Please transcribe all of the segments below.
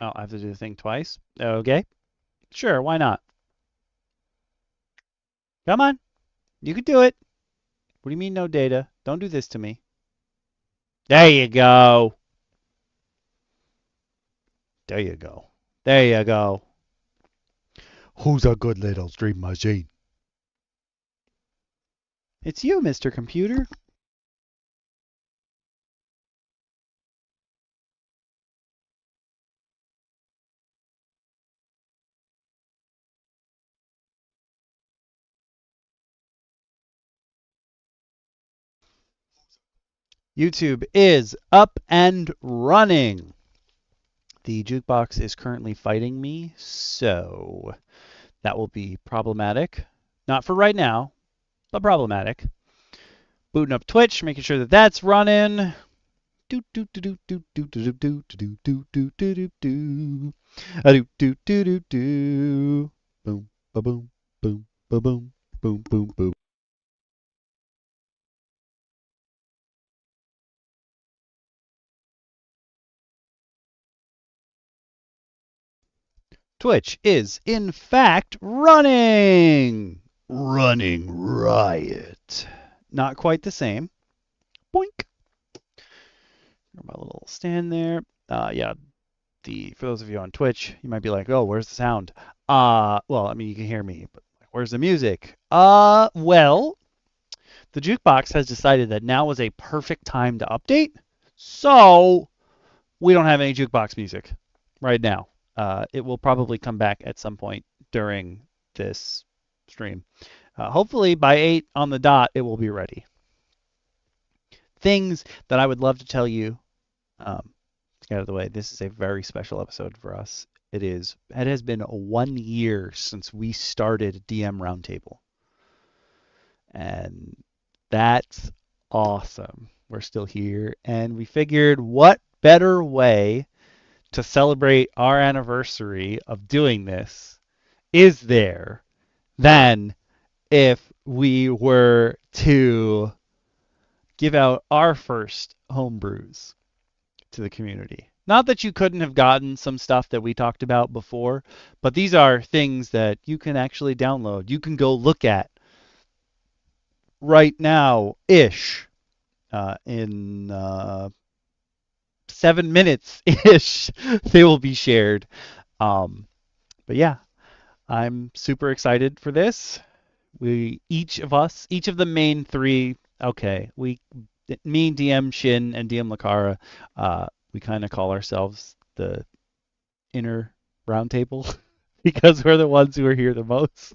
Oh, I have to do the thing twice? Okay. Sure, why not? Come on. You can do it. What do you mean no data? Don't do this to me. There you go. There you go. There you go. Who's a good little stream machine? It's you, Mr. Computer. YouTube is up and running. The jukebox is currently fighting me, so that will be problematic. Not for right now, but problematic. Booting up Twitch, making sure that that's running. Do do do do do do do do do do do do do do. A do do do do do. Boom, ba boom, boom, ba boom, boom, boom, boom. Twitch is in fact running. Running riot. Not quite the same. Boink. My little stand there. Yeah, for those of you on Twitch, you might be like, "Oh, where's the sound?" Well, I mean, you can hear me, but where's the music? Well, the jukebox has decided that now is a perfect time to update, so we don't have any jukebox music right now. It will probably come back at some point during this stream. Hopefully by 8 on the dot, it will be ready. Things that I would love to tell you. Out of the way, this is a very special episode for us. It has been 1 year since we started DM Roundtable, and that's awesome. We're still here, and we figured what better way to celebrate our anniversary of doing this is there than if we were to give out our first homebrews to the community. Not that you couldn't have gotten some stuff that we talked about before, but these are things that you can actually download. You can go look at right now ish in 7 minutes ish. They will be shared. Um, but yeah, I'm super excited for this. Each of the main three, okay, me, DM Shin, and DM Lacara, we kind of call ourselves the inner roundtable because we're the ones who are here the most.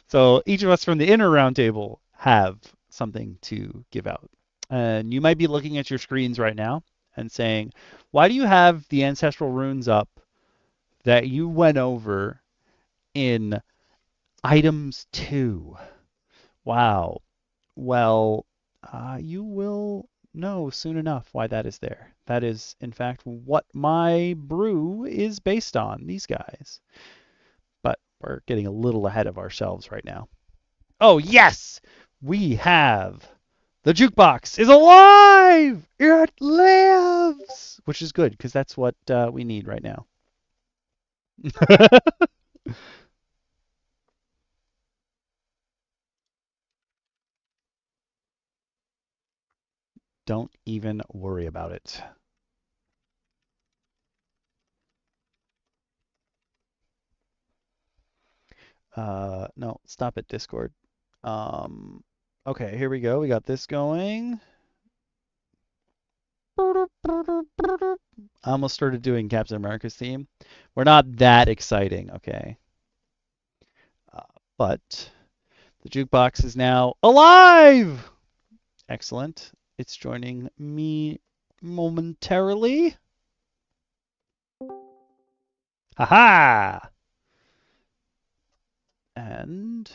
So each of us from the inner roundtable have something to give out. And you might be looking at your screens right now and saying, why do you have the ancestral runes up that you went over in items 2? Wow. Well, you will know soon enough why that is there. That is, in fact, what my brew is based on, these guys. But we're getting a little ahead of ourselves right now. Oh, yes! We have the jukebox is alive! It lives! Which is good, because that's what we need right now. Don't even worry about it. No, stop it, Discord. Okay, here we go. We got this going. I almost started doing Captain America's theme. We're not that exciting, okay? Uh, but the jukebox is now alive! Excellent. It's joining me momentarily. Haha! And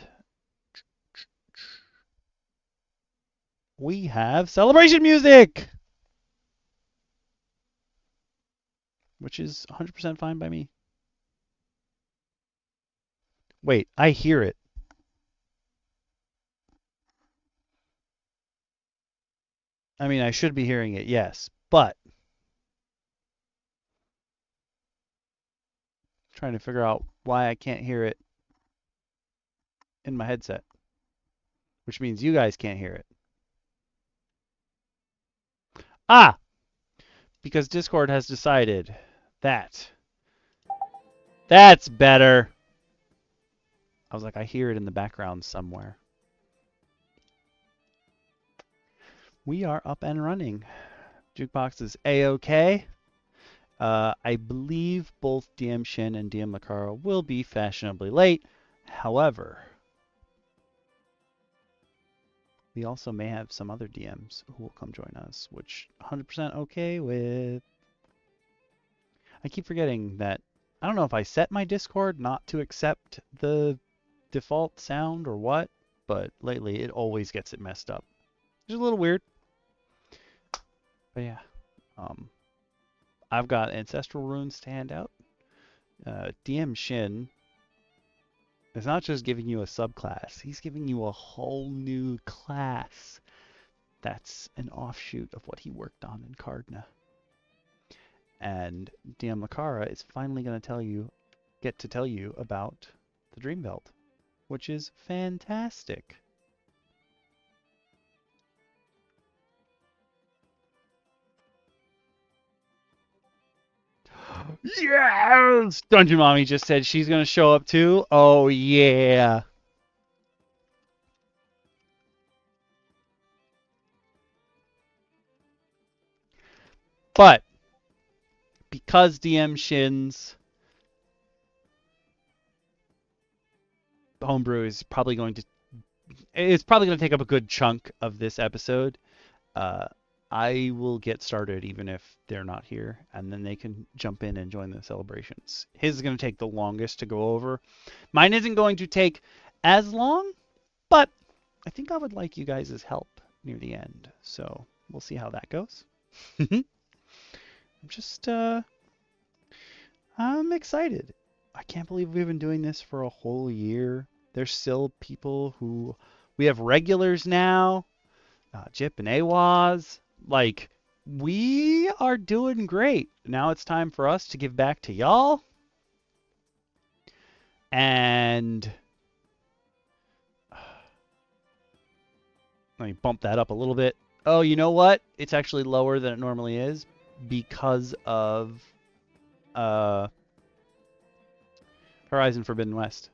we have celebration music! Which is 100% fine by me. Wait, I hear it. I mean, I should be hearing it, yes, but Trying to figure out why I can't hear it in my headset, which means you guys can't hear it. Ah! Because Discord has decided that. That's better. I was like, I hear it in the background somewhere. We are up and running. Jukebox is A-OK. I believe both DM Shin and DM Lacara will be fashionably late. However, we also may have some other DMs who will come join us, which 100% okay with. I keep forgetting that. I don't know if I set my Discord not to accept the default sound or what, but lately it always gets it messed up. It's a little weird. But yeah. I've got Ancestral Rune stand out. DM Shin is not just giving you a subclass, he's giving you a whole new class that's an offshoot of what he worked on in Cardna. And DM Lacara is finally going to get to tell you about the Dreamveldt, which is fantastic. Yes! Dungeon Mommy just said she's going to show up too. Oh, yeah. But because DM Shin's homebrew is probably going to take up a good chunk of this episode, I will get started even if they're not here, and then they can jump in and join the celebrations. His is going to take the longest to go over. Mine isn't going to take as long, but I think I would like you guys' help near the end. So we'll see how that goes. I'm excited. I can't believe we've been doing this for a whole year. There's still people who... We have regulars now. Jip and Awaz. Like, we are doing great. Now it's time for us to give back to y'all. And... Let me bump that up a little bit. Oh, you know what? It's actually lower than it normally is because of Horizon Forbidden West.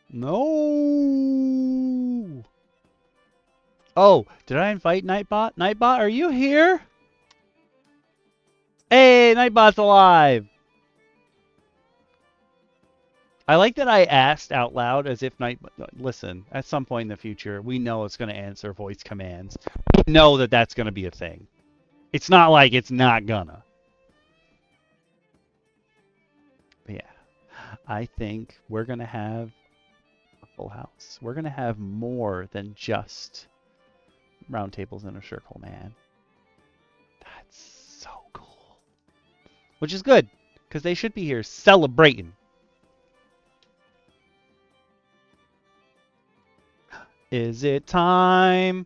No. Oh, did I invite Nightbot? Nightbot, are you here? Hey, Nightbot's alive. I like that I asked out loud as if listen, at some point in the future, we know it's going to answer voice commands. We know that that's going to be a thing. It's not like it's not gonna. But yeah, I think we're going to have a full house. We're going to have more than just roundtables in a circle, man. That's so cool. Which is good, because they should be here celebrating. Is it time?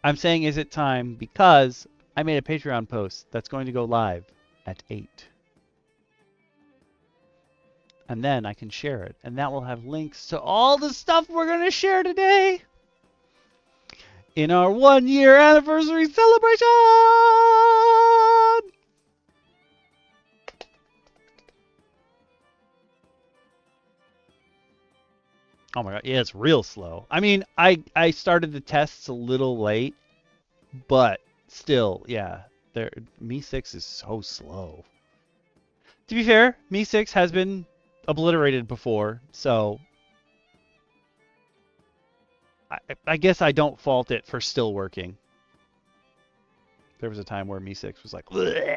I'm saying is it time because I made a Patreon post that's going to go live at 8. And then I can share it. And that will have links to all the stuff we're going to share today in our 1-year anniversary celebration! Oh my god, yeah, it's real slow. I mean, I started the tests a little late, but still, yeah, Mi 6 is so slow. To be fair, Mi 6 has been obliterated before, so I guess I don't fault it for still working. There was a time where Mi 6 was like, bleh.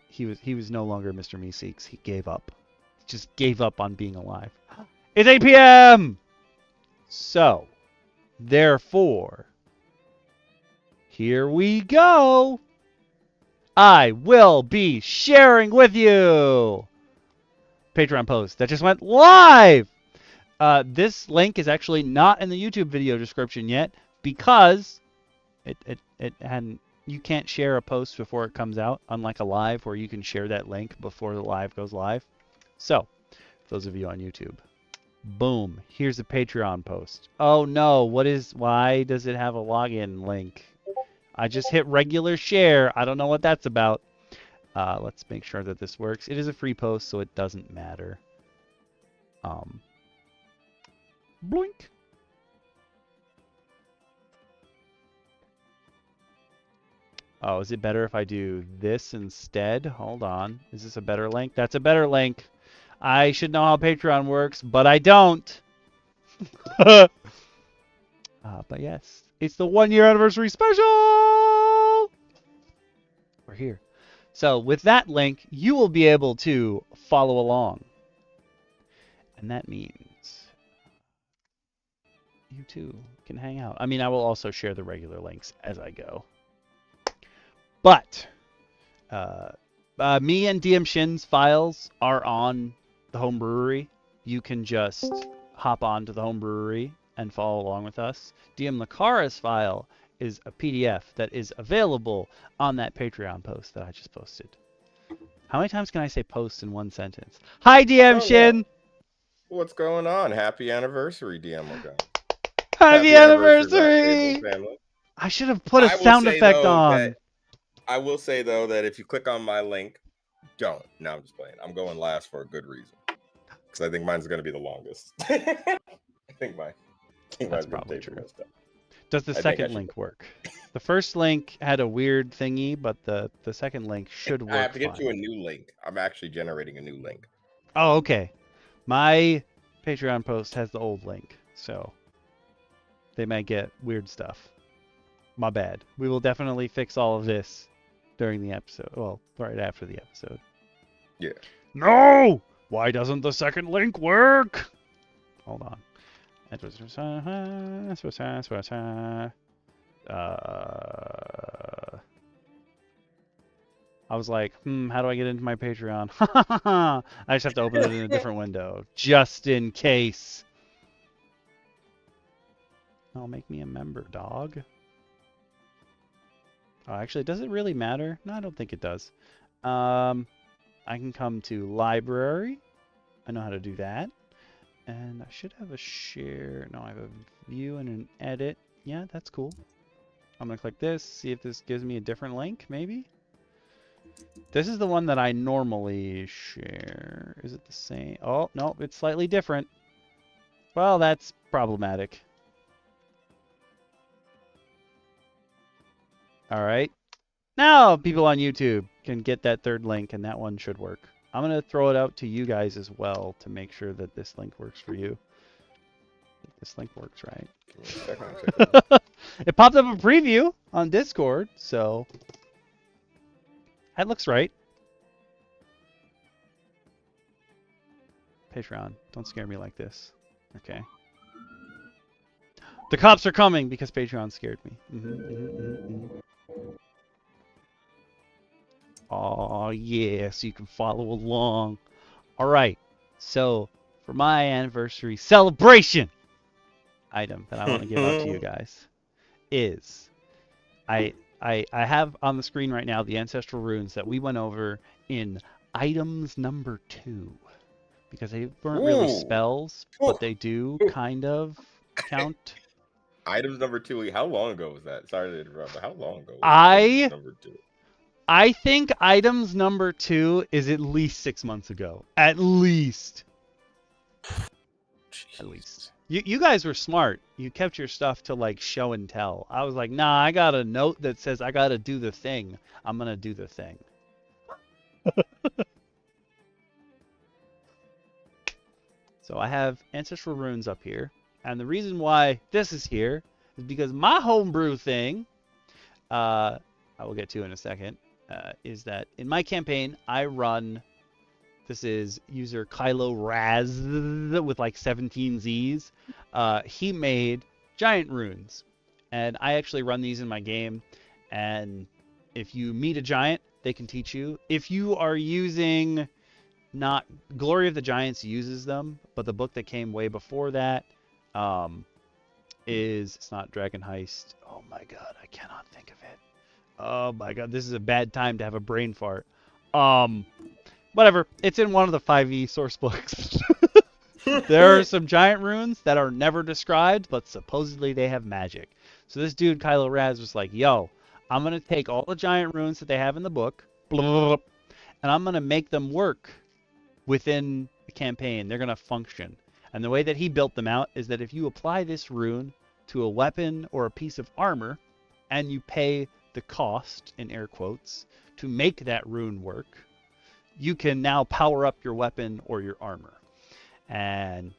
He was no longer Mr. Mi 6. He gave up. He just gave up on being alive. It's 8 p.m. So, therefore, here we go. I will be sharing with you Patreon post that just went live. This link is actually not in the YouTube video description yet because it hadn't you can't share a post before it comes out, unlike a live where you can share that link before the live goes live. So, those of you on YouTube, boom, here's a Patreon post. Oh no, why does it have a login link? I just hit regular share. I don't know what that's about. Let's make sure that this works. It is a free post, so it doesn't matter. Blink. Oh, is it better if I do this instead? Hold on. Is this a better link? That's a better link. I should know how Patreon works, but I don't. But yes, it's the 1-year anniversary special. We're here. So with that link, you will be able to follow along. And that means you too can hang out. I mean, I will also share the regular links as I go. But me and DM Shin's files are on the home brewery. You can just hop on to the home brewery and follow along with us. DM Lacara's file is a PDF that is available on that Patreon post that I just posted. How many times can I say post in one sentence? Hi, DM Shin! Yeah. What's going on? Happy anniversary, DM Lacara. Happy anniversary! Family. I should have put a sound effect on. I will say, though, that if you click on my link, don't. No, I'm just playing. I'm going last for a good reason. Because I think mine's going to be the longest. I think That's probably true. Does the second link work? The first link had a weird thingy, but the second link should work. I have to get you a new link. I'm actually generating a new link. Oh, okay. My Patreon post has the old link, so they might get weird stuff. My bad. We will definitely fix all of this during the episode. Well, right after the episode. Yeah. No! Why doesn't the second link work? Hold on. I was like, how do I get into my Patreon? I just have to open it in a different window, just in case. Oh, make me a member, dog. Oh, actually, does it really matter? No, I don't think it does. I can come to library. I know how to do that. And I should have a share. No, I have a view and an edit. Yeah, that's cool. I'm going to click this, see if this gives me a different link, maybe. This is the one that I normally share. Is it the same? Oh, no, it's slightly different. Well, that's problematic. All right. Now people on YouTube can get that third link, and that one should work. I'm going to throw it out to you guys as well to make sure that this link works for you. This link works, right? It popped up a preview on Discord, so that looks right. Patreon, don't scare me like this. Okay. The cops are coming because Patreon scared me. Oh, yeah, so you can follow along. All right, so for my anniversary celebration item that I want to give out to you guys is I have on the screen right now the Ancestral Runes that we went over in items number 2. Because they weren't really spells, but they do kind of count. Items number 2. How long ago was that? Sorry to interrupt, but how long ago was items number 2? I think items number 2 is at least 6 months ago. At least. Jeez. At least. You guys were smart. You kept your stuff to like show and tell. I was like, nah, I got a note that says I got to do the thing. I'm going to do the thing. So I have Ancestral Runes up here. And the reason why this is here is because my homebrew thing, I will get to in a second, is that in my campaign, I run, this is user Kylo Raz with like 17 Z's. He made giant runes. And I actually run these in my game. And if you meet a giant, they can teach you. If you are using... Not Glory of the Giants uses them, but the book that came way before that it's not Dragon Heist. Oh my god, I cannot think of it. Oh my god, this is a bad time to have a brain fart. Um, Whatever. It's in one of the 5e source books. There are some giant runes that are never described, but supposedly they have magic. So this dude, Kylo Raz, was like, yo, I'm going to take all the giant runes that they have in the book, blah, blah, blah, and I'm going to make them work within the campaign. They're going to function. And the way that he built them out is that if you apply this rune to a weapon or a piece of armor, and you pay the cost, in air quotes, to make that rune work, you can now power up your weapon or your armor. And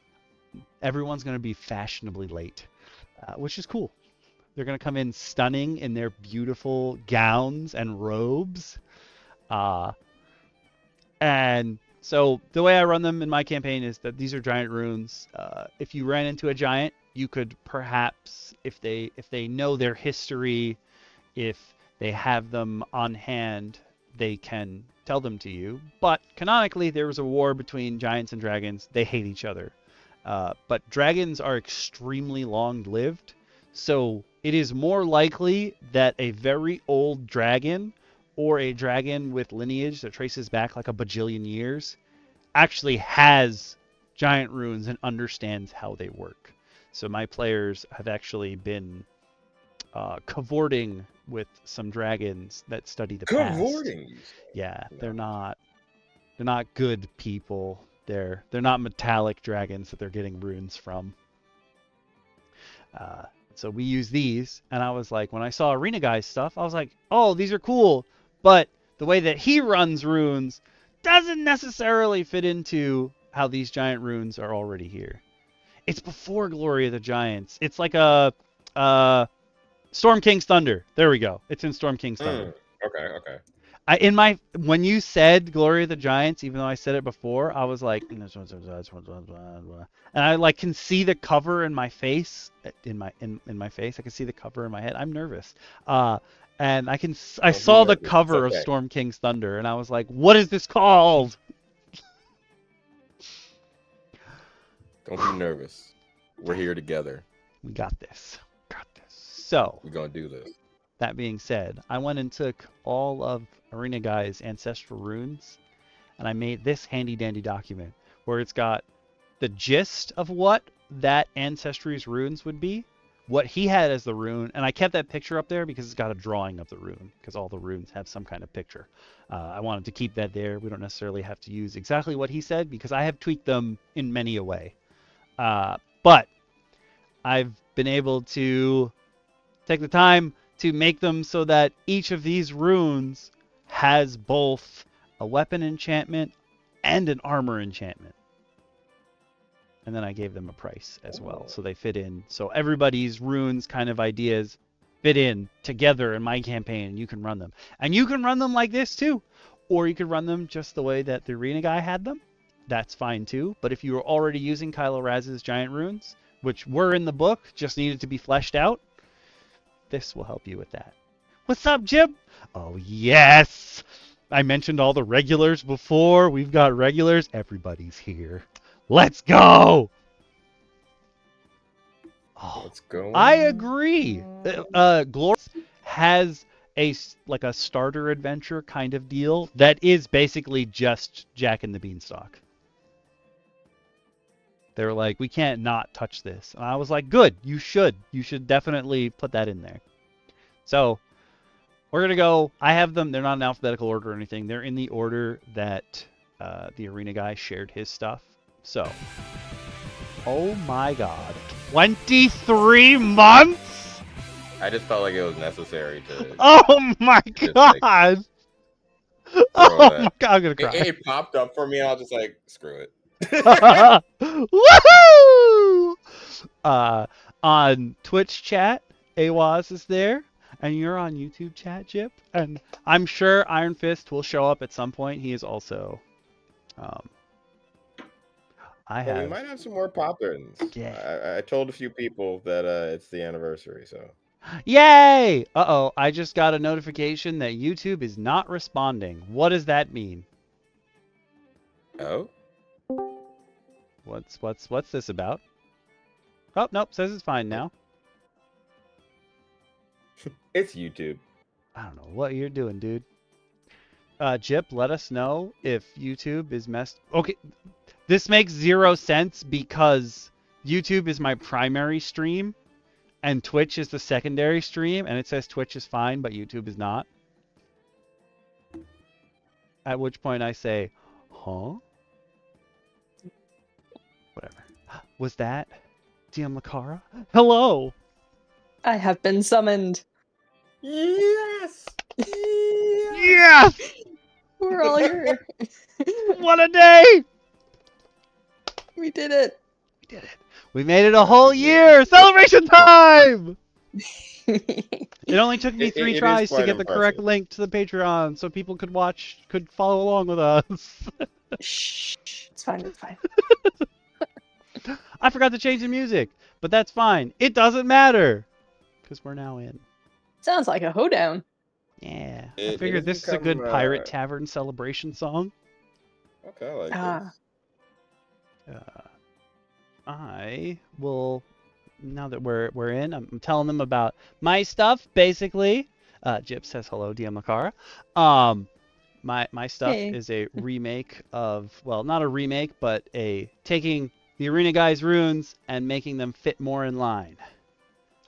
everyone's going to be fashionably late, which is cool. They're going to come in stunning in their beautiful gowns and robes. And so the way I run them in my campaign is that these are giant runes. If you ran into a giant, you could perhaps, if they know their history, if they have them on hand, they can tell them to you. But canonically, there was a war between giants and dragons. They hate each other. But dragons are extremely long-lived, so it is more likely that a very old dragon or a dragon with lineage that traces back like a bajillion years actually has giant runes and understands how they work. So my players have actually been cavorting with some dragons that study the past. Cavorting, you say? Yeah, No. they're not good people. They're not metallic dragons that they're getting runes from. So we use these, and I was like, when I saw Arena Guy's stuff, I was like, oh, these are cool, but the way that he runs runes doesn't necessarily fit into how these giant runes are already here. It's before Glory of the Giants. It's like a Storm King's Thunder. There we go. It's in Storm King's Thunder. Okay. When you said Glory of the Giants, even though I said it before, I was like, and I like can see the cover in my face, in my face. I can see the cover in my head. I'm nervous. And I saw the cover of Storm King's Thunder, and I was like, what is this called? Don't be nervous. We're here together. We got this. So we're gonna do this. That being said, I went and took all of Arena Guy's Ancestral Runes, and I made this handy dandy document where it's got the gist of what that Ancestry's runes would be, what he had as the rune, and I kept that picture up there because it's got a drawing of the rune, because all the runes have some kind of picture. I wanted to keep that there. We don't necessarily have to use exactly what he said because I have tweaked them in many a way. But I've been able to take the time to make them so that each of these runes has both a weapon enchantment and an armor enchantment. And then I gave them a price as well, so they fit in. So everybody's runes kind of ideas fit in together in my campaign, and you can run them. And you can run them like this too, or you could run them just the way that the Arena Guy had them. That's fine too. But if you were already using Kylo Raz's giant runes, which were in the book, just needed to be fleshed out, this will help you with that. What's up, Jim? Oh, yes! I mentioned all the regulars before. We've got regulars. Everybody's here. Let's go! Oh, let's go. I agree. Glory has a starter adventure kind of deal that is basically just Jack and the Beanstalk. They were like, we can't not touch this. And I was like, good, you should. You should definitely put that in there. So we're going to go. I have them. They're not in alphabetical order or anything. They're in the order that the Arena Guy shared his stuff. So, oh my god. 23 months? I just felt like it was necessary to... Oh my god! Oh my god, I'm going to cry. It popped up for me, and I was just like, screw it. Woohoo! On Twitch chat, Awaz is there, and you're on YouTube chat, Jip, and I'm sure Iron Fist will show up at some point. He is also. We might have some more pop-ins. Yeah. I told a few people that it's the anniversary, so. Yay! Uh-oh, I just got a notification that YouTube is not responding. What does that mean? Oh? What's this about? Oh, nope, says it's fine now. It's YouTube. I don't know what you're doing, dude. Jip, let us know if YouTube is messed. Okay, this makes zero sense because YouTube is my primary stream and Twitch is the secondary stream, and it says Twitch is fine, but YouTube is not. At which point I say, huh? Whatever. Was that DM Lacara? Hello! I have been summoned. Yes. Yes! We're all here. What a day! We did it. We did it. We made it a whole year! Celebration time! It only took me 3 It is tries to quite get the correct impressive. link to the Patreon so people could follow along with us. Shh. It's fine. It's fine. I forgot to change the music, but that's fine. It doesn't matter because we're now in. Sounds like a hoedown. Yeah, I It figured has this is a good become, pirate tavern celebration song. Okay, I like Ah. I will, now that we're in, I'm telling them about my stuff basically. Jip says hello, DM Lacara. My stuff Hey. is a remake of, well, not a remake, but taking the Arena Guy's runes and making them fit more in line.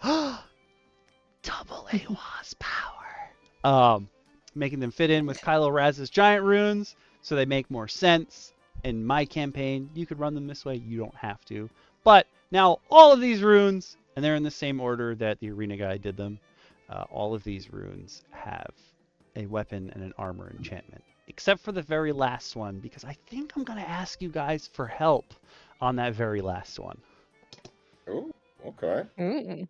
Double AWAS power. Making them fit in with Kylo Raz's giant runes so they make more sense. In my campaign, you could run them this way. You don't have to. But now all of these runes, and they're in the same order that the Arena Guy did them, all of these runes have a weapon and an armor enchantment. Except for the very last one, because I think I'm going to ask you guys for help on that very last one. Oh, okay. Mm.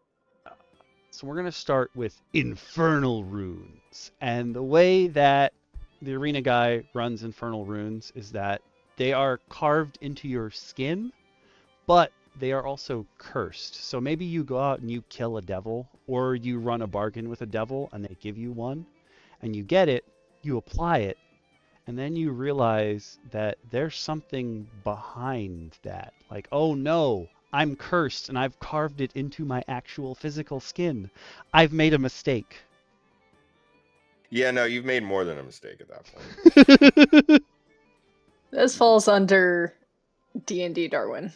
So we're going to start with Infernal Runes. And the way that the Arena Guy runs Infernal Runes is that they are carved into your skin, but they are also cursed. So maybe you go out and you kill a devil, or you run a bargain with a devil and they give you one, and you get it, you apply it, and then you realize that there's something behind that. Like, oh no, I'm cursed and I've carved it into my actual physical skin. I've made a mistake. Yeah, no, you've made more than a mistake at that point. This falls under D&D Darwin.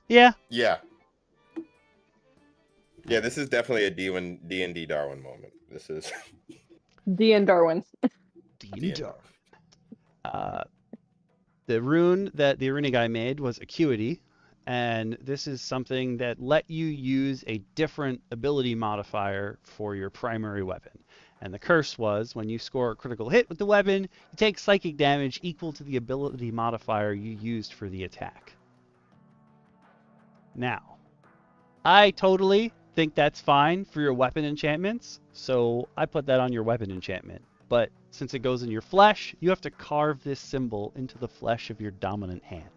Yeah. Yeah. Yeah, this is definitely a D&D Darwin moment. This is D&D Darwin. D&D. The rune that the Arena Guy made was Acuity, and this is something that let you use a different ability modifier for your primary weapon. And the curse was, when you score a critical hit with the weapon, you take psychic damage equal to the ability modifier you used for the attack. Now, I totally think that's fine for your weapon enchantments, so I put that on your weapon enchantment. But since it goes in your flesh, you have to carve this symbol into the flesh of your dominant hand.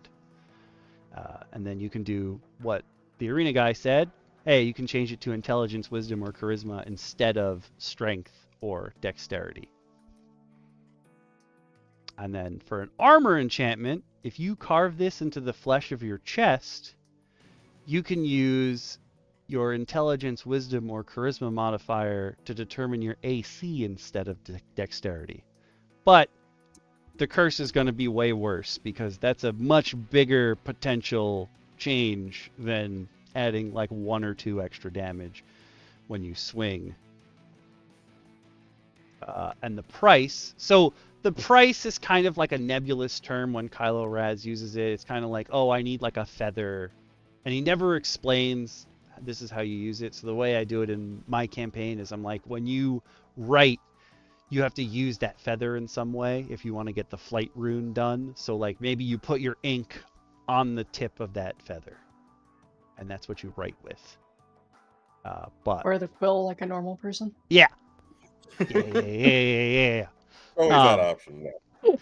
And then you can do what the Arena Guy said. Hey, you can change it to intelligence, wisdom, or charisma instead of strength or dexterity. And then for an armor enchantment, if you carve this into the flesh of your chest, you can use your intelligence, wisdom, or charisma modifier to determine your AC instead of dexterity. But the curse is going to be way worse because that's a much bigger potential change than adding like 1 or 2 extra damage when you swing. And the price, so the price is kind of like a nebulous term when Kylo Raz uses it. It's kind of like, oh, I need like a feather. And he never explains this is how you use it. So the way I do it in my campaign is I'm like, when you write, you have to use that feather in some way if you want to get the flight rune done. So like maybe you put your ink on the tip of that feather, and that's what you write with. Or the quill like a normal person. Yeah. Yeah. always that option. No.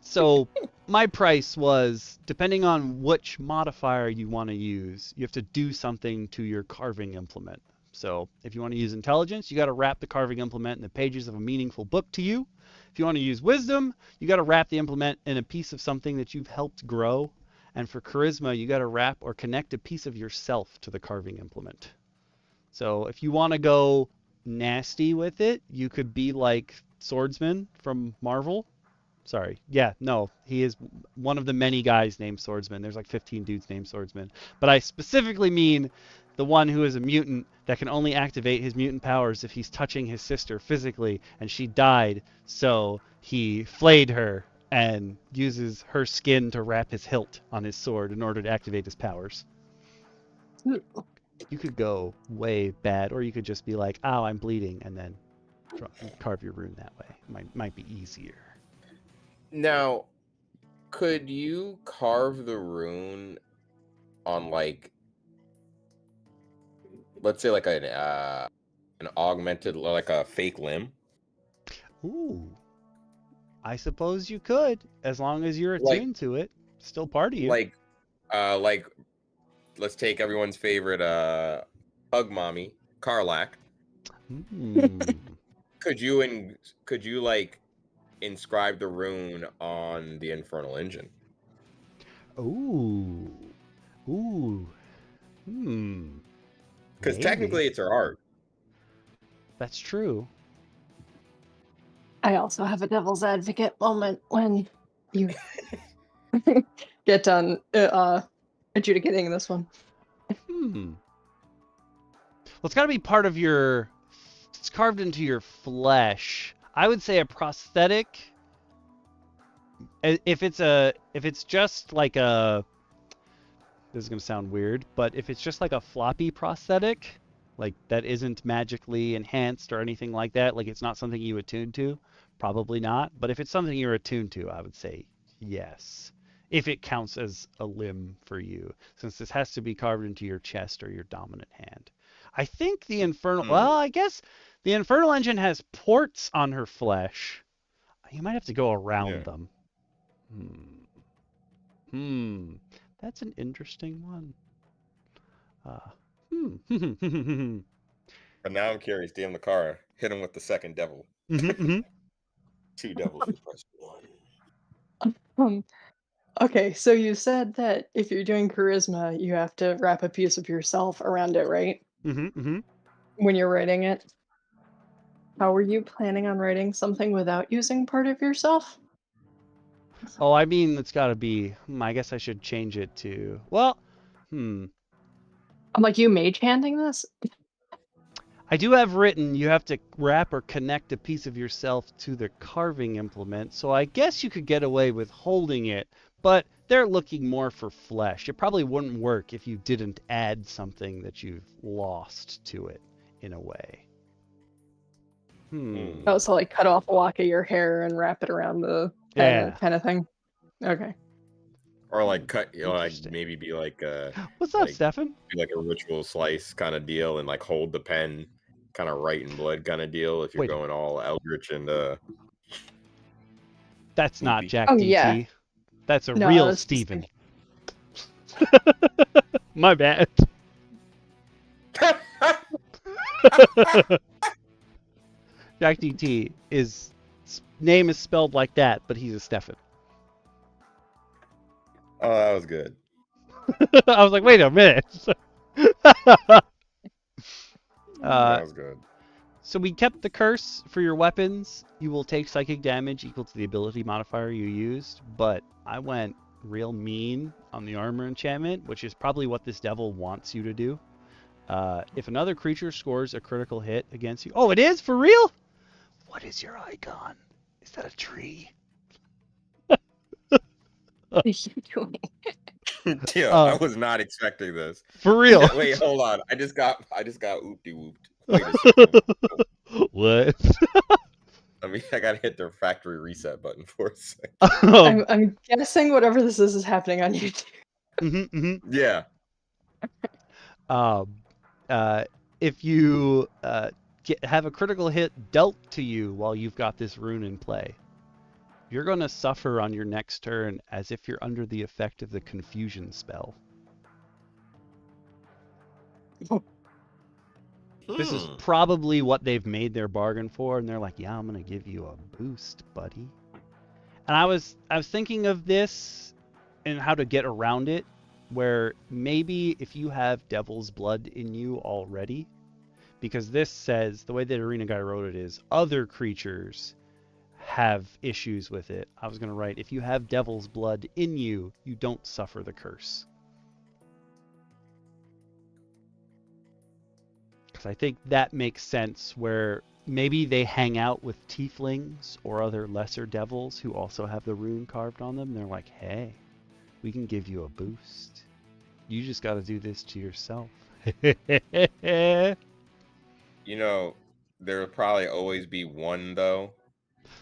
So my price was, depending on which modifier you want to use, you have to do something to your carving implement. So if you want to use intelligence, you got to wrap the carving implement in the pages of a meaningful book to you. If you want to use wisdom, you got to wrap the implement in a piece of something that you've helped grow. And for charisma, you got to wrap or connect a piece of yourself to the carving implement. So if you want to go nasty with it, you could be like Swordsman from Marvel. Sorry. Yeah, no, he is one of the many guys named Swordsman. There's like 15 dudes named Swordsman. But I specifically mean the one who is a mutant that can only activate his mutant powers if he's touching his sister physically, and she died, so he flayed her and uses her skin to wrap his hilt on his sword in order to activate his powers. You could go way bad, or you could just be like, "Oh, I'm bleeding," and then carve your rune that way. Might be easier. Now, could you carve the rune on like, let's say like an augmented, like a fake limb? Ooh, I suppose you could, as long as you're attuned to it. Still part of you. Like, let's take everyone's favorite hug mommy, Karlak. Could you like inscribe the rune on the infernal engine? Ooh. Because technically it's her art. That's true. I also have a devil's advocate moment when you get done adjudicating this one. Well, it's got to be part of your... It's carved into your flesh. I would say a prosthetic. If it's just like a... This is going to sound weird, but if it's just like a floppy prosthetic, like that isn't magically enhanced or anything like that, like it's not something you attune to, probably not. But if it's something you're attuned to, I would say yes. If it counts as a limb for you, since this has to be carved into your chest or your dominant hand. I think the infernal... Well, I guess the infernal engine has ports on her flesh. You might have to go around them. That's an interesting one. But now I'm curious, DM Lacara, hit him with the second devil. 2 devils for press 1. Okay, so you said that if you're doing charisma, you have to wrap a piece of yourself around it, right? When you're writing it. How were you planning on writing something without using part of yourself? Oh, I mean, it's got to be... I guess I should change it to... Well, I'm like, you mage handing this? I do have written you have to wrap or connect a piece of yourself to the carving implement, so I guess you could get away with holding it, but they're looking more for flesh. It probably wouldn't work if you didn't add something that you've lost to it, in a way. Oh, so like cut off a lock of your hair and wrap it around the head, kind of thing? Okay. Or like cut, like maybe be like what's up, Stefan? Be like a ritual slice kind of deal, and like hold the pen, kind of write in blood kind of deal. If you're going all eldritch and that's not Jack DT. Yeah. That's a real Steven. My bad. Jack DT, his name is spelled like that, but he's a Stefan. Oh, that was good. I was like, wait a minute. That was good. So we kept the curse for your weapons. You will take psychic damage equal to the ability modifier you used, but I went real mean on the armor enchantment, which is probably what this devil wants you to do. If another creature scores a critical hit against you... Oh, it is? For real? What is your icon? Is that a tree? What are you doing? Yeah, I was not expecting this. For real. Wait, hold on. I just got oopty whooped. Wait a second. What? I mean, I gotta hit the factory reset button for a second. I'm guessing whatever this is happening on YouTube. Yeah. If you have a critical hit dealt to you while you've got this rune in play, you're going to suffer on your next turn as if you're under the effect of the confusion spell. This is probably what they've made their bargain for, and they're like, yeah, I'm going to give you a boost, buddy. And I was thinking of this and how to get around it, where maybe if you have devil's blood in you already, because this says, the way that Arena Guy wrote it is, other creatures have issues with it. I was going to write, if you have devil's blood in you, you don't suffer the curse. Because I think that makes sense, where maybe they hang out with tieflings or other lesser devils who also have the rune carved on them. They're like, hey, we can give you a boost. You just got to do this to yourself. You know, there'll probably always be one, though,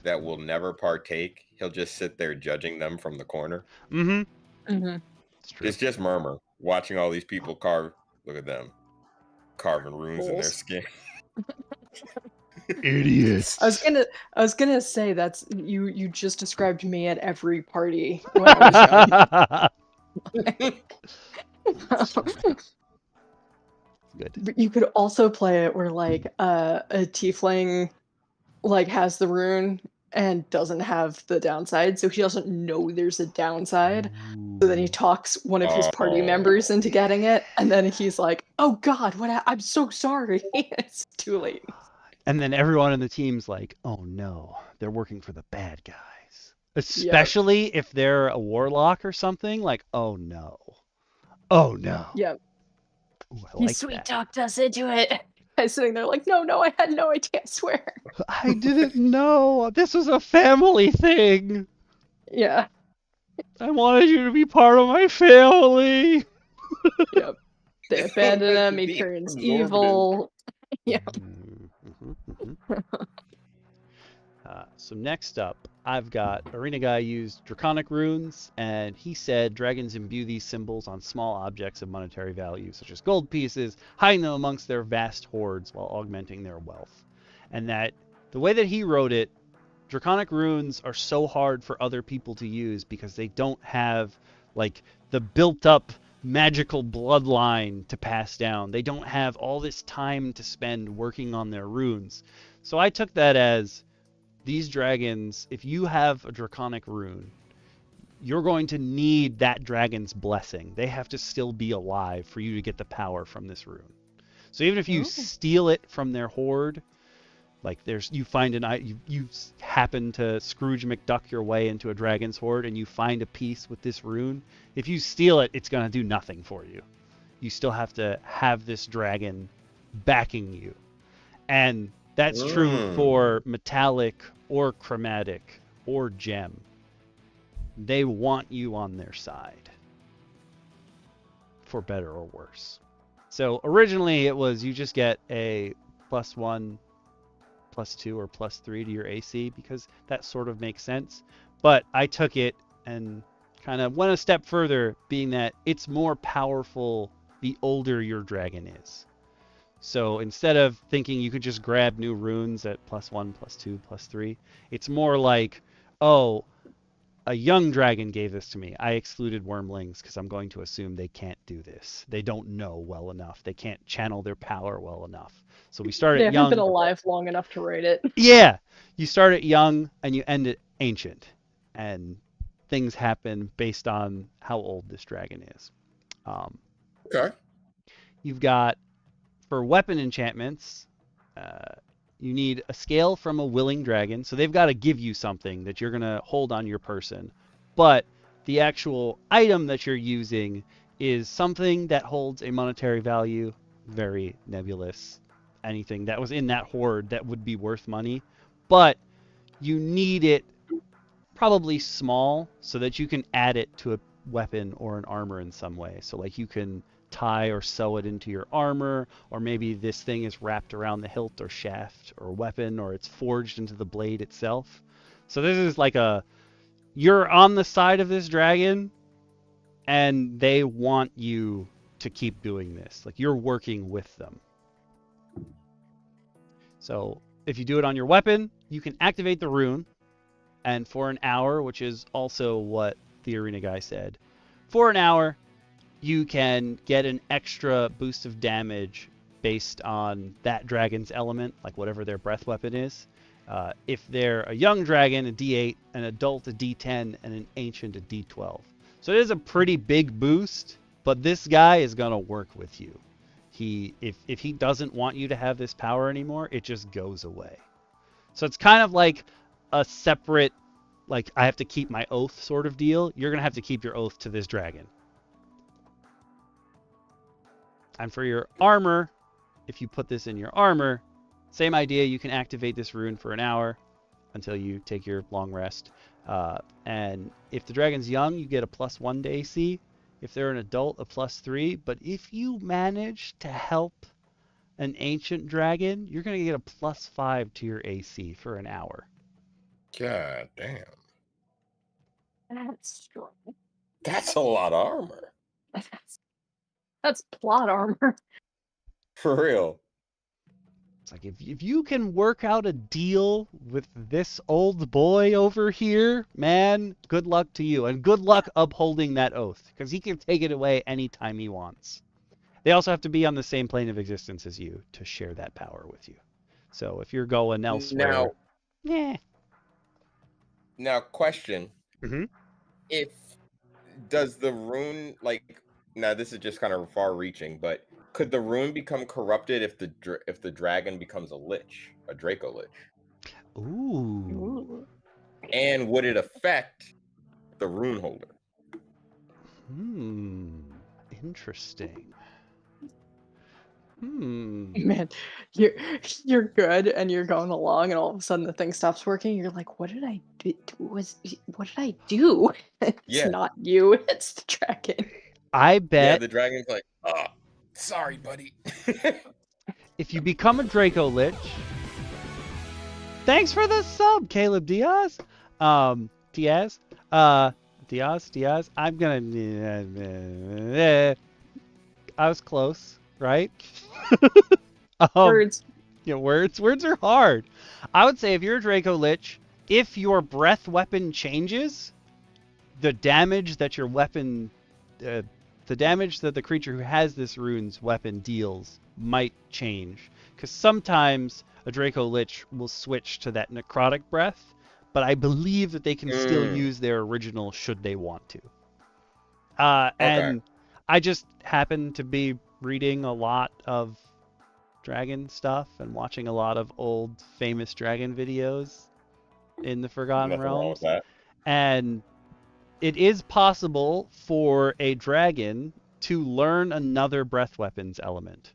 that will never partake. He'll just sit there judging them from the corner. Mm-hmm. Mm-hmm. It's true. It's just murmur, watching all these people carve. Look at them, carving runes in their skin. Idiots. I was gonna say, that's you just described me at every party when I was young. Good. But you could also play it where like a tiefling like has the rune and doesn't have the downside, so he doesn't know there's a downside. So then he talks one of his party members into getting it, and then he's like, "Oh God, I'm so sorry." It's too late. And then everyone in the team's like, "Oh no, they're working for the bad guys." Especially if they're a warlock or something. Like, oh no, oh no. Yep. Ooh, I He like sweet that. talked us into it. I was sitting there like, no, I had no idea, I swear. I didn't know. This was a family thing. Yeah. I wanted you to be part of my family. Yep. They abandon him, he turns evil. Yeah. So next up, I've got Arena Guy used Draconic Runes, and he said dragons imbue these symbols on small objects of monetary value, such as gold pieces, hiding them amongst their vast hordes while augmenting their wealth. And that the way that he wrote it, Draconic Runes are so hard for other people to use because they don't have like the built-up magical bloodline to pass down. They don't have all this time to spend working on their runes. So I took that as, these dragons, if you have a Draconic Rune, you're going to need that dragon's blessing. They have to still be alive for you to get the power from this rune. So even if you steal it from their horde, like you find you happen to Scrooge McDuck your way into a dragon's horde and you find a piece with this rune, if you steal it, it's going to do nothing for you. You still have to have this dragon backing you. And that's true for metallic or chromatic or gem. They want you on their side, for better or worse. So originally it was you just get a +1, +2, or +3 to your AC, because that sort of makes sense. But I took it and kind of went a step further, being that it's more powerful the older your dragon is. So instead of thinking you could just grab new runes at +1, +2, +3, it's more like, oh, a young dragon gave this to me. I excluded wormlings because I'm going to assume they can't do this. They don't know well enough. They can't channel their power well enough. So we started young. They haven't been alive long enough to write it. Yeah. You start it young and you end it ancient. And things happen based on how old this dragon is. Okay. You've got, for weapon enchantments, you need a scale from a willing dragon. So they've got to give you something that you're going to hold on your person. But the actual item that you're using is something that holds a monetary value, very nebulous. Anything that was in that horde that would be worth money. But you need it probably small so that you can add it to a weapon or an armor in some way. So like you can tie or sew it into your armor, or maybe this thing is wrapped around the hilt or shaft or weapon, or it's forged into the blade itself. So this is like you're on the side of this dragon and they want you to keep doing this. Like you're working with them. So if you do it on your weapon, you can activate the rune, and for an hour, which is also what the Arena Guy said, for an hour, you can get an extra boost of damage based on that dragon's element, like whatever their breath weapon is. If they're a young dragon, a D8, an adult, a D10, and an ancient, a D12. So it is a pretty big boost, but this guy is going to work with you. if he doesn't want you to have this power anymore, it just goes away. So it's kind of like a separate, like, I have to keep my oath sort of deal. You're going to have to keep your oath to this dragon. And for your armor, if you put this in your armor, same idea. You can activate this rune for an hour until you take your long rest. And if the dragon's young, you get a +1 to AC. If they're an adult, a +3. But if you manage to help an ancient dragon, you're going to get a +5 to your AC for an hour. God damn. That's strong. That's a lot of armor. That's plot armor. For real. It's like, if you can work out a deal with this old boy over here, man, good luck to you. And good luck upholding that oath, because he can take it away anytime he wants. They also have to be on the same plane of existence as you to share that power with you. So if you're going elsewhere... Now, question. Mm-hmm. Does the rune, like... Now, this is just kind of far-reaching, but could the rune become corrupted if the dragon becomes a lich, a Draco Lich? Ooh. And would it affect the rune holder? Interesting. Man, you're good, and you're going along, and all of a sudden the thing stops working. You're like, "What did I do? What did I do?" It's not you; it's the dragon. I bet. Yeah, the dragon's like, sorry, buddy. If you become a Draco Lich, thanks for the sub, Caleb Diaz. Diaz. I'm gonna. I was close, right? Words. Yeah, words are hard. I would say if you're a Draco Lich, if your breath weapon changes, the damage that your weapon, the damage that the creature who has this rune's weapon deals might change. Because sometimes a Draco Lich will switch to that necrotic breath, but I believe that they can still use their original should they want to. And I just happen to be reading a lot of dragon stuff and watching a lot of old famous dragon videos in the Forgotten Realms. And it is possible for a dragon to learn another breath weapons element.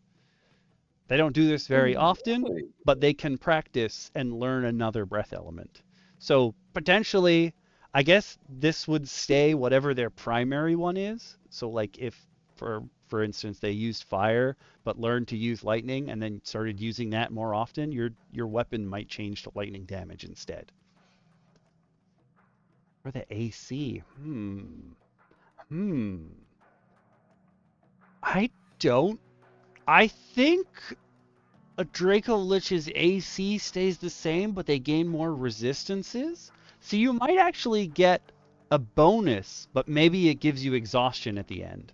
They don't do this very often, but they can practice and learn another breath element. So potentially, I guess this would stay whatever their primary one is. So like if, for instance, they used fire but learned to use lightning and then started using that more often, your weapon might change to lightning damage instead. Or the AC. I think a Draco Lich's AC stays the same, but they gain more resistances. So you might actually get a bonus, but maybe it gives you exhaustion at the end.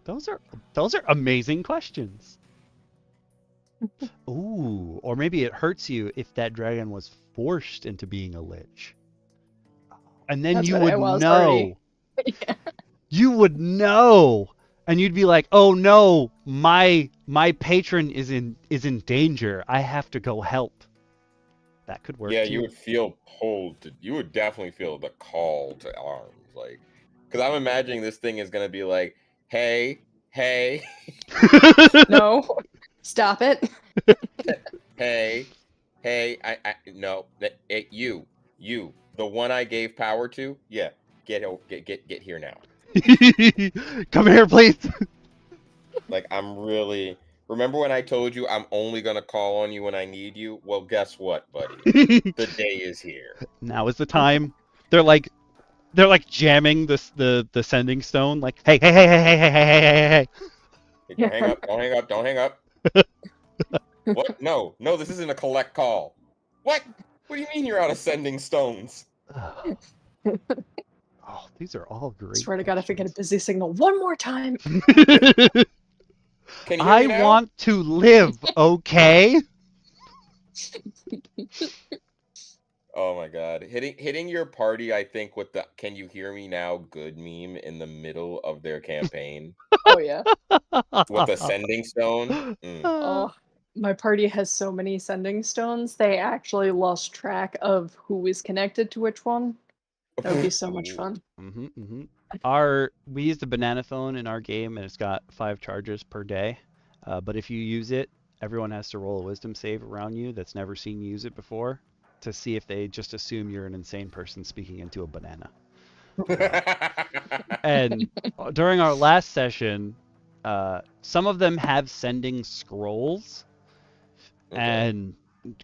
Those are amazing questions. Ooh, or maybe it hurts you if that dragon was forced into being a lich. And then you would know. Yeah. You would know. And you'd be like, "Oh no, my patron is in danger. I have to go help." That could work. Yeah, too. you would feel pulled to, you would definitely feel the call to arms, like, because I'm imagining this thing is gonna be like, hey, No, stop it. hey, I no, you, the one I gave power to, yeah, get here now. Come here, please. Like, I'm really. Remember when I told you I'm only gonna call on you when I need you? Well, guess what, buddy? The day is here. Now is the time. They're like jamming the sending stone. Like, hey. Hey, don't hang up. What? No, this isn't a collect call. What? What do you mean you're out of sending stones? Oh, these are all great. Swear to God, if I get a busy signal one more time. Can you hear me now? I want to live, okay? Oh my god. Hitting your party, I think, with the "Can you hear me now" good meme in the middle of their campaign. Oh yeah. With a sending stone. Oh, my party has so many sending stones, they actually lost track of who is connected to which one. That would be so much fun. We use the banana phone in our game, and it's got 5 charges per day. But if you use it, everyone has to roll a wisdom save around you that's never seen you use it before to see if they just assume you're an insane person speaking into a banana. And during our last session, some of them have sending scrolls, and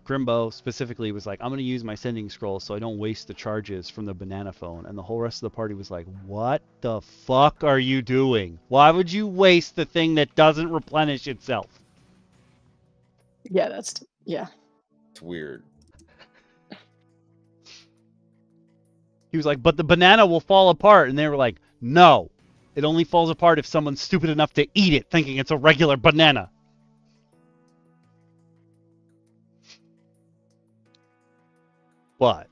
Grimbo specifically was like, I'm going to use my sending scroll so I don't waste the charges from the banana phone. And the whole rest of the party was like, what the fuck are you doing? Why would you waste the thing that doesn't replenish itself? Yeah, that's... yeah. It's weird. He was like, but the banana will fall apart. And they were like, no. It only falls apart if someone's stupid enough to eat it thinking it's a regular banana. But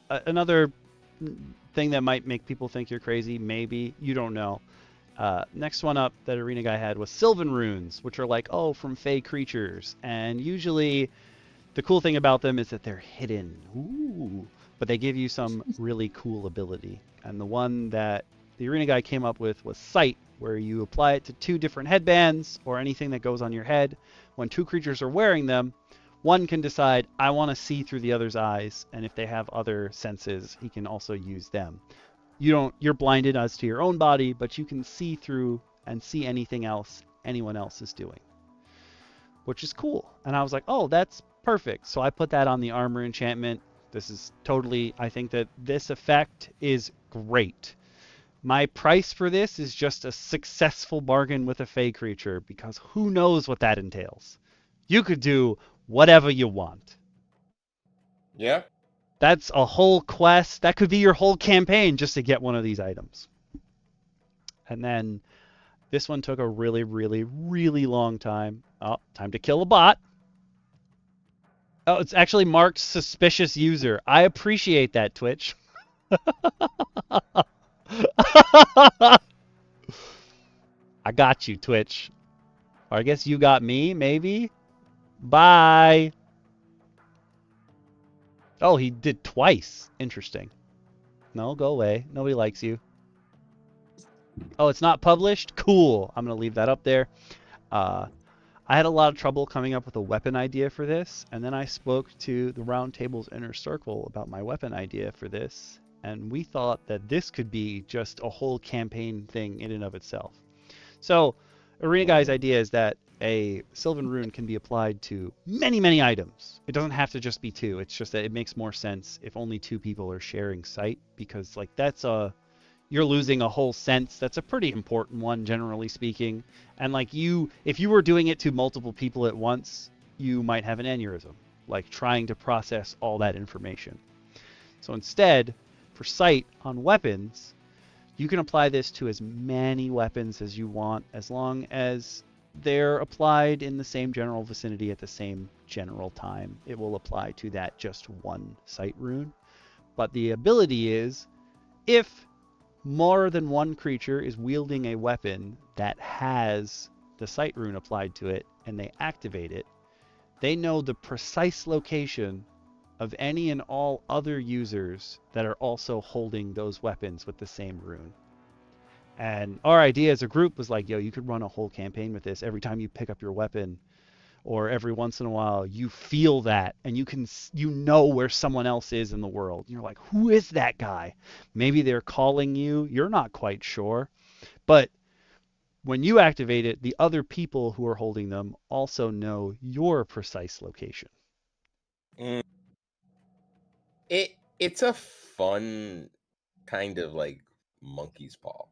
another thing that might make people think you're crazy, maybe, you don't know. Next one up that Arena Guy had was Sylvan Runes, which are like, oh, from Fey creatures. And usually the cool thing about them is that they're hidden. Ooh. But they give you some really cool ability. And the one that the Arena Guy came up with was Sight, where you apply it to 2 different headbands or anything that goes on your head. When 2 creatures are wearing them, one can decide, I want to see through the other's eyes, and if they have other senses, he can also use them. You're blinded as to your own body, but you can see through and see anything else anyone else is doing, which is cool. And I was like, oh, that's perfect. So I put that on the armor enchantment. This is totally, I think that this effect is great. My price for this is just a successful bargain with a Fey creature, because who knows what that entails. You could do whatever you want. Yeah. That's a whole quest. That could be your whole campaign just to get one of these items. And then this one took a really, really, really long time. Oh, time to kill a bot. Oh, it's actually marked suspicious user. I appreciate that, Twitch. I got you, Twitch. Or I guess you got me, maybe? Bye. Oh, he did twice. Interesting. No, go away. Nobody likes you. Oh, it's not published? Cool. I'm going to leave that up there. I had a lot of trouble coming up with a weapon idea for this, and then I spoke to the Roundtable's Inner Circle about my weapon idea for this, and we thought that this could be just a whole campaign thing in and of itself. So, Arena Guy's idea is that a Sylvan Rune can be applied to many, many items. It doesn't have to just be 2. It's just that it makes more sense if only 2 people are sharing sight, because like you're losing a whole sense. That's a pretty important one, generally speaking. And like if you were doing it to multiple people at once, you might have an aneurysm, like trying to process all that information. So instead, for sight on weapons, you can apply this to as many weapons as you want, as long as they're applied in the same general vicinity at the same general time. It will apply to that just one sight rune. But the ability is, if more than one creature is wielding a weapon that has the sight rune applied to it and they activate it, they know the precise location of any and all other users that are also holding those weapons with the same rune. And our idea as a group was like, yo, you could run a whole campaign with this. Every time you pick up your weapon, or every once in a while, you feel that, and you know where someone else is in the world. You're like, who is that guy? Maybe they're calling you. You're not quite sure. But when you activate it, the other people who are holding them also know your precise location. It's a fun kind of like monkey's paw.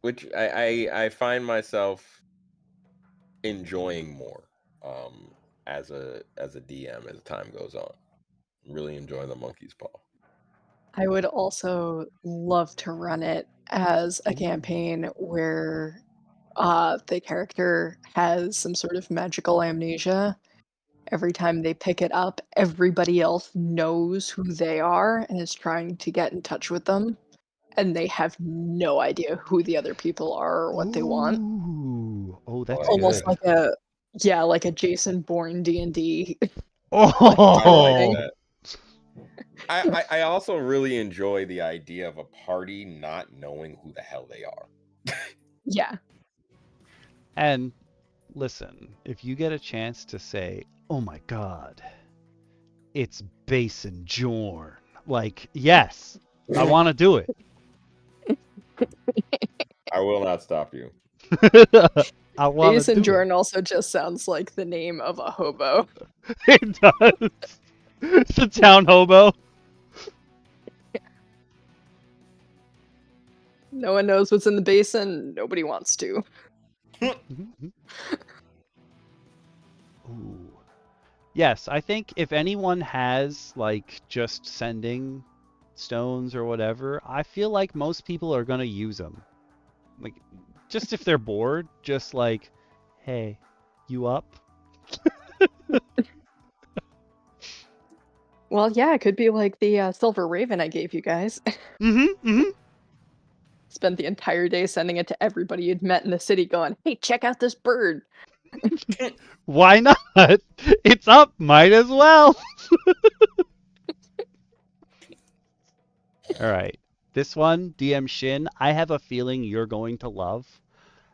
Which I find myself enjoying more as a DM as time goes on. Really enjoying the monkey's paw. I would also love to run it as a campaign where the character has some sort of magical amnesia, every time they pick it up, everybody else knows who they are and is trying to get in touch with them, and they have no idea who the other people are or what they want. Ooh. Oh, that's Almost good. like a Jason Bourne D&D. I like Oh. that. I also really enjoy the idea of a party not knowing who the hell they are. Yeah. And listen, if you get a chance to say, "Oh my God, it's Basin Jorn," like, yes, I want to do it. I will not stop you. I want to Jason do it. Jordan also just sounds like the name of a hobo. It does. It's a town hobo. No one knows what's in the basin. Nobody wants to. Ooh. Yes, I think if anyone has like just sending stones or whatever, I feel like most people are gonna use them. Like, just if they're bored, just like, hey, you up? Well, yeah, it could be like the silver raven I gave you guys. Mm-hmm. Spent the entire day sending it to everybody you'd met in the city going, hey, check out this bird. Why not? It's up, might as well. All right. This one, DM Shin, I have a feeling you're going to love.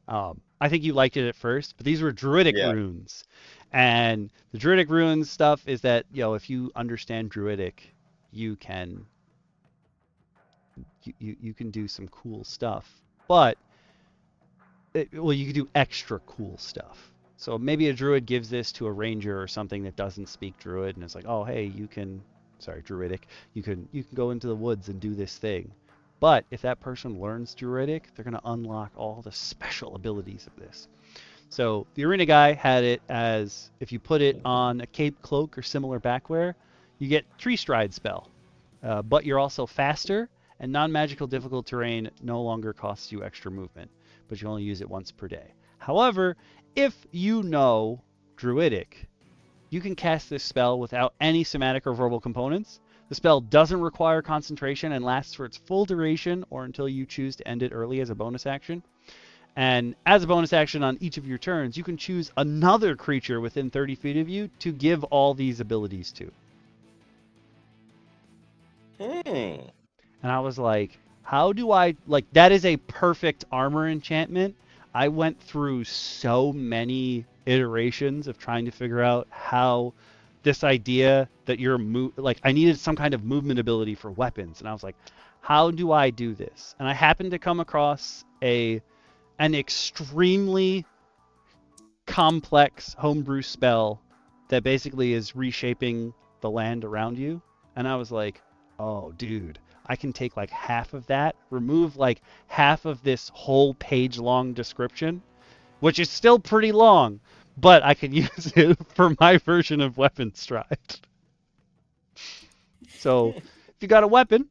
I think you liked it at first, but these were druidic Yeah. runes. And the druidic runes stuff is that, if you understand druidic, you can you can do some cool stuff. But you can do extra cool stuff. So maybe a druid gives this to a ranger or something that doesn't speak druid, and it's like, oh hey, druidic, you can go into the woods and do this thing. But if that person learns druidic, they're gonna unlock all the special abilities of this. So the arena guy had it as if you put it on a cape, cloak, or similar backwear, you get tree stride spell, but you're also faster, and non-magical difficult terrain no longer costs you extra movement, but you only use it once per day. However, if you know druidic, you can cast this spell without any somatic or verbal components. The spell doesn't require concentration and lasts for its full duration or until you choose to end it early as a bonus action. And as a bonus action on each of your turns, you can choose another creature within 30 feet of you to give all these abilities to. And I was like, how do I, like, that is a perfect armor enchantment. I went through so many iterations of trying to figure out how this idea that you're, like, I needed some kind of movement ability for weapons. And I was like, how do I do this? And I happened to come across an extremely complex homebrew spell that basically is reshaping the land around you. And I was like, oh, dude, I can take like half of that, remove like half of this whole page long description, which is still pretty long, but I can use it for my version of weapon stride. So if you got a weapon,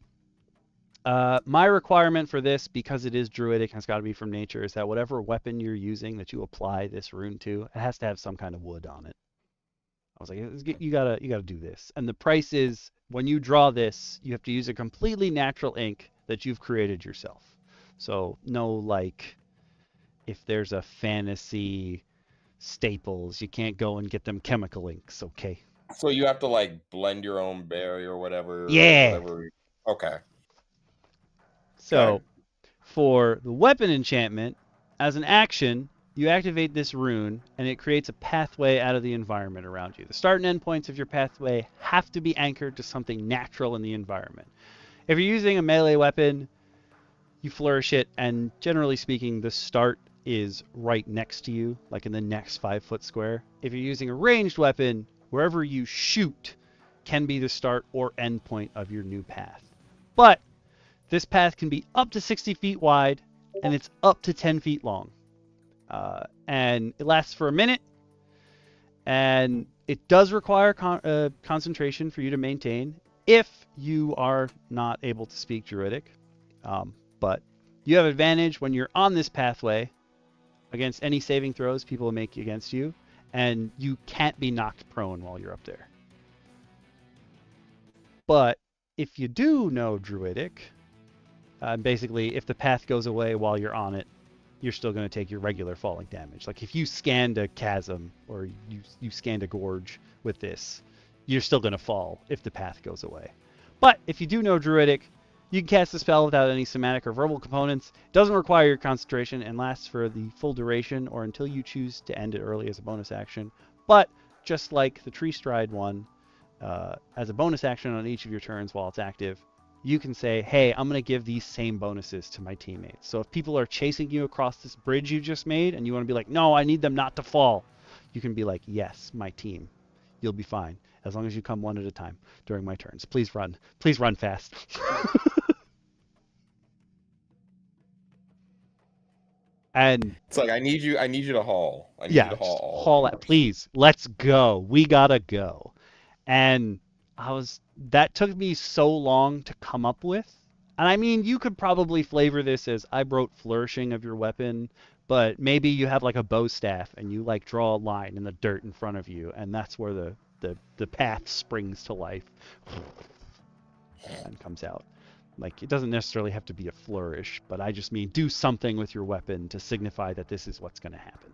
my requirement for this, because it is druidic and it's got to be from nature, is that whatever weapon you're using that you apply this rune to, it has to have some kind of wood on it. I was like, you gotta do this. And the price is, when you draw this, you have to use a completely natural ink that you've created yourself. So no, like, if there's a fantasy staples, you can't go and get them chemical inks, okay? So you have to like blend your own berry or whatever. Yeah. Whatever. Okay. So for the weapon enchantment, as an action, you activate this rune, and it creates a pathway out of the environment around you. The start and end points of your pathway have to be anchored to something natural in the environment. If you're using a melee weapon, you flourish it, and generally speaking, the start is right next to you, like in the next 5-foot square. If you're using a ranged weapon, wherever you shoot can be the start or end point of your new path. But this path can be up to 60 feet wide, and it's up to 10 feet long. And it lasts for a minute, and it does require concentration for you to maintain if you are not able to speak druidic. But you have advantage when you're on this pathway against any saving throws people make against you, and you can't be knocked prone while you're up there. But if you do know Druidic, basically if the path goes away while you're on it, you're still going to take your regular falling damage. Like if you scanned a chasm or you scanned a gorge with this, you're still going to fall if the path goes away. But if you do know Druidic, you can cast the spell without any somatic or verbal components. It doesn't require your concentration and lasts for the full duration or until you choose to end it early as a bonus action. But just like the Tree Stride one, as a bonus action on each of your turns while it's active, you can say, hey, I'm going to give these same bonuses to my teammates. So if people are chasing you across this bridge you just made and you want to be like, no, I need them not to fall, you can be like, yes, my team. You'll be fine as long as you come one at a time during my turns. Please run. Please run fast. And it's like I need you to haul. I need you to haul it, please. Let's go. We gotta go. And that took me so long to come up with. And I mean, you could probably flavor this as I wrote flourishing of your weapon, but maybe you have like a bow staff and you like draw a line in the dirt in front of you, and that's where the path springs to life and comes out. Like, it doesn't necessarily have to be a flourish, but I just mean do something with your weapon to signify that this is what's going to happen.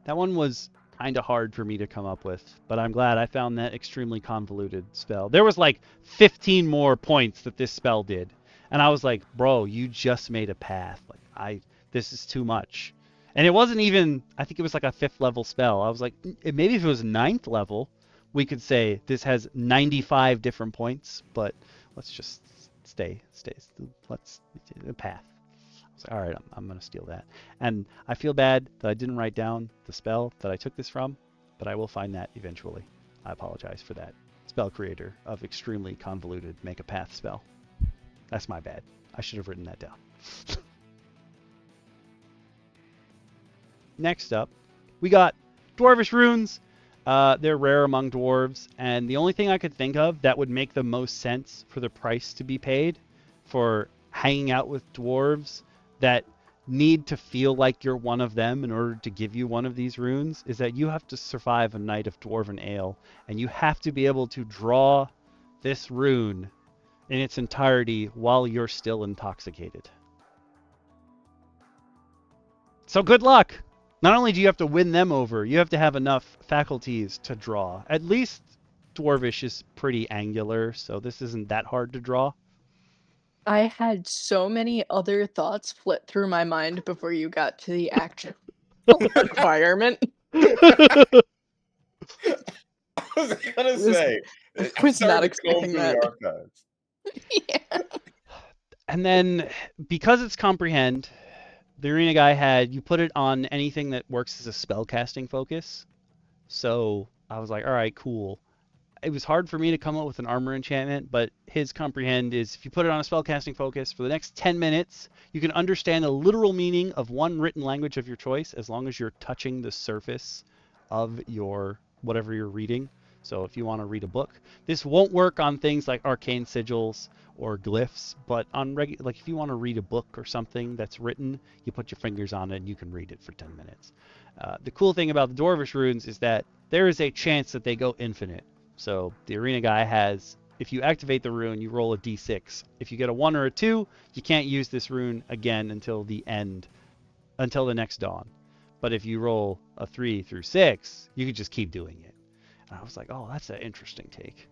That one was kind of hard for me to come up with, but I'm glad I found that extremely convoluted spell. There was like 15 more points that this spell did, and I was like, bro, you just made a path. Like, this is too much. And it wasn't even, I think it was like a 5th level spell. I was like, maybe if it was 9th level, we could say this has 95 different points, but let's just let's a path. All right, I'm going to steal that. And I feel bad that I didn't write down the spell that I took this from, but I will find that eventually. I apologize for that. Spell creator of extremely convoluted make a path spell. That's my bad. I should have written that down. Next up, we got Dwarvish Runes. They're rare among dwarves, and the only thing I could think of that would make the most sense for the price to be paid for hanging out with dwarves that need to feel like you're one of them in order to give you one of these runes is that you have to survive a night of dwarven ale, and you have to be able to draw this rune in its entirety while you're still intoxicated. So good luck! Not only do you have to win them over, you have to have enough faculties to draw. At least Dwarvish is pretty angular, so this isn't that hard to draw. I had so many other thoughts flit through my mind before you got to the actual requirement. I was gonna say, I was not expecting that. Yeah. And then, because it's comprehend, the arena guy had you put it on anything that works as a spell casting focus. So I was like, all right, cool. It was hard for me to come up with an armor enchantment, but his comprehend is if you put it on a spellcasting focus for the next 10 minutes, you can understand the literal meaning of one written language of your choice as long as you're touching the surface of your whatever you're reading. So if you want to read a book, this won't work on things like arcane sigils or glyphs, but on like if you want to read a book or something that's written, you put your fingers on it and you can read it for 10 minutes. The cool thing about the Dwarvish runes is that there is a chance that they go infinite. So the arena guy has, if you activate the rune, you roll a d6. If you get a 1 or a 2, you can't use this rune again until the end, until the next dawn. But if you roll a 3 through 6, you can just keep doing it. And I was like, oh, that's an interesting take.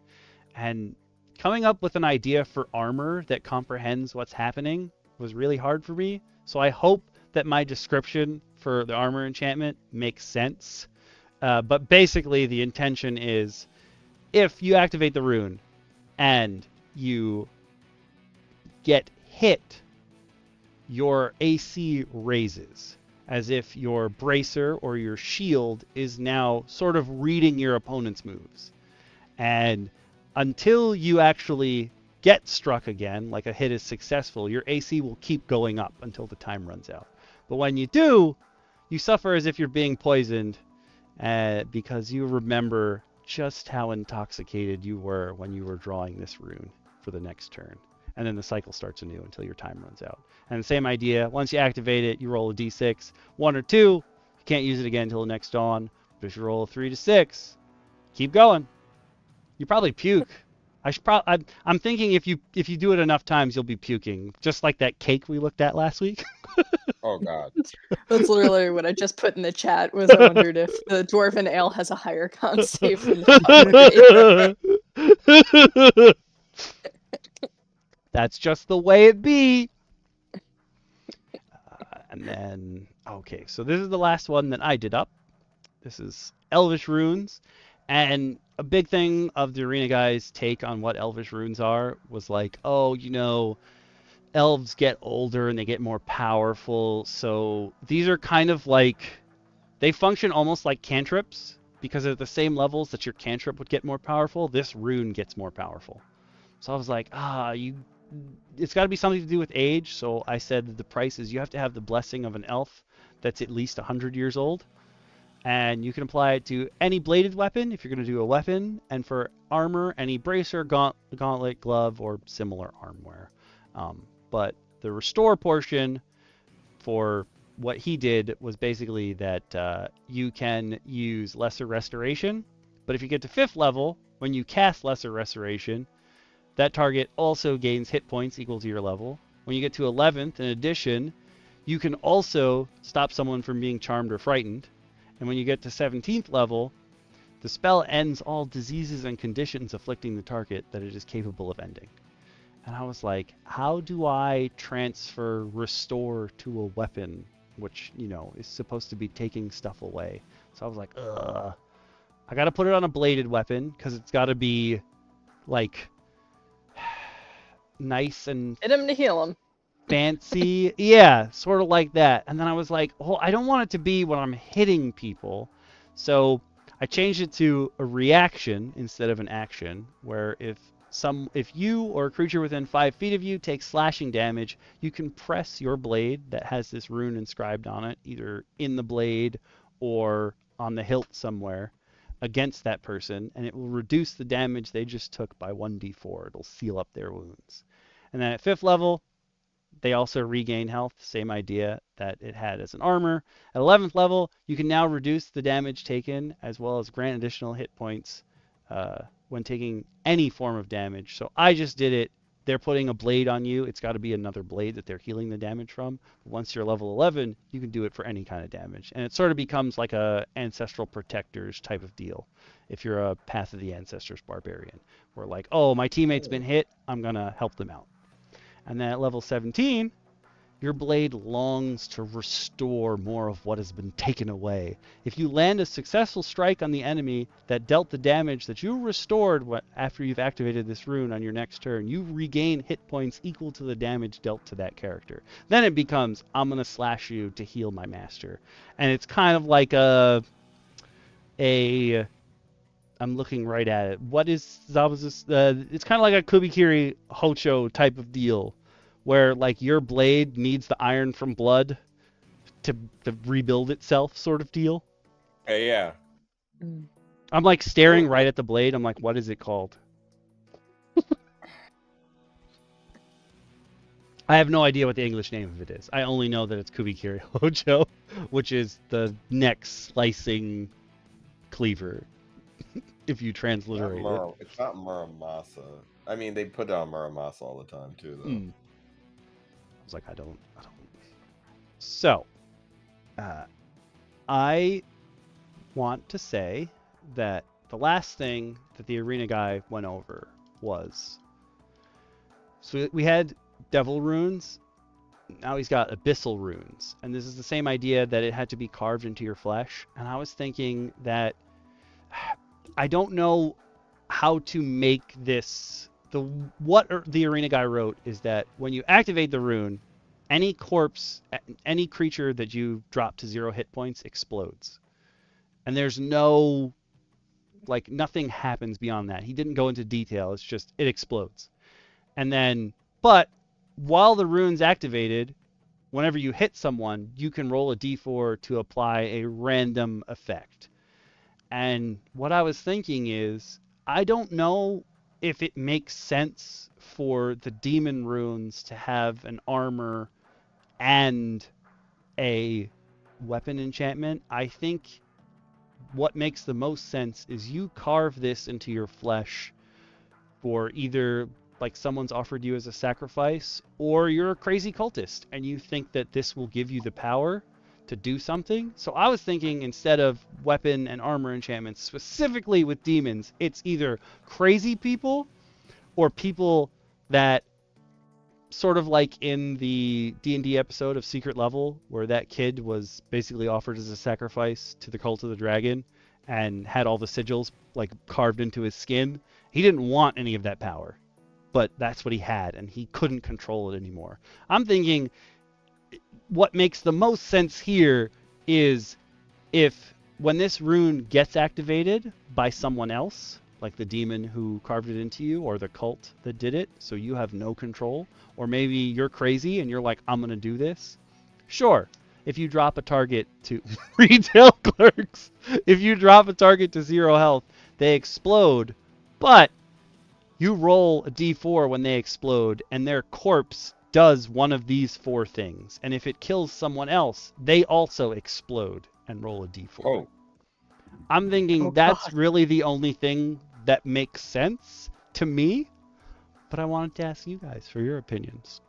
And coming up with an idea for armor that comprehends what's happening was really hard for me. So I hope that my description for the armor enchantment makes sense. But basically the intention is, if you activate the rune and you get hit, your AC raises, as if your bracer or your shield is now sort of reading your opponent's moves. And until you actually get struck again, like a hit is successful, your AC will keep going up until the time runs out. But when you do, you suffer as if you're being poisoned because you remember just how intoxicated you were when you were drawing this rune for the next turn. And then the cycle starts anew until your time runs out. And the same idea, once you activate it, you roll a d6, 1 or 2, you can't use it again until the next dawn. But if you roll a 3 to 6, keep going. You probably puke. I'm thinking if you do it enough times, you'll be puking, just like that cake we looked at last week. Oh God. That's literally what I just put in the chat. Was I wondered if the dwarven ale has a higher con save than the coffee. That's just the way it be. And then, okay, so this is the last one that I did up. This is Elvish Runes. And a big thing of the Arena guys' take on what Elvish Runes are was like, oh, you know, elves get older and they get more powerful. So these are kind of like, they function almost like cantrips, because at the same levels that your cantrip would get more powerful, this rune gets more powerful. So I was like, it's got to be something to do with age. So I said that the price is you have to have the blessing of an elf that's at least 100 years old. And you can apply it to any bladed weapon if you're going to do a weapon. And for armor, any bracer, gauntlet, glove, or similar armware. But the restore portion for what he did was basically that you can use Lesser Restoration. But if you get to 5th level, when you cast Lesser Restoration, that target also gains hit points equal to your level. When you get to 11th, in addition, you can also stop someone from being charmed or frightened. And when you get to 17th level, the spell ends all diseases and conditions afflicting the target that it is capable of ending. And I was like, how do I transfer restore to a weapon, which, you know, is supposed to be taking stuff away? So I was like, ugh. I got to put it on a bladed weapon because it's got to be, like, nice and... Hit him to heal him. Fancy. Yeah, sort of like that. And then I was like, oh, I don't want it to be when I'm hitting people. So I changed it to a reaction instead of an action, where if you or a creature within 5 feet of you takes slashing damage, you can press your blade that has this rune inscribed on it, either in the blade or on the hilt somewhere, against that person, and it will reduce the damage they just took by 1d4. It'll seal up their wounds. And then at 5th level, they also regain health, same idea that it had as an armor. At 11th level, you can now reduce the damage taken as well as grant additional hit points when taking any form of damage. So I just did it. They're putting a blade on you. It's got to be another blade that they're healing the damage from. Once you're level 11, you can do it for any kind of damage. And it sort of becomes like a Ancestral Protectors type of deal if you're a Path of the Ancestors Barbarian. Where like, oh, my teammate's been hit, I'm going to help them out. And then at level 17, your blade longs to restore more of what has been taken away. If you land a successful strike on the enemy that dealt the damage that you restored after you've activated this rune on your next turn, you regain hit points equal to the damage dealt to that character. Then it becomes, I'm going to slash you to heal my master. And it's kind of like I'm looking right at it. What is Zabuza's? It's kind of like a Kubikiri Hocho type of deal, where like your blade needs the iron from blood to rebuild itself, sort of deal. Hey, yeah. I'm like staring right at the blade. I'm like, what is it called? I have no idea what the English name of it is. I only know that it's Kubikiri Hocho, which is the neck slicing cleaver. If you transliterate it. It's not Muramasa. I mean, they put it on Muramasa all the time, too, though. I was like, I don't. So, I want to say that the last thing that the arena guy went over was... So we had Devil Runes. Now he's got Abyssal Runes. And this is the same idea that it had to be carved into your flesh. And I was thinking that... I don't know how to make this. What the arena guy wrote is that when you activate the rune, any corpse, any creature that you drop to 0 hit points explodes. And there's no, like, nothing happens beyond that. He didn't go into detail. It's just, it explodes. And then, but while the rune's activated, whenever you hit someone, you can roll a d4 to apply a random effect. And what I was thinking is, I don't know if it makes sense for the demon runes to have an armor and a weapon enchantment, I think what makes the most sense is you carve this into your flesh for either like someone's offered you as a sacrifice, or you're a crazy cultist and you think that this will give you the power to do something. So I was thinking, instead of weapon and armor enchantments, specifically with demons, it's either crazy people or people that, sort of like in the D&D episode of Secret Level, where that kid was basically offered as a sacrifice to the cult of the dragon and had all the sigils like carved into his skin. He didn't want any of that power, but that's what he had, and he couldn't control it anymore. I'm thinking what makes the most sense here is if, when this rune gets activated by someone else, like the demon who carved it into you or the cult that did it, so you have no control, or maybe you're crazy and you're like, I'm going to do this. Sure, if you drop a target to retail clerks, if you drop a target to 0 health, they explode, but you roll a d4 when they explode, and their corpse does one of these 4 things. And if it kills someone else, they also explode and roll a d4. Oh. I'm thinking that's really the only thing that makes sense to me, but I wanted to ask you guys for your opinions.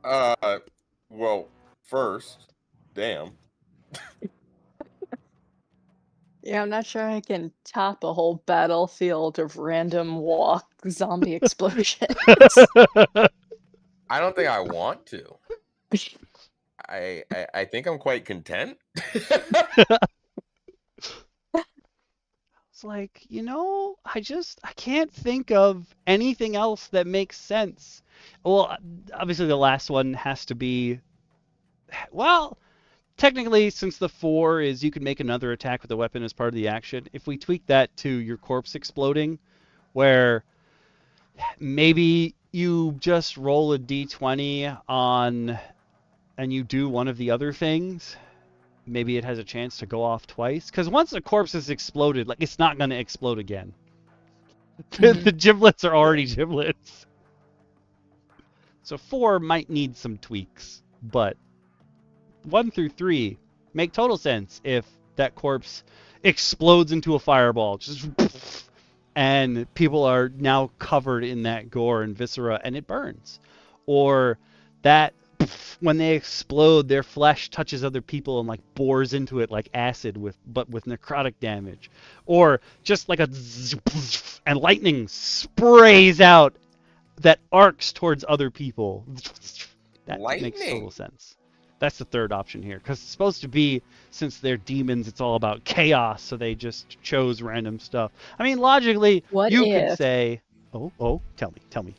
Well, first, damn. Yeah, I'm not sure I can top a whole battlefield of random walk zombie explosions. I don't think I want to. I think I'm quite content. It's like, I can't think of anything else that makes sense. Well, obviously the last one has to be, well, technically, since the 4 is you can make another attack with a weapon as part of the action, if we tweak that to your corpse exploding, where maybe you just roll a d20 on, and you do one of the other things, maybe it has a chance to go off twice. Because once a corpse has exploded, like, it's not going to explode again. The giblets are already giblets. So 4 might need some tweaks, but 1 through 3 make total sense if that corpse explodes into a fireball, just and people are now covered in that gore and viscera and it burns. Or that when they explode, their flesh touches other people and like bores into it like acid but with necrotic damage. Or just like and lightning sprays out that arcs towards other people. That makes total sense. That's the third option here, because it's supposed to be, since they're demons, it's all about chaos, so they just chose random stuff. I mean, logically, could say, oh, tell me.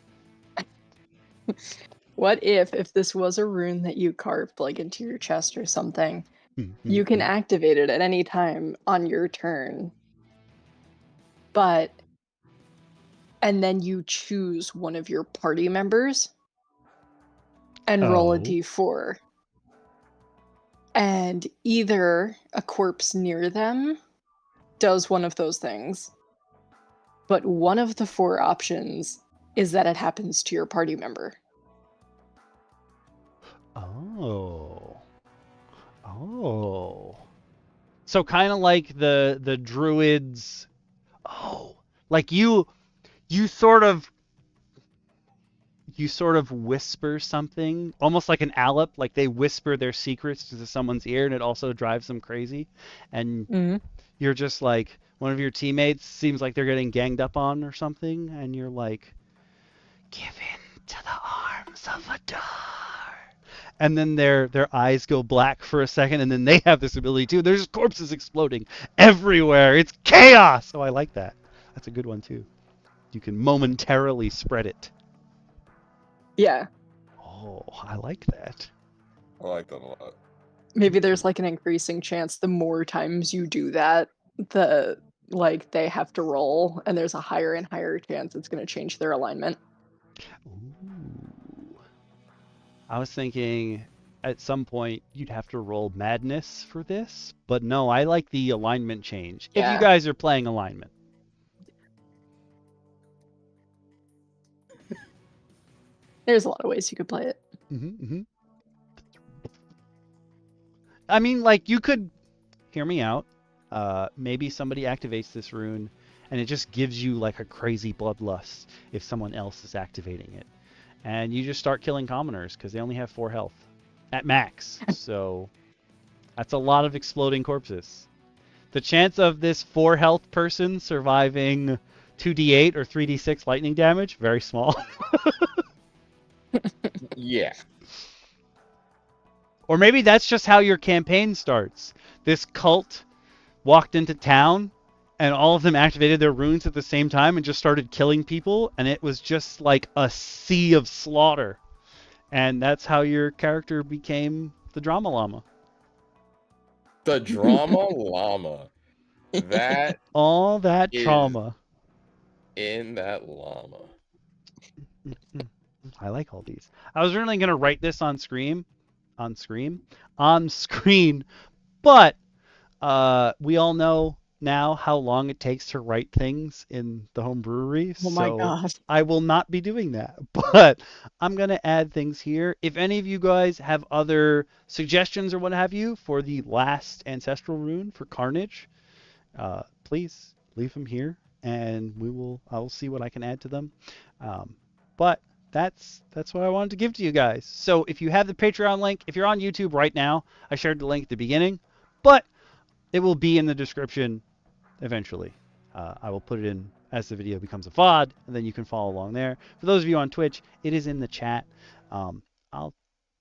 What if this was a rune that you carved like into your chest or something, you can activate it at any time on your turn, and then you choose one of your party members and roll a d4. And either a corpse near them does one of those things, but one of the 4 options is that it happens to your party member. So kind of like the druids. Like you sort of whisper something, almost like an Alep, like they whisper their secrets to someone's ear, and it also drives them crazy. And you're just like, one of your teammates seems like they're getting ganged up on or something, and you're like, give in to the arms of a door. And then their eyes go black for a second, and then they have this ability too. There's corpses exploding everywhere. It's chaos. Oh, I like that. That's a good one too. You can momentarily spread it. Yeah. Oh, I like that. I like that a lot. Maybe there's like an increasing chance the more times you do that, they have to roll, and there's a higher and higher chance it's going to change their alignment. Ooh. I was thinking at some point you'd have to roll madness for this, but no, I like the alignment change. Yeah. If you guys are playing alignment. There's a lot of ways you could play it. I mean, like, you could hear me out. Maybe somebody activates this rune, and it just gives you like a crazy bloodlust if someone else is activating it, and you just start killing commoners because they only have 4 health at max. So that's a lot of exploding corpses. The chance of this 4 health person surviving 2d8 or 3d6 lightning damage, very small. Yeah. Or maybe that's just how your campaign starts. This cult walked into town and all of them activated their runes at the same time and just started killing people, and it was just like a sea of slaughter. And that's how your character became the drama llama. The drama llama. That all that trauma in that llama. I like all these. I was really gonna write this on screen, but we all know now how long it takes to write things in the home brewery. Oh my God. I will not be doing that, but I'm gonna add things here. If any of you guys have other suggestions or what have you for the last Ancestral Rune for Carnage, please leave them here, and I will see what I can add to them. But that's what I wanted to give to you guys. So if you have the Patreon link, if you're on YouTube right now, I shared the link at the beginning, but it will be in the description eventually. I will put it in as the video becomes a VOD, and then you can follow along there. For those of you on Twitch, it is in the chat. I'll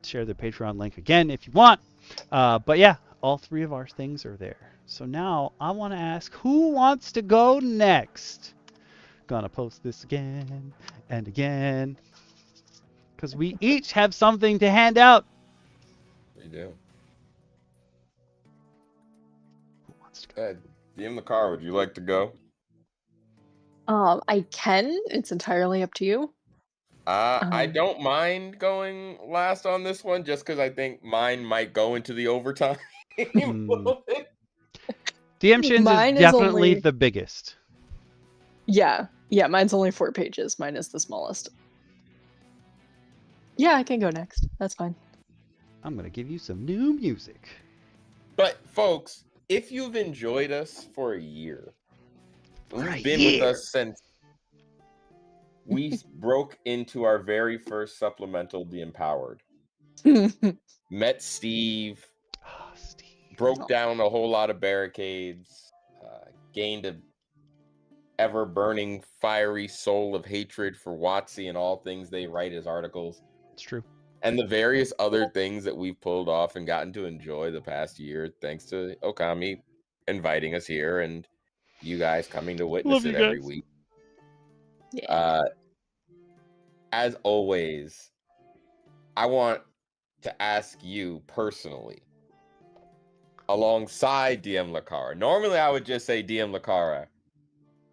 share the Patreon link again if you want. But yeah, all 3 of our things are there. So now I want to ask, who wants to go next? Gonna post this again and again, because we each have something to hand out. We do. Who wants to go? DM Lacara, would you like to go? I can. It's entirely up to you. I don't mind going last on this one, just because I think mine might go into the overtime. DM Shin's is definitely the biggest. Yeah, mine's only 4 pages. Mine is the smallest. Yeah, I can go next. That's fine. I'm gonna give you some new music. But folks, if you've enjoyed us for a year, you've been with us since we broke into our very first supplemental The Empowered. Met Steve, broke down a whole lot of barricades, gained a ever-burning, fiery soul of hatred for WotC and all things they write as articles. It's true. And the various other things that we've pulled off and gotten to enjoy the past year, thanks to Okami inviting us here and you guys coming to witness it every week. Yeah. As always, I want to ask you personally, alongside DM Lacara. Normally, I would just say DM Lacara.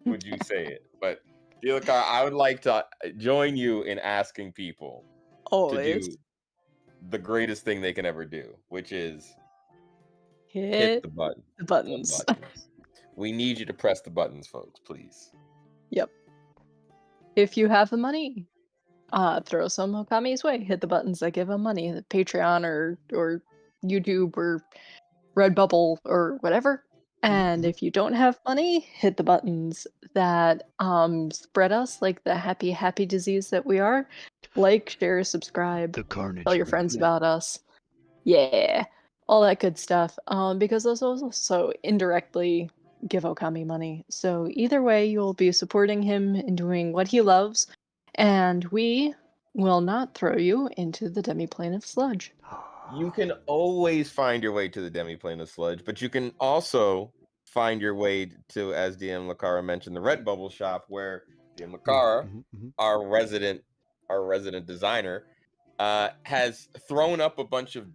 Would you say it? But DM Lacara, I would like to join you in asking people to do the greatest thing they can ever do, which is hit the button. The buttons. We need you to press the buttons, folks, please. Yep. If you have the money, throw some Okami's way. Hit the buttons that give them money. The Patreon or YouTube or Redbubble or whatever. And if you don't have money, hit the buttons that spread us like the happy disease that we are. Like, share, subscribe. The Carnage. Tell your friends about us. Yeah. All that good stuff. Because those also indirectly give Okami money. So either way, you'll be supporting him in doing what he loves, and we will not throw you into the demiplane of sludge. You can always find your way to the demiplane of sludge, but you can also find your way to, as DM Lacara mentioned, the Redbubble shop, where DM Lacara, our resident designer, has thrown up a bunch of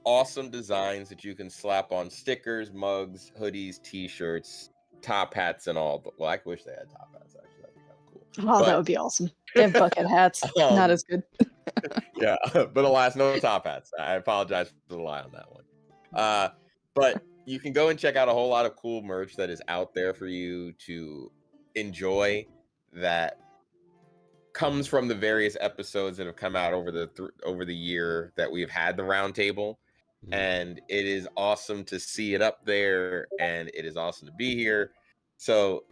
awesome designs that you can slap on stickers, mugs, hoodies, t-shirts, top hats, and all. Well, I wish they had top hats, actually. That'd be kind of cool. Oh, that would be awesome. They have bucket hats. Not as good. Yeah, but alas, no top hats. I apologize for the lie on that one. But you can go and check out a whole lot of cool merch that is out there for you to enjoy, that comes from the various episodes that have come out over the year that we've had the roundtable. and it is awesome to see it up there, and it is awesome to be here. So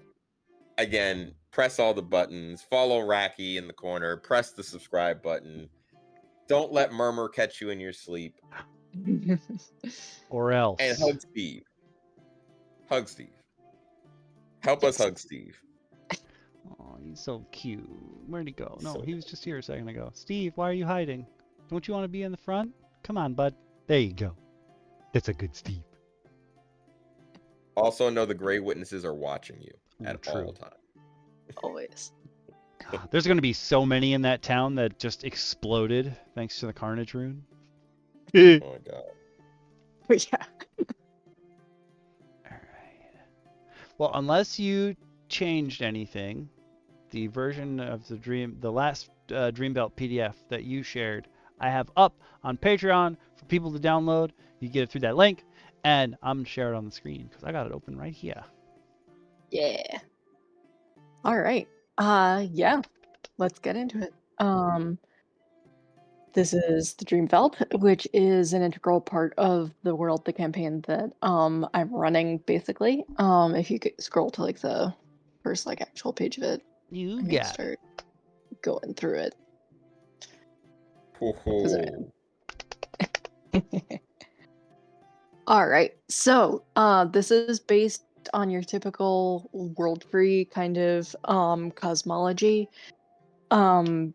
again, press all the buttons, follow Racky in the corner, press the subscribe button. Don't let Murmur catch you in your sleep. Or else. And hug Steve. Hug Steve. Help us hug Steve. Oh, he's so cute. Where'd he go? No, he was just here a second ago. Steve, why are you hiding? Don't you want to be in the front? Come on, bud. There you go. That's a good Steve. Also know the Grey Witnesses are watching you at all times. Always. There's going to be so many in that town that just exploded thanks to the Carnage Rune. Oh my god. Yeah. Alright. Well, unless you changed anything, the version of the last Dreamveldt PDF that you shared, I have up on Patreon for people to download. You get it through that link, and I'm going to share it on the screen because I got it open right here. Yeah. All right. Yeah. Let's get into it. This is the Dreamveldt, which is an integral part of the world, the campaign that I'm running basically. If you could scroll to like the first like actual page of it, you can start going through it. All right. So this is based on your typical world-free kind of cosmology. I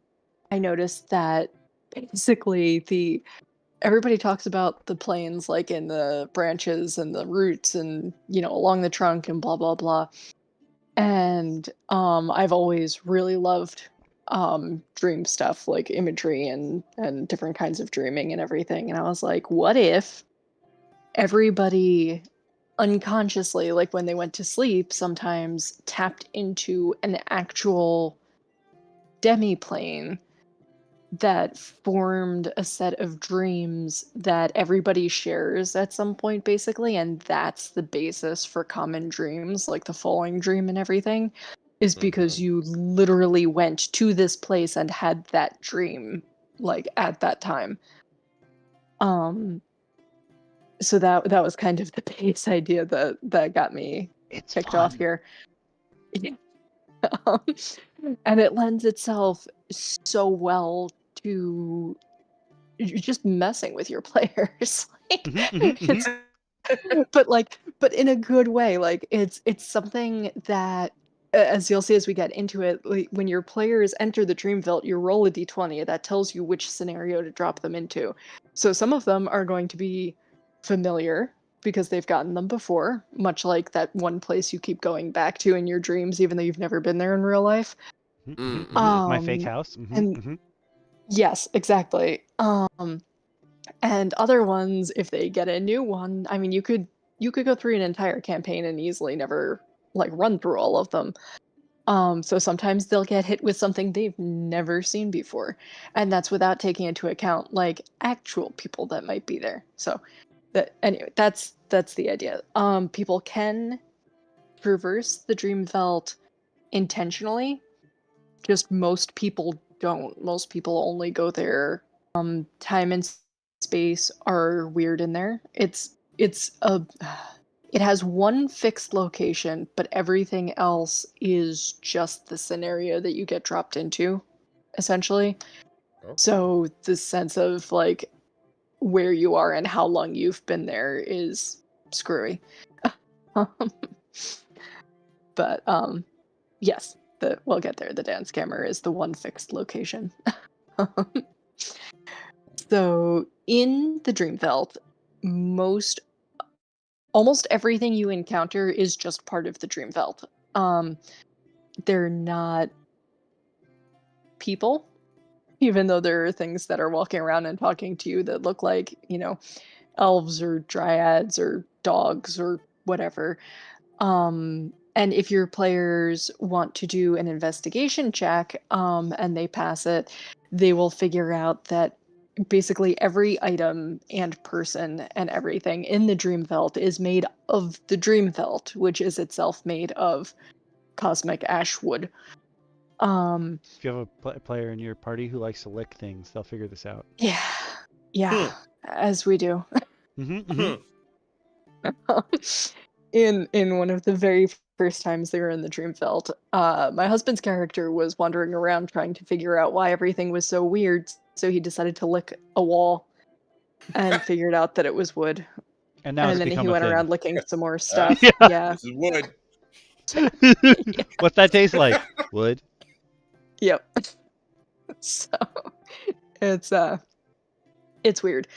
noticed that basically everybody talks about the planes like in the branches and the roots and along the trunk and blah blah blah. And I've always really loved dream stuff like imagery and different kinds of dreaming and everything. And I was like, what if everybody unconsciously, like when they went to sleep, sometimes tapped into an actual demi-plane that formed a set of dreams that everybody shares at some point, basically, and that's the basis for common dreams, like the falling dream and everything, is because you literally went to this place and had that dream, like, at that time. So that was kind of the base idea that got me kicked off here. And it lends itself so well to just messing with your players. But in a good way. Like it's something that, as you'll see as we get into it, like, when your players enter the Dreamveldt, you roll a d20 that tells you which scenario to drop them into. So some of them are going to be familiar because they've gotten them before, much like that one place you keep going back to in your dreams, even though you've never been there in real life. My fake house. Yes, exactly. And other ones, if they get a new one, I mean, you could go through an entire campaign and easily never like run through all of them. So sometimes they'll get hit with something they've never seen before, and that's without taking into account like actual people that might be there. So anyway, that's the idea. People can traverse the Dreamveldt intentionally. Just most people don't. Most people only go there. Time and space are weird in there. It has one fixed location, but everything else is just the scenario that you get dropped into, essentially. Okay. So the sense of like where you are and how long you've been there is screwy. But yes, we'll get there. The dance camera is the one fixed location. So in the Dreamveldt, almost everything you encounter is just part of the Dreamveldt. They're not people, even though there are things that are walking around and talking to you that look like, elves or dryads or dogs or whatever. And if your players want to do an investigation check, and they pass it, they will figure out that basically every item and person and everything in the Dreamveldt is made of the Dreamveldt, which is itself made of cosmic ash wood. If you have a player in your party who likes to lick things, they'll figure this out. Yeah, as we do. In one of the very first times they were in the Dreamveldt, my husband's character was wandering around trying to figure out why everything was so weird, so he decided to lick a wall and figured out that it was wood. And now then he went around licking some more stuff. Yeah. This is wood. What's that taste like? Wood. Yep. So it's weird.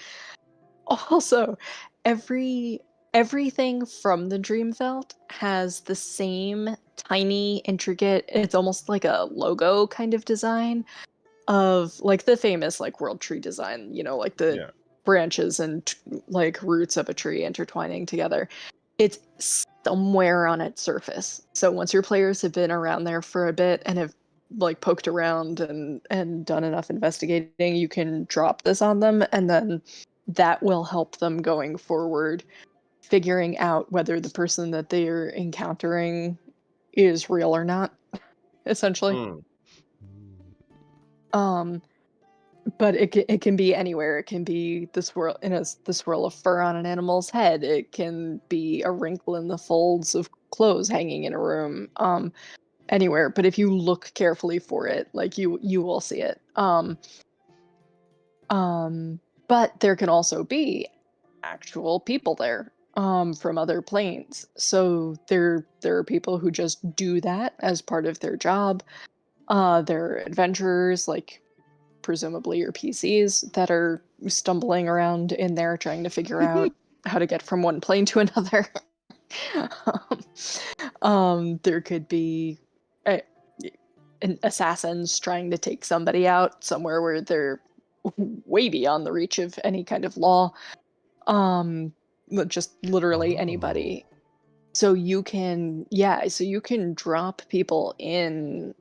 Also, everything from the Dreamveldt has the same tiny, intricate, it's almost like a logo kind of design of like the famous like world tree design, you know, like the branches and like roots of a tree intertwining together. It's somewhere on its surface. So once your players have been around there for a bit and have like poked around and done enough investigating, you can drop this on them, and then that will help them going forward, figuring out whether the person that they're encountering is real or not, essentially. But it can be anywhere. It can be the swirl of fur on an animal's head. It can be a wrinkle in the folds of clothes hanging in a room. Anywhere. But if you look carefully for it, like you will see it. But there can also be actual people there from other planes. So there are people who just do that as part of their job. There are adventurers, like presumably your PCs, that are stumbling around in there trying to figure out how to get from one plane to another. There could be assassins trying to take somebody out somewhere where they're way beyond the reach of any kind of law. Just literally anybody. So you can drop people in.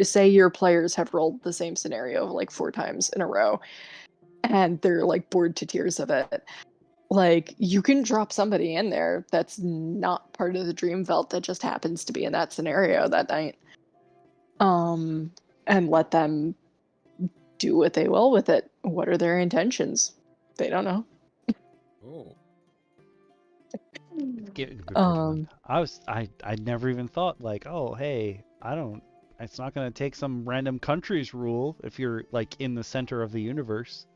Say your players have rolled the same scenario like 4 times in a row, and they're like bored to tears of it. Like, you can drop somebody in there that's not part of the Dreamveldt that just happens to be in that scenario that night. And let them do what they will with it. What are their intentions? They don't know. I never even thought like, oh hey, it's not gonna take some random country's rule if you're like in the center of the universe.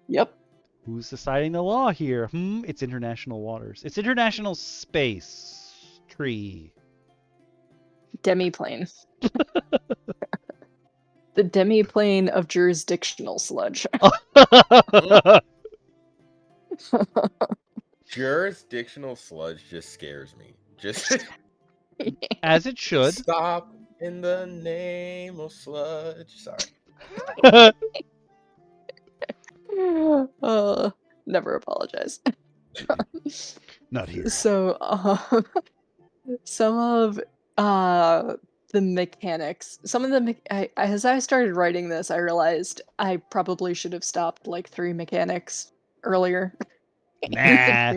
Yep. Who's deciding the law here? It's international waters. It's international space tree. Demiplane. The demiplane of jurisdictional sludge. Jurisdictional sludge just scares me. Just as it should. Stop in the name of sludge. Sorry. Never apologize. Not here. So, some of the mechanics, as I started writing this, I realized I probably should have stopped like 3 mechanics earlier. Nah.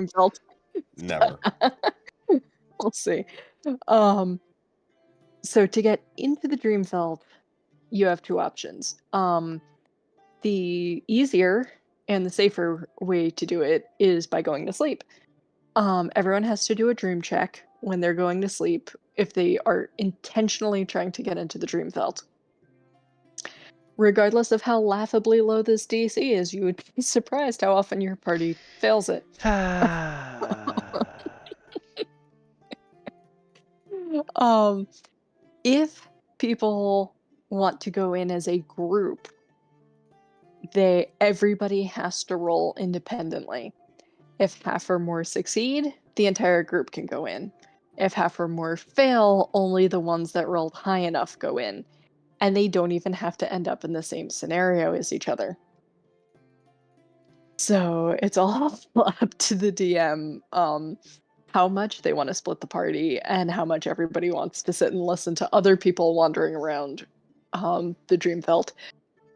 Never. We'll see. So to get into the Dreamveldt, you have 2 options. The easier and the safer way to do it is by going to sleep. Everyone has to do a dream check when they're going to sleep if they are intentionally trying to get into the Dreamveldt. Regardless of how laughably low this DC is, you would be surprised how often your party fails it. If people want to go in as a group, everybody has to roll independently. If half or more succeed, the entire group can go in. If half or more fail, only the ones that rolled high enough go in. And they don't even have to end up in the same scenario as each other. So it's all up to the DM how much they want to split the party and how much everybody wants to sit and listen to other people wandering around the Dreamveldt,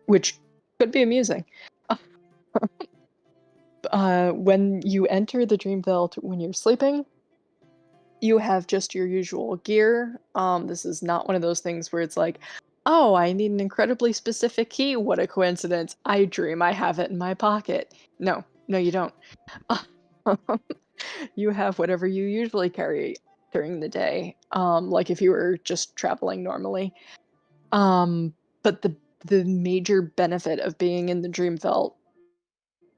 which could be amusing. When you enter the Dreamveldt when you're sleeping, you have just your usual gear. This is not one of those things where it's like, oh, I need an incredibly specific key. What a coincidence. I dream I have it in my pocket. No, No, you don't. You have whatever you usually carry during the day, like if you were just traveling normally. But the major benefit of being in the Dreamveldt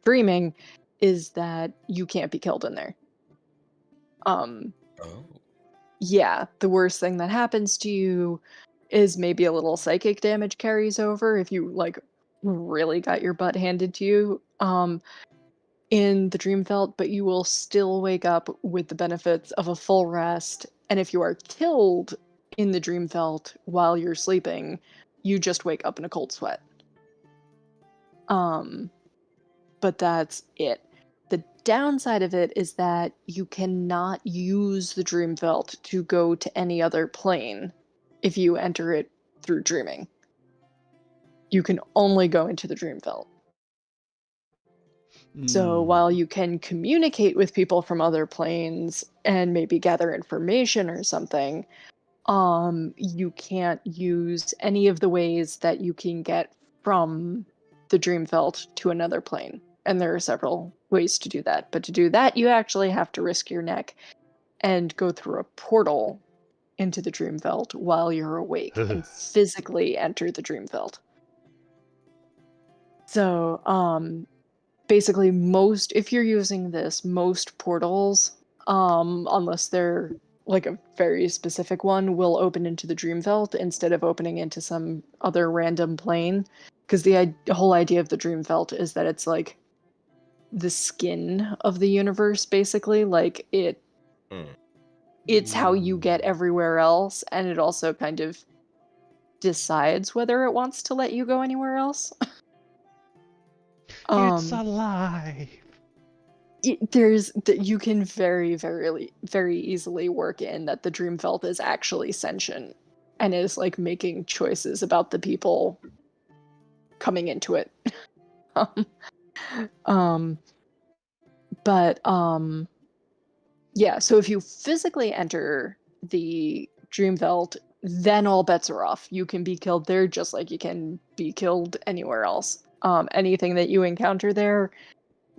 dreaming is that you can't be killed in there. Yeah, the worst thing that happens to you is maybe a little psychic damage carries over if you like really got your butt handed to you in the Dreamveldt, but you will still wake up with the benefits of a full rest. And if you are killed in the Dreamveldt while you're sleeping, you just wake up in a cold sweat. But that's it. The downside of it is that you cannot use the Dreamveldt to go to any other plane if you enter it through dreaming. You can only go into the Dreamveldt. So while you can communicate with people from other planes and maybe gather information or something, you can't use any of the ways that you can get from the Dreamveldt to another plane. And there are several ways to do that. But to do that, you actually have to risk your neck and go through a portal into the Dreamveldt while you're awake and physically enter the Dreamveldt. So, basically if you're using this, most portals, unless they're like a very specific one, will open into the Dreamveldt instead of opening into some other random plane. Because the whole idea of the Dreamveldt is that it's like the skin of the universe, basically. Like it's how you get everywhere else, and it also kind of decides whether it wants to let you go anywhere else. It's alive. You can very, very, very easily work in that the Dreamveldt is actually sentient and is like making choices about the people coming into it. Yeah, so if you physically enter the Dreamveldt, then all bets are off. You can be killed there just like you can be killed anywhere else. Anything that you encounter there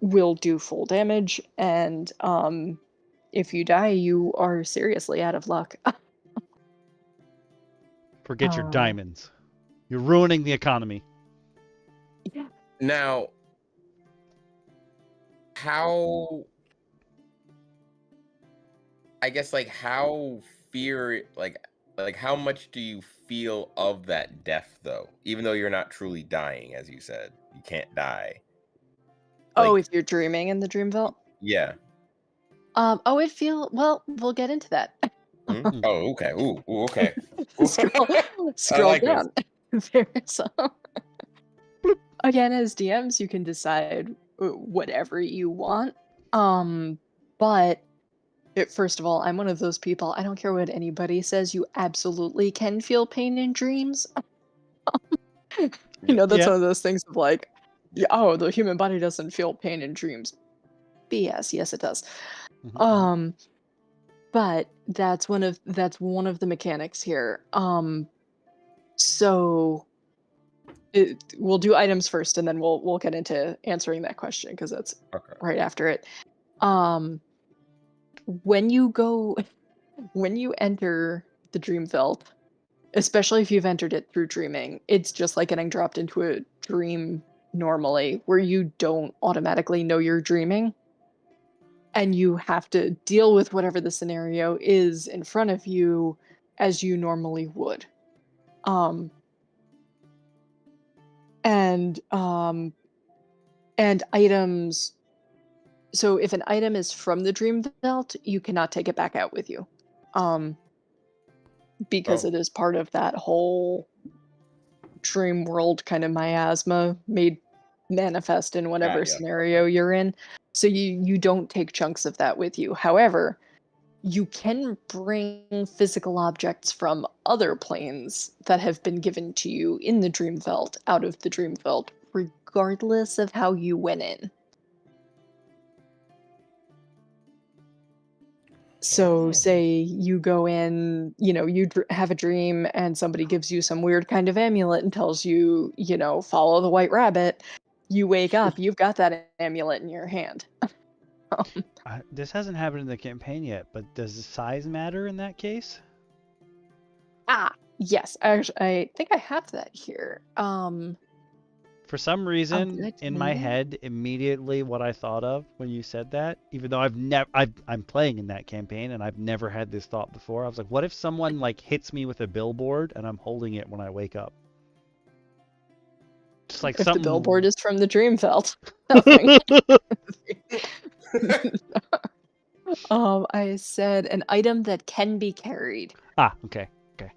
will do full damage, and if you die, you are seriously out of luck. Forget your diamonds. You're ruining the economy. Yeah. Now, how how much do you feel of that death, though? Even though you're not truly dying, as you said, you can't die. If you're dreaming in the Dreamveldt? Yeah. We'll get into that. Oh, okay. Ooh, okay. Scroll down. There's again, as DMs, you can decide whatever you want. But first of all, I'm one of those people. I don't care what anybody says. You absolutely can feel pain in dreams. That's one of those things of like, the human body doesn't feel pain in dreams. BS. Yes, it does. But that's one of the mechanics here. So we'll do items first, and then we'll get into answering that question because that's right after it. When you enter the Dreamveldt, especially if you've entered it through dreaming, it's just like getting dropped into a dream normally, where you don't automatically know you're dreaming. And you have to deal with whatever the scenario is in front of you as you normally would. And items. So if an item is from the Dreamveldt, you cannot take it back out with you. Because it is part of that whole dream world kind of miasma made manifest in whatever scenario you're in. So you don't take chunks of that with you. However, you can bring physical objects from other planes that have been given to you in the Dreamveldt out of the Dreamveldt, regardless of how you went in. So say you go in, you have a dream and somebody gives you some weird kind of amulet and tells you, follow the white rabbit. You wake up, you've got that amulet in your hand. This hasn't happened in the campaign yet, but does the size matter in that case? Yes. I think I have that here. For some reason, in my head, immediately what I thought of when you said that, even though I'm playing in that campaign and I've never had this thought before, I was like, what if someone like hits me with a billboard and I'm holding it when I wake up? Just like if something. The billboard is from the Dreamveldt. Nothing. I said an item that can be carried. Okay.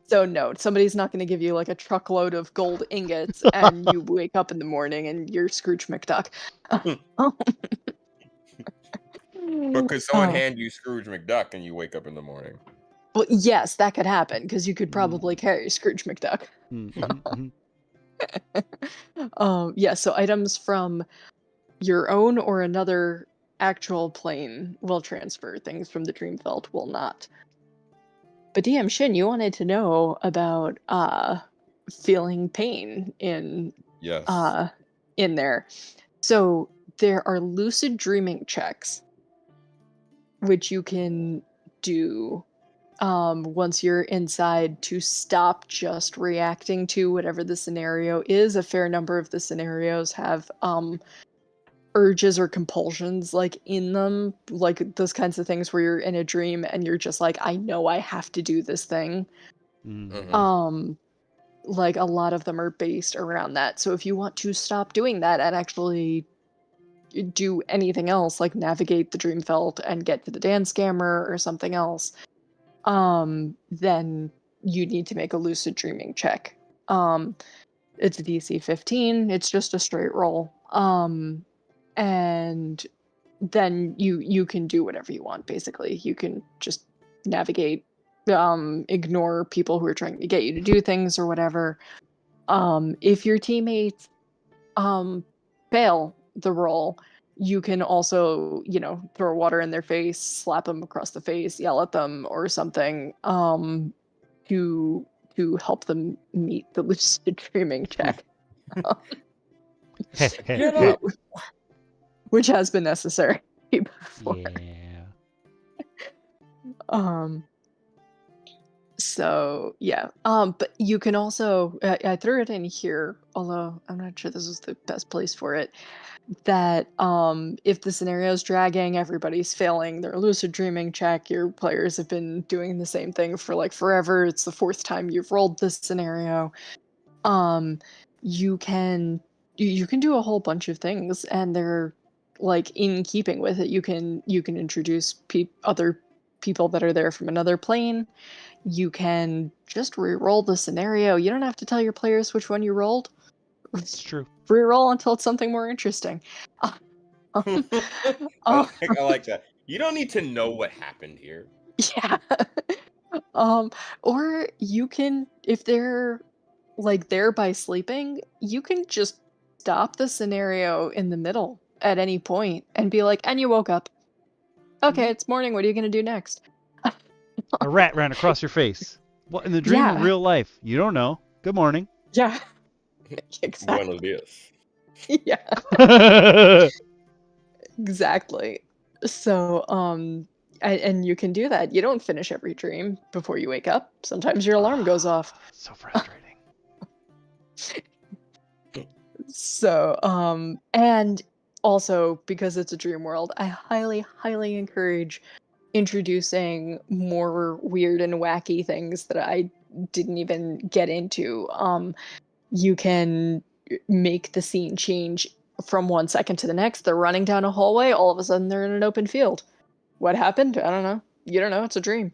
So no, somebody's not going to give you like a truckload of gold ingots and you wake up in the morning and you're Scrooge McDuck. But could someone hand you Scrooge McDuck and you wake up in the morning? Well, yes, that could happen because you could probably carry Scrooge McDuck. Yeah, so items from your own or another actual plane will transfer. Things from the Dreamveldt will not. But DM Shin, you wanted to know about feeling pain in there. So there are lucid dreaming checks which you can do once you're inside to stop just reacting to whatever the scenario is. A fair number of the scenarios have urges or compulsions like in them, like those kinds of things where you're in a dream and you're just like, I know I have to do this thing. Like a lot of them are based around that. So if you want to stop doing that and actually do anything else, like navigate the Dreamveldt and get to the dance scammer or something else, then you need to make a lucid dreaming check. It's a DC 15. It's just a straight roll. And then you can do whatever you want, basically. You can just navigate, ignore people who are trying to get you to do things or whatever. If your teammates fail the roll, you can also, throw water in their face, slap them across the face, yell at them or something, to help them meet the lucid dreaming check. Which has been necessary before. So yeah, but you can also, I threw it in here, although I'm not sure this is the best place for it, that if the scenario's dragging, everybody's failing their lucid dreaming check, your players have been doing the same thing for like forever, it's the 4th time you've rolled this scenario, you can do a whole bunch of things, and they're like in keeping with it. You can introduce other people that are there from another plane. You can just re-roll the scenario. You don't have to tell your players which one you rolled. It's true. Re-roll until it's something more interesting. I like that. You don't need to know what happened here. Yeah. Or you can, if they're like there by sleeping, you can just stop the scenario in the middle at any point and be like, and you woke up. Okay, it's morning. What are you going to do next? A rat ran across your face. What in the dream or real life? You don't know. Good morning. Yeah. Exactly. Buenos dias. Yeah. Exactly. So, and you can do that. You don't finish every dream before you wake up. Sometimes your alarm goes off. So frustrating. So, and also because it's a dream world, I highly, highly encourage introducing more weird and wacky things that I didn't even get into. You can make the scene change from 1 second to the next. They're running down a hallway, all of a sudden they're in an open field. What happened? I don't know. You don't know, it's a dream.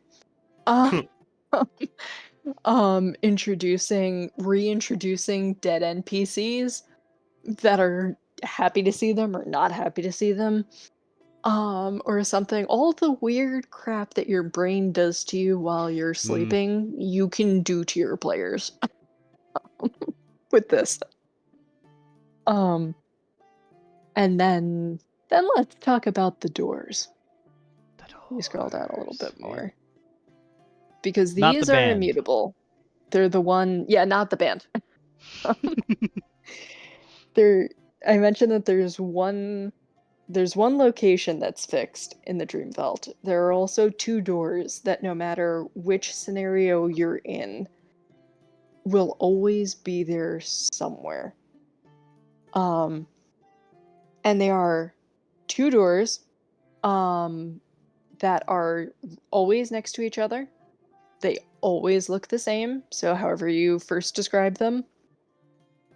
Reintroducing dead NPCs that are happy to see them or not happy to see them. Or something. All the weird crap that your brain does to you while you're sleeping, you can do to your players with this. And then let's talk about the doors. Let me scroll down a little bit more. Because these are immutable. They're the one, not the band. I mentioned that there's one location that's fixed in the Dreamveldt. There are also 2 doors that no matter which scenario you're in will always be there somewhere. And they are 2 doors that are always next to each other. They always look the same, so however you first describe them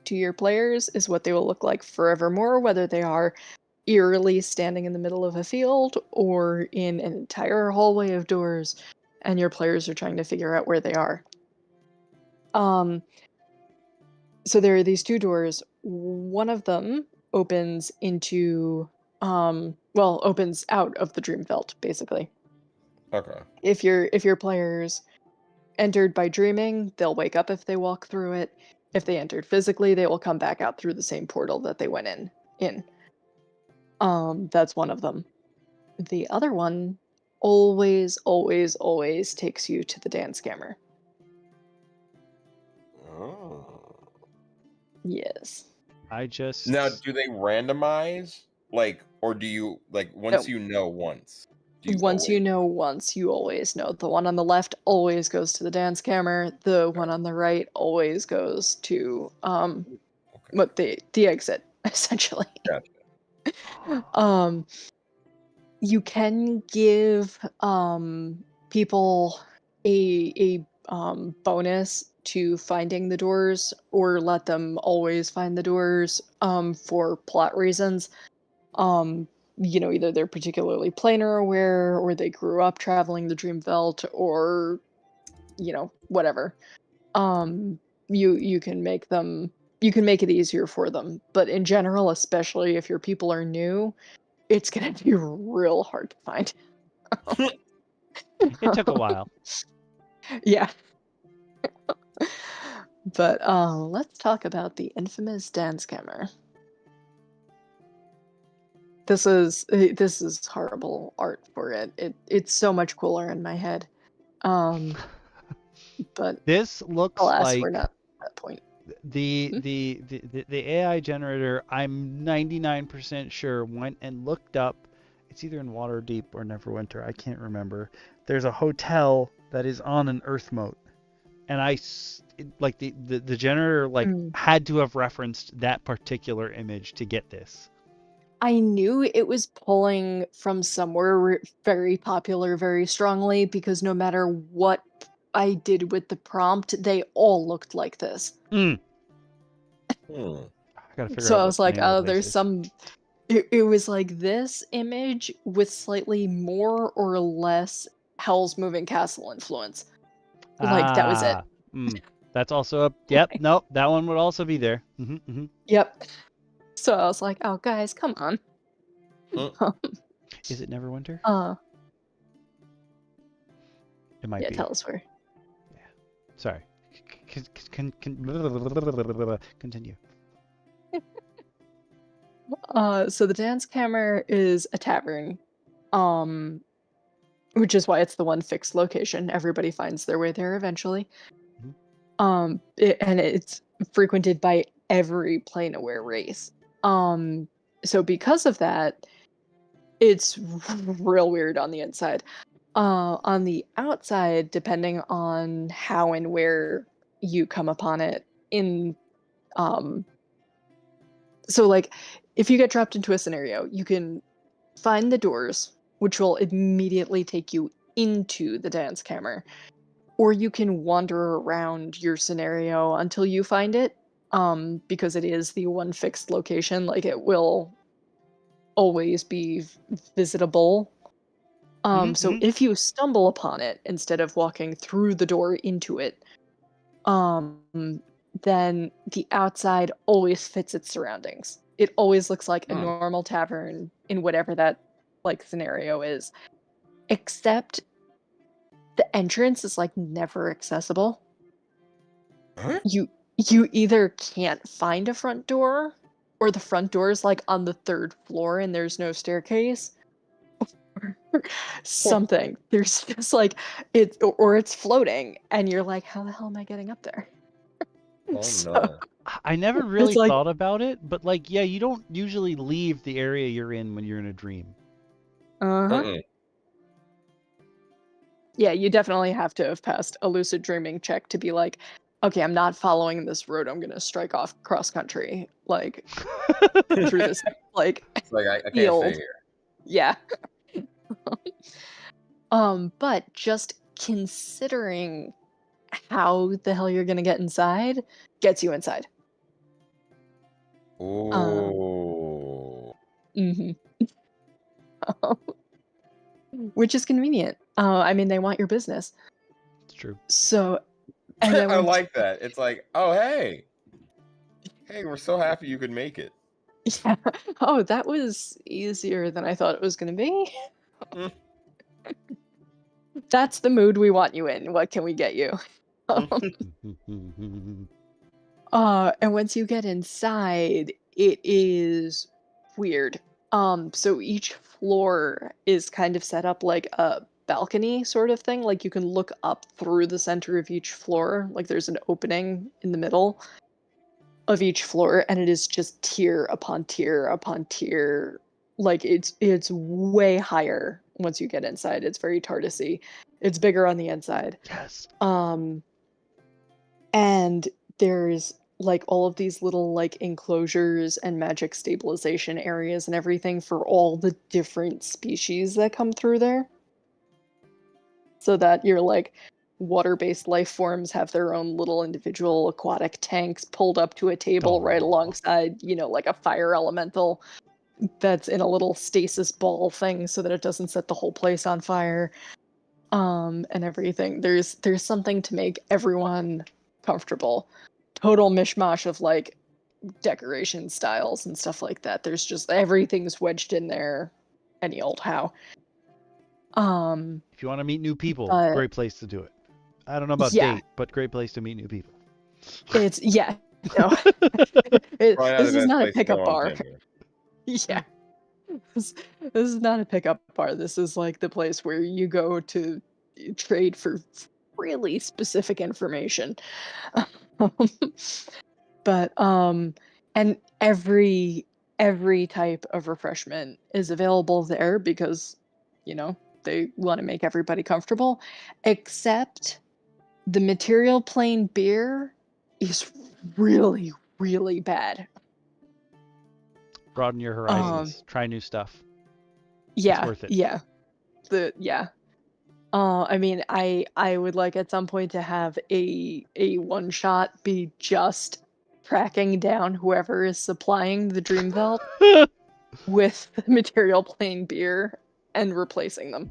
to your players is what they will look like forevermore, whether they are eerily standing in the middle of a field or in an entire hallway of doors and your players are trying to figure out where they are. So there are these 2 doors. One of them opens into opens out of the Dreamveldt, basically. Okay. If your players entered by dreaming, they'll wake up if they walk through it. If they entered physically, they will come back out through the same portal that they went in. That's one of them. The other one always takes you to the dance scammer. Oh. Yes. Now, do they randomize? Like, or do you, like, once you know once? Once you know once, you always know. The one on the left always goes to the dance scammer. The one on the right always goes to the exit, essentially. Gotcha. You can give people a bonus to finding the doors, or let them always find the doors for plot reasons. Either they're particularly planar aware, or they grew up traveling the Dreamveldt, or whatever. You can make it easier for them, but in general, especially if your people are new, it's gonna be real hard to find. It took a while. Yeah. But let's talk about the infamous dance scammer. This is horrible art for it. It's so much cooler in my head. But this looks alas, like we're not at that point. The AI generator, I'm 99% sure, went and looked up. It's either in Waterdeep or Neverwinter. I can't remember. There's a hotel that is on an Earth moat, and the generator had to have referenced that particular image to get this. I knew it was pulling from somewhere very popular very strongly, because no matter what I did with the prompt, they all looked like this. I gotta figure so out I was like, oh, there's some. It was like this image with slightly more or less Hell's Moving Castle influence. Like, that was it. That's also a yep. Nope, that one would also be there. Yep. So I was like, oh guys, come on. Is it Neverwinter? It might be. Tell us where. Yeah. Sorry. Continue. So the dance camera is a tavern, which is why it's the one fixed location. Everybody finds their way there eventually. And it's frequented by every plane-aware race. So because of that, it's real weird on the inside. On the outside, depending on how and where you come upon it, so like, if you get dropped into a scenario, you can find the doors, which will immediately take you into the dance camera, or you can wander around your scenario until you find it, because it is the one fixed location. Like, it will always be visitable. So if you stumble upon it instead of walking through the door into it, then the outside always fits its surroundings. It always looks like a normal tavern in whatever that scenario is, except the entrance is never accessible. Huh? You either can't find a front door, or the front door is on the 3rd floor and there's no staircase. Something. There's just it's floating and you're like, how the hell am I getting up there? Oh no. I never really like, thought about it, but like, yeah, you don't usually leave the area you're in when you're in a dream. Yeah, you definitely have to have passed a lucid dreaming check to be like, okay, I'm not following this road. I'm gonna strike off cross country, like through this like It's like I can't field. stay here. Yeah. But just considering how the hell you're gonna get inside gets you inside. Ooh. Which is convenient. I mean, they want your business. It's true. So, and then I like that. It's like, oh, hey, we're so happy you could make it. Yeah. Oh, that was easier than I thought it was going to be. That's the mood we want you in. What can we get you? And once you get inside, it is weird. So each floor is kind of set up like a balcony sort of thing. Like you can look up through the center of each floor. Like there's an opening in the middle of each floor, and it is just tier upon tier upon tier. Like it's way higher once you get inside. It's very TARDIS-y. It's bigger on the inside. Yes. And there's like all of these little like enclosures and magic stabilization areas and everything for all the different species that come through there. So that your like water-based life forms have their own little individual aquatic tanks pulled up to a table right alongside, you know, like a fire elemental that's in a little stasis ball thing so that it doesn't set the whole place on fire. And everything. There's something to make everyone comfortable. Total mishmash of like decoration styles and stuff like that. There's just everything's wedged in there any old how. If you want to meet new people, great place to do it. I don't know about date, but great place to meet new people. It's no. This is not a pickup bar. Yeah. This is not a pickup bar. This is like the place where you go to trade for really specific information. But and every type of refreshment is available there because, you know, they want to make everybody comfortable, except the material plane beer is really, really bad. Broaden your horizons. Try new stuff. Yeah, it's worth it. Yeah. I mean, I would like at some point to have a one shot be just tracking down whoever is supplying the Dreamveldt with the material plane beer and replacing them.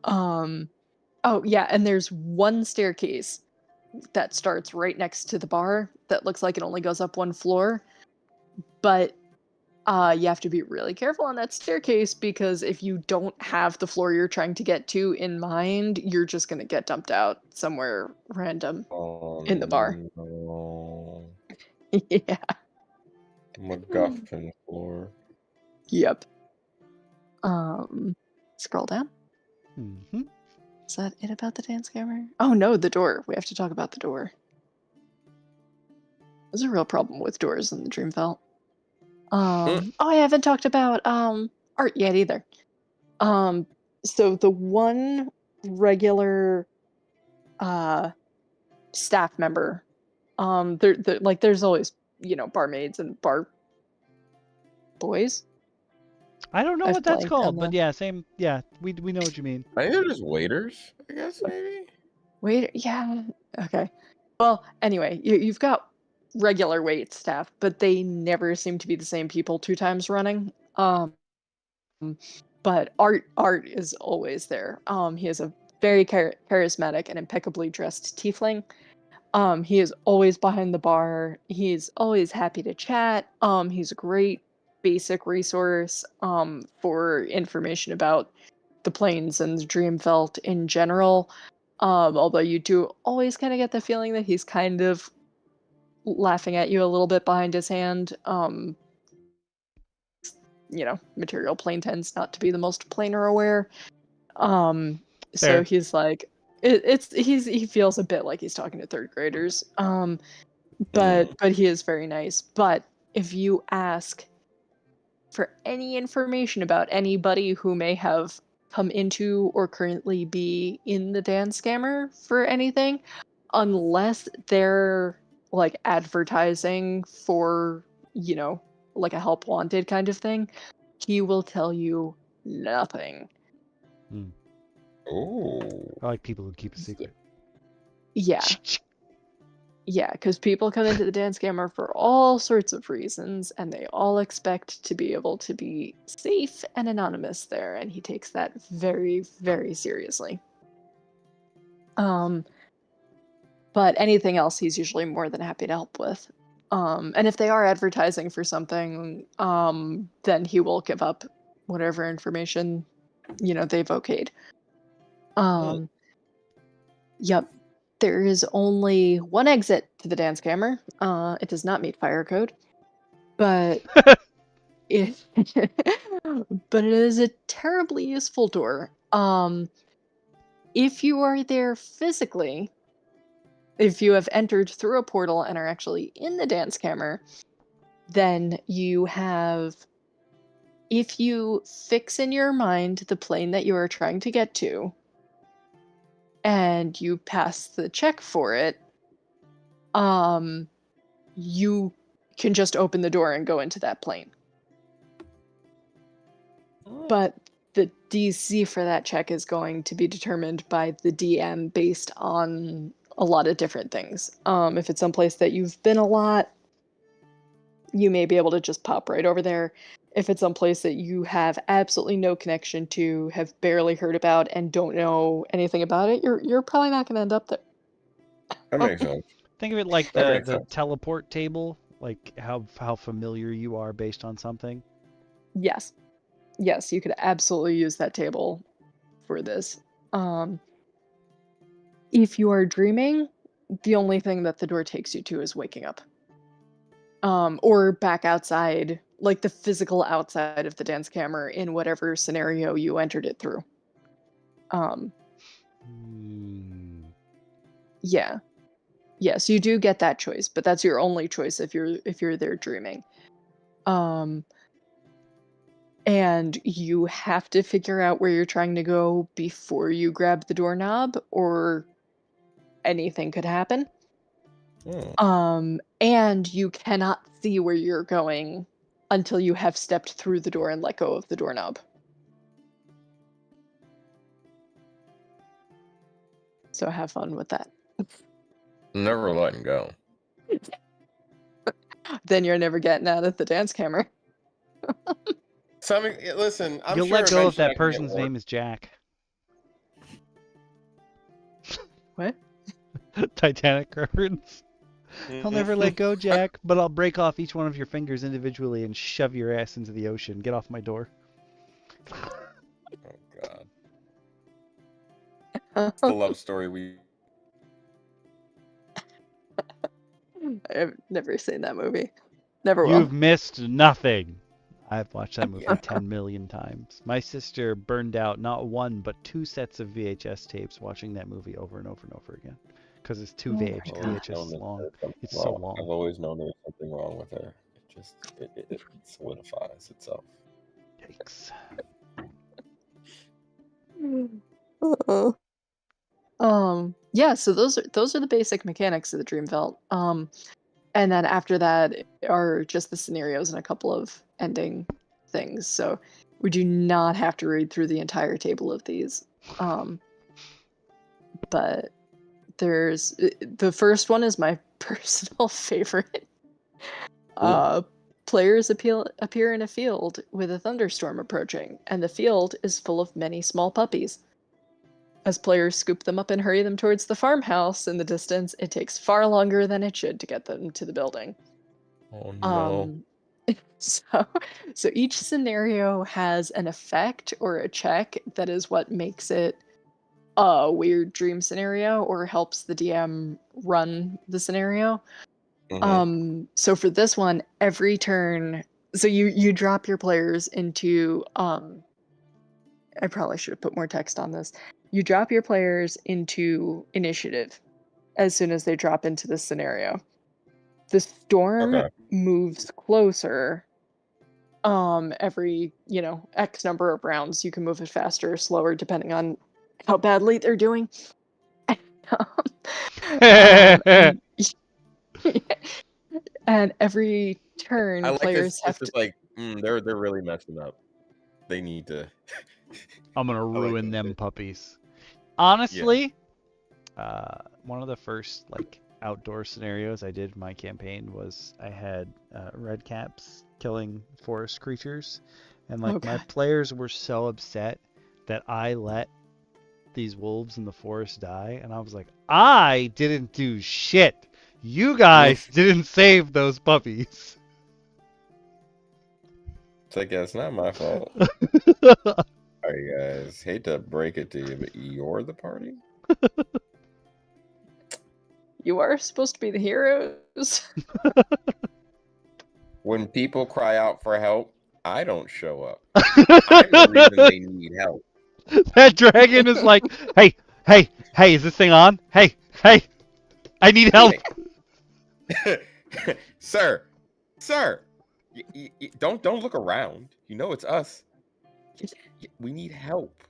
Oh yeah, and there's one staircase that starts right next to the bar that looks like it only goes up one floor, but you have to be really careful on that staircase because if you don't have the floor you're trying to get to in mind, you're just gonna get dumped out somewhere random in the bar. No. Yeah. MacGuffin floor. Yep. Scroll down. Is that it about the dance camera? Oh no, the door. We have to talk about the door. There's a real problem with doors in the Dreamveldt. Oh, I haven't talked about art yet either. So the one regular staff member, there like there's always, you know, barmaids and bar boys. I don't know what that's called, but yeah, same. Yeah, we know what you mean. I think they're just waiters, I guess, maybe. Waiter, yeah. Okay. Well, anyway, you've got regular wait staff, but they never seem to be the same people 2 times running. But Art is always there. He is a very charismatic and impeccably dressed tiefling. He is always behind the bar. He's always happy to chat. He's a great basic resource for information about the planes and the Dreamveldt in general. Although you do always kind of get the feeling that he's kind of laughing at you a little bit behind his hand. You know, material plane tends not to be the most planar aware. So he's like, he feels a bit like he's talking to third graders. But he is very nice. But if you ask for any information about anybody who may have come into or currently be in the dance scammer for anything, unless they're like advertising for, you know, like a help wanted kind of thing, he will tell you nothing. Oh. I like people who keep a secret. Yeah. Yeah, because people come into the dance scammer for all sorts of reasons, and they all expect to be able to be safe and anonymous there, and he takes that very, very seriously. But anything else, he's usually more than happy to help with. And if they are advertising for something, then he will give up whatever information, you know, they've okayed. Yep. There is only one exit to the dance scammer. It does not meet fire code, but it but it is a terribly useful door. If you are there physically, if you have entered through a portal and are actually in the dance scammer, then you have, if you fix in your mind the plane that you are trying to get to, and you pass the check for it, you can just open the door and go into that plane. But the DC for that check is going to be determined by the DM based on a lot of different things. If it's someplace that you've been a lot, you may be able to just pop right over there. If it's someplace that you have absolutely no connection to, have barely heard about, and don't know anything about it, you're probably not going to end up there. That makes sense. Think of it like the teleport table, like how familiar you are based on something. Yes. Yes, you could absolutely use that table for this. If you are dreaming, the only thing that the door takes you to is waking up. Or back outside, like the physical outside of the dance camera in whatever scenario you entered it through. Yeah. Yes, you do get that choice, but that's your only choice if you're there dreaming. And you have to figure out where you're trying to go before you grab the doorknob, or anything could happen. And you cannot see where you're going until you have stepped through the door and let go of the doorknob. So have fun with that. Never letting go. Then you're never getting out of the dance camera. So, I mean, listen, You'll let go if that person's name is Jack. What? Titanic reference. I'll never let go, Jack, but I'll break off each one of your fingers individually and shove your ass into the ocean. Get off my door. Oh, God. It's the love story we... I've never seen that movie. Never will. You've missed nothing. I've watched that movie 10 million times. My sister burned out not one, but 2 sets of VHS tapes watching that movie over and over and over again. Because it's too VHS long. It's so long. I've always known there was something wrong with her. It solidifies itself. Yikes. Yeah, so those are the basic mechanics of the Dreamveldt. And then after that are just the scenarios and a couple of ending things. So we do not have to read through the entire table of these. But there's the first one is my personal favorite. Players appear in a field with a thunderstorm approaching, and the field is full of many small puppies. As players scoop them up and hurry them towards the farmhouse in the distance, it takes far longer than it should to get them to the building. Oh no. So each scenario has an effect or a check that is what makes it a weird dream scenario or helps the DM run the scenario. So for this one, every turn, so you drop your players into I probably should have put more text on this. You drop your players into initiative as soon as they drop into this scenario. The storm moves closer every, X number of rounds. You can move it faster or slower depending on how badly they're doing. And every turn, I like players have this to... is like, they're really messing up. They need to... I'm gonna ruin them puppies. Honestly, one of the first outdoor scenarios I did in my campaign was I had red caps killing forest creatures, and my players were so upset that I let these wolves in the forest die, and I was like, I didn't do shit. You guys didn't save those puppies. It's like, it's not my fault. Alright, guys, hate to break it to you, but you're the party? You are supposed to be the heroes. When people cry out for help, I don't show up. I'm the reason they need help. That dragon is like, hey, is this thing on? Hey, I need help. Sir, don't look around. You know it's us. We need help.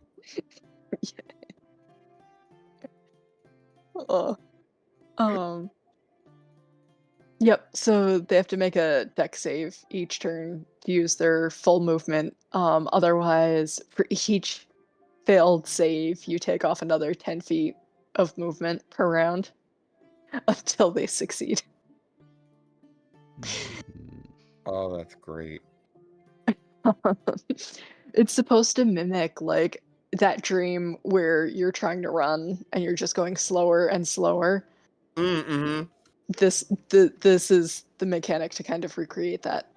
Yep, so they have to make a dex save each turn to use their full movement. Otherwise, for each failed save, you take off another 10 feet of movement per round until they succeed. Oh, that's great. It's supposed to mimic that dream where you're trying to run and you're just going slower and slower. Mm-hmm. This is the mechanic to kind of recreate that.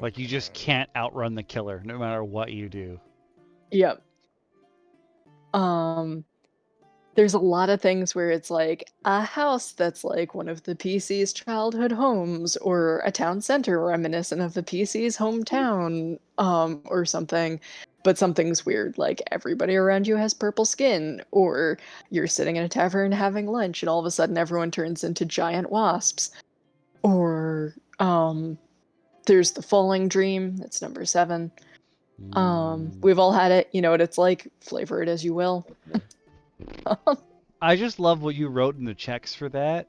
Like you just can't outrun the killer no matter what you do. Yep. There's a lot of things where it's like a house that's like one of the PC's childhood homes, or a town center reminiscent of the PC's hometown, or something. But something's weird, like everybody around you has purple skin, or you're sitting in a tavern having lunch and all of a sudden everyone turns into giant wasps. Or there's the falling dream, that's number 7. We've all had it, you know what it's like, flavor it as you will. I just love what you wrote in the checks for that.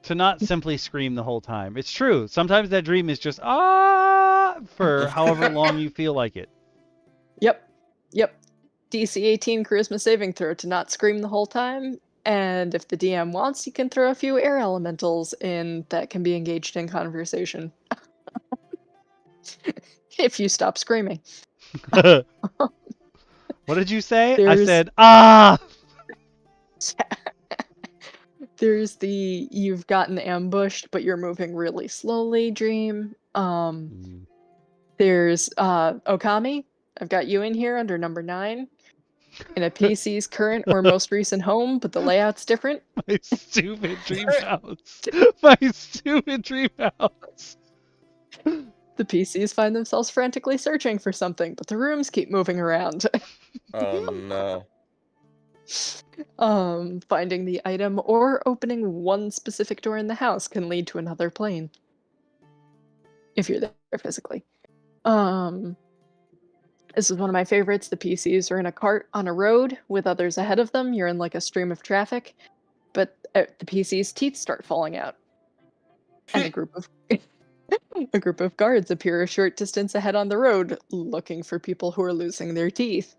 To not simply scream the whole time. It's true. Sometimes that dream is just for however long you feel like it. Yep. DC 18 charisma saving throw to not scream the whole time. And if the DM wants, you can throw a few air elementals in that can be engaged in conversation. If you stop screaming. What did you say? I said, ah! There's the you've gotten ambushed, but you're moving really slowly dream. There's Okami. I've got you in here under number 9. In a PC's current or most recent home, but the layout's different. My stupid dream house. My stupid dream house. The PCs find themselves frantically searching for something, but the rooms keep moving around. Oh no. Finding the item or opening one specific door in the house can lead to another plane. If you're there physically. This is one of my favorites. The PCs are in a cart on a road with others ahead of them. You're in like a stream of traffic, but the PC's teeth start falling out. And a group of guards appear a short distance ahead on the road, looking for people who are losing their teeth.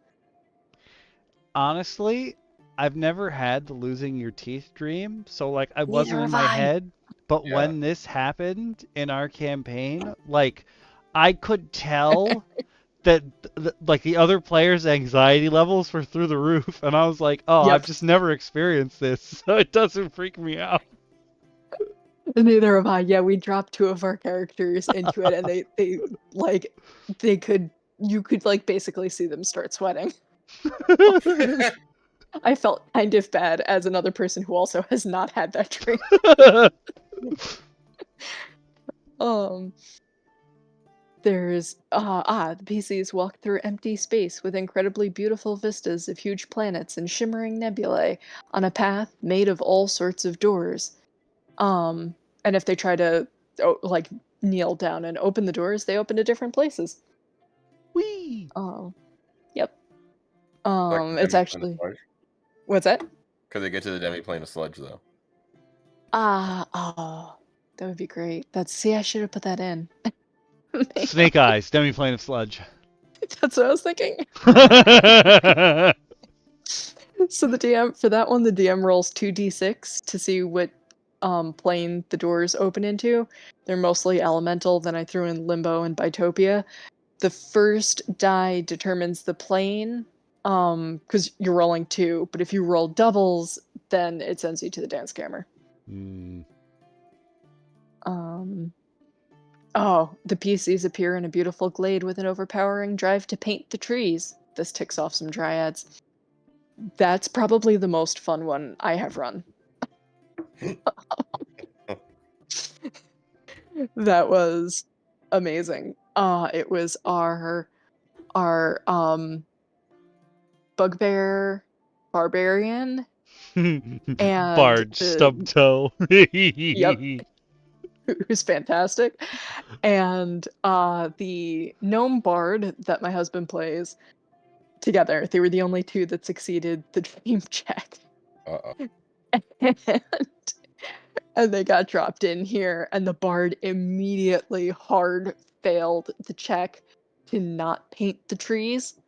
Honestly, I've never had the losing your teeth dream, so I wasn't in my head. But when this happened in our campaign, I could tell that the other players' anxiety levels were through the roof, and I was like, oh, I've just never experienced this, so it doesn't freak me out. Neither have I. Yeah, we dropped 2 of our characters into it, and you could basically see them start sweating. I felt kind of bad as another person who also has not had that dream. There's the PCs walk through empty space with incredibly beautiful vistas of huge planets and shimmering nebulae on a path made of all sorts of doors. And if they try to like kneel down and open the doors, they open to different places. Whee! Oh, yep. Like It's actually what's that? Because they get to the demi-plane of sludge, though. Oh, that would be great. I should have put that in. Snake eyes, demi-plane of sludge. That's what I was thinking. So the DM for that one, the DM rolls 2d6 to see what plane the doors open into. They're mostly elemental. Then I threw in Limbo and Bitopia. The first die determines the plane, because you're rolling 2. But if you roll doubles, then it sends you to the dance camera. Oh, the PCs appear in a beautiful glade with an overpowering drive to paint the trees. This ticks off some dryads. That's probably the most fun one I have run. That was amazing. It was our bugbear barbarian and Bard Stubtoe. Yep. Who's fantastic. And the gnome bard that my husband plays together. They were the only two that succeeded the dream check. And they got dropped in here, and the bard immediately hard failed the check to not paint the trees.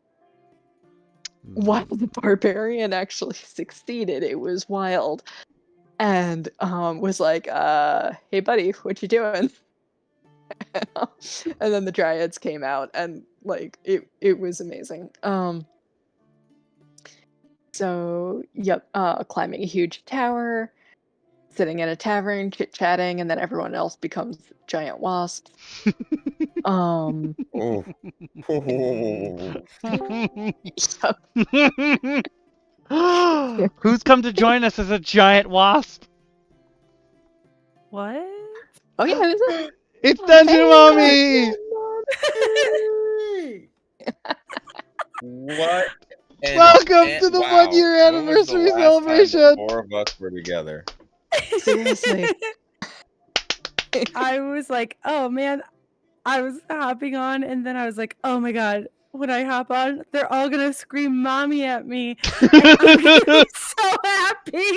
While the barbarian actually succeeded. It was wild. And was like, hey buddy, what you doing? And then the dryads came out, and like it was amazing. So yep, climbing a huge tower, sitting in a tavern, chit-chatting, and then everyone else becomes giant wasps. Who's come to join us as a giant wasp? What? Oh yeah, who's that? It's Dungeon Mommy! What? Welcome to the 1-year anniversary celebration! 4 of us were together. Seriously. I was like, oh man, I was hopping on, and then I was like, oh my god, when I hop on, they're all gonna scream mommy at me. I'm gonna be so happy.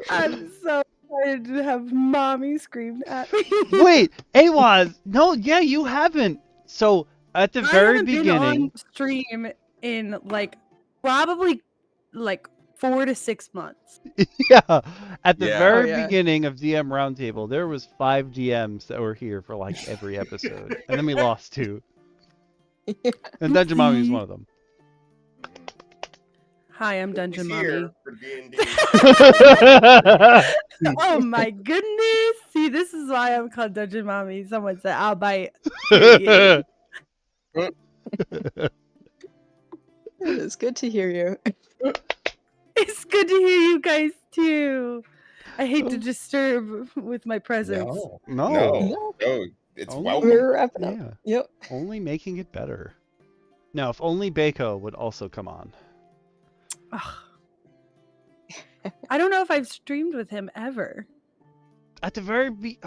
I'm so excited to have mommy screamed at me. Wait, Awaz, no, yeah, you haven't. So at the very beginning, been on stream in like probably like 4 to 6 months. Yeah, at the very beginning of DM Roundtable, there was 5 DMs that were here for like every episode, and then we lost 2. And Dungeon Mommy was one of them. Hi, I'm Dungeon Mommy. For D&D. Oh my goodness! See, this is why I'm called Dungeon Mommy. Someone said I'll bite. It's good to hear you. It's good to hear you guys too. I hate to disturb with my presence. No. It's welcome. We're wrapping up. Yeah. Yep. Only making it better. Now, if only Bako would also come on. I don't know if I've streamed with him ever. At the very He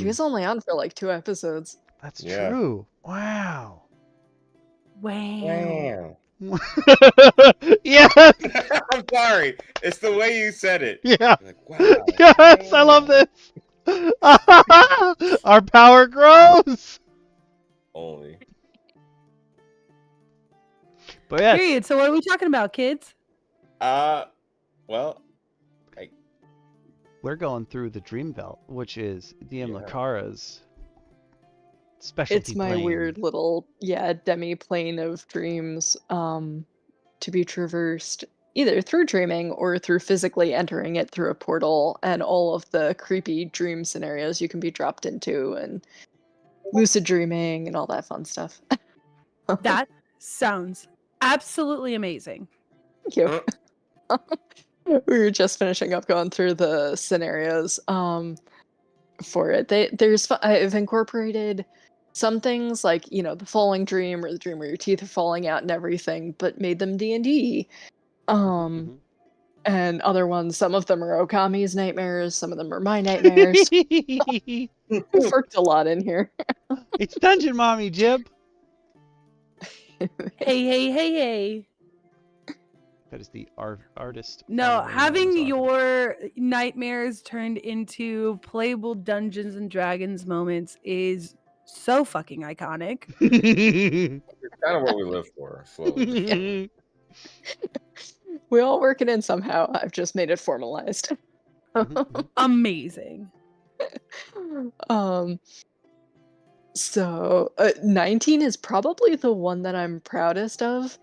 was only on for like 2 episodes. That's true. Wow. Yes. I'm sorry. It's the way you said it. Yeah. Like, wow. Yes, I love this. Our power grows. Only. But yes. Period. So what are we talking about, kids? Well, we're going through the Dreamveldt, which is DM Lacara's specialty It's my plane. weird little demi-plane of dreams to be traversed either through dreaming or through physically entering it through a portal, and all of the creepy dream scenarios you can be dropped into, and lucid dreaming and all that fun stuff. That sounds absolutely amazing. Thank you. We were just finishing up going through the scenarios for it. I've incorporated some things like, the falling dream or the dream where your teeth are falling out and everything, but made them D&D. And other ones, some of them are Okami's nightmares, some of them are my nightmares. We've worked a lot in here. It's Dungeon Mommy, Jib. Hey. That is the artist. No, having your nightmares turned into playable Dungeons and Dragons moments is so fucking iconic. It's kind of what we live for, slowly. We all work it in somehow. I've just made it formalized. Amazing. So 19 is probably the one that I'm proudest of.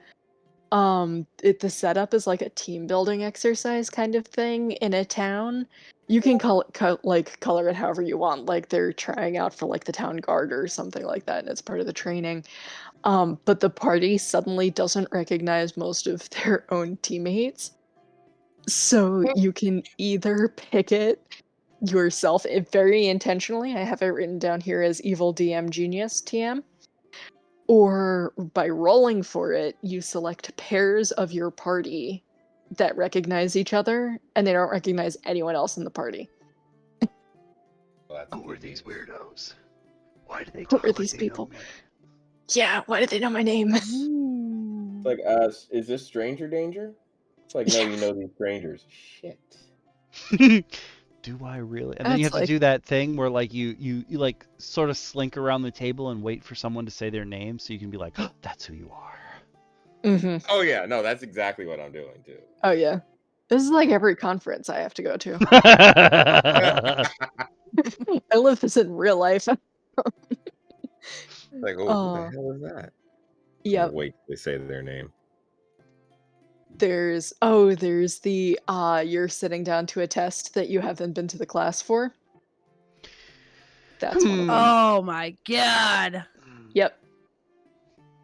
The setup is like a team building exercise kind of thing in a town. You can color it however you want. Like they're trying out for like the town guard or something like that, and it's part of the training. But the party suddenly doesn't recognize most of their own teammates. So you can either pick it yourself, very intentionally. I have it written down here as evil DM genius TM. Or by rolling for it, you select pairs of your party that recognize each other, and they don't recognize anyone else in the party. Who are these weirdos? Why do they talk? Who are these people? Yeah, why do they know my name? It's like, is this stranger danger? It's like, no, you know these strangers. Shit. Do I really? And then you have to do that thing where like you like sort of slink around the table and wait for someone to say their name so you can be like, oh, that's who you are. Oh yeah, no, that's exactly what I'm doing too. Oh yeah, this is like every conference I have to go to. I live this in real life. Like, oh, who the hell is that? Yeah. Wait, they say their name. There's the you're sitting down to a test that you haven't been to the class for. That's one of them. Oh my god. Yep.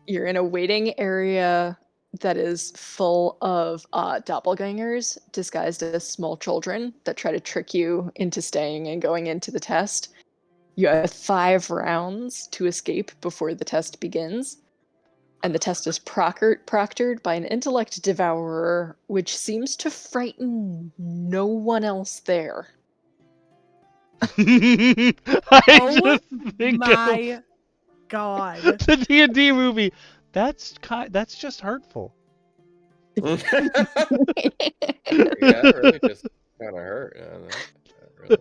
You're in a waiting area that is full of doppelgangers disguised as small children that try to trick you into staying and going into the test. You have 5 rounds to escape before the test begins. And the test is proctored by an intellect devourer, which seems to frighten no one else there. I just think my god. The D&D movie. That's just hurtful. Yeah, it really just kind of hurt. Really...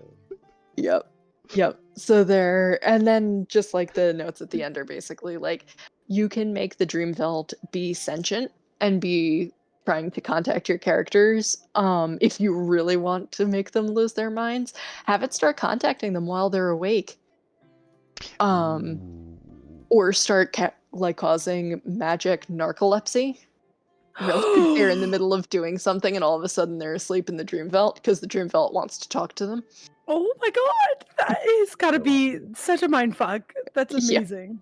Yep. So and then just like the notes at the end are basically like, you can make the Dreamveldt be sentient and be trying to contact your characters. If you really want to make them lose their minds, have it start contacting them while they're awake. Or start causing magic narcolepsy. They're in the middle of doing something and all of a sudden they're asleep in the Dreamveldt because the Dreamveldt wants to talk to them. Oh my god, that has got to be such a mindfuck. That's amazing.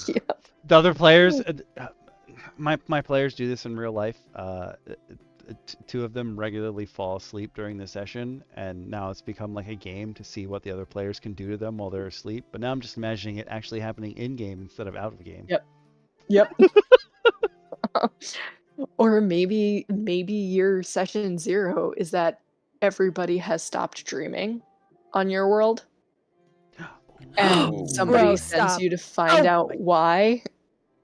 Yeah. The other players, my players do this in real life. 2 of them regularly fall asleep during the session, and now it's become like a game to see what the other players can do to them while they're asleep. But now I'm just imagining it actually happening in game instead of out of game. Yep. Or maybe your session 0 is that everybody has stopped dreaming on your world. And somebody sends you to find out why,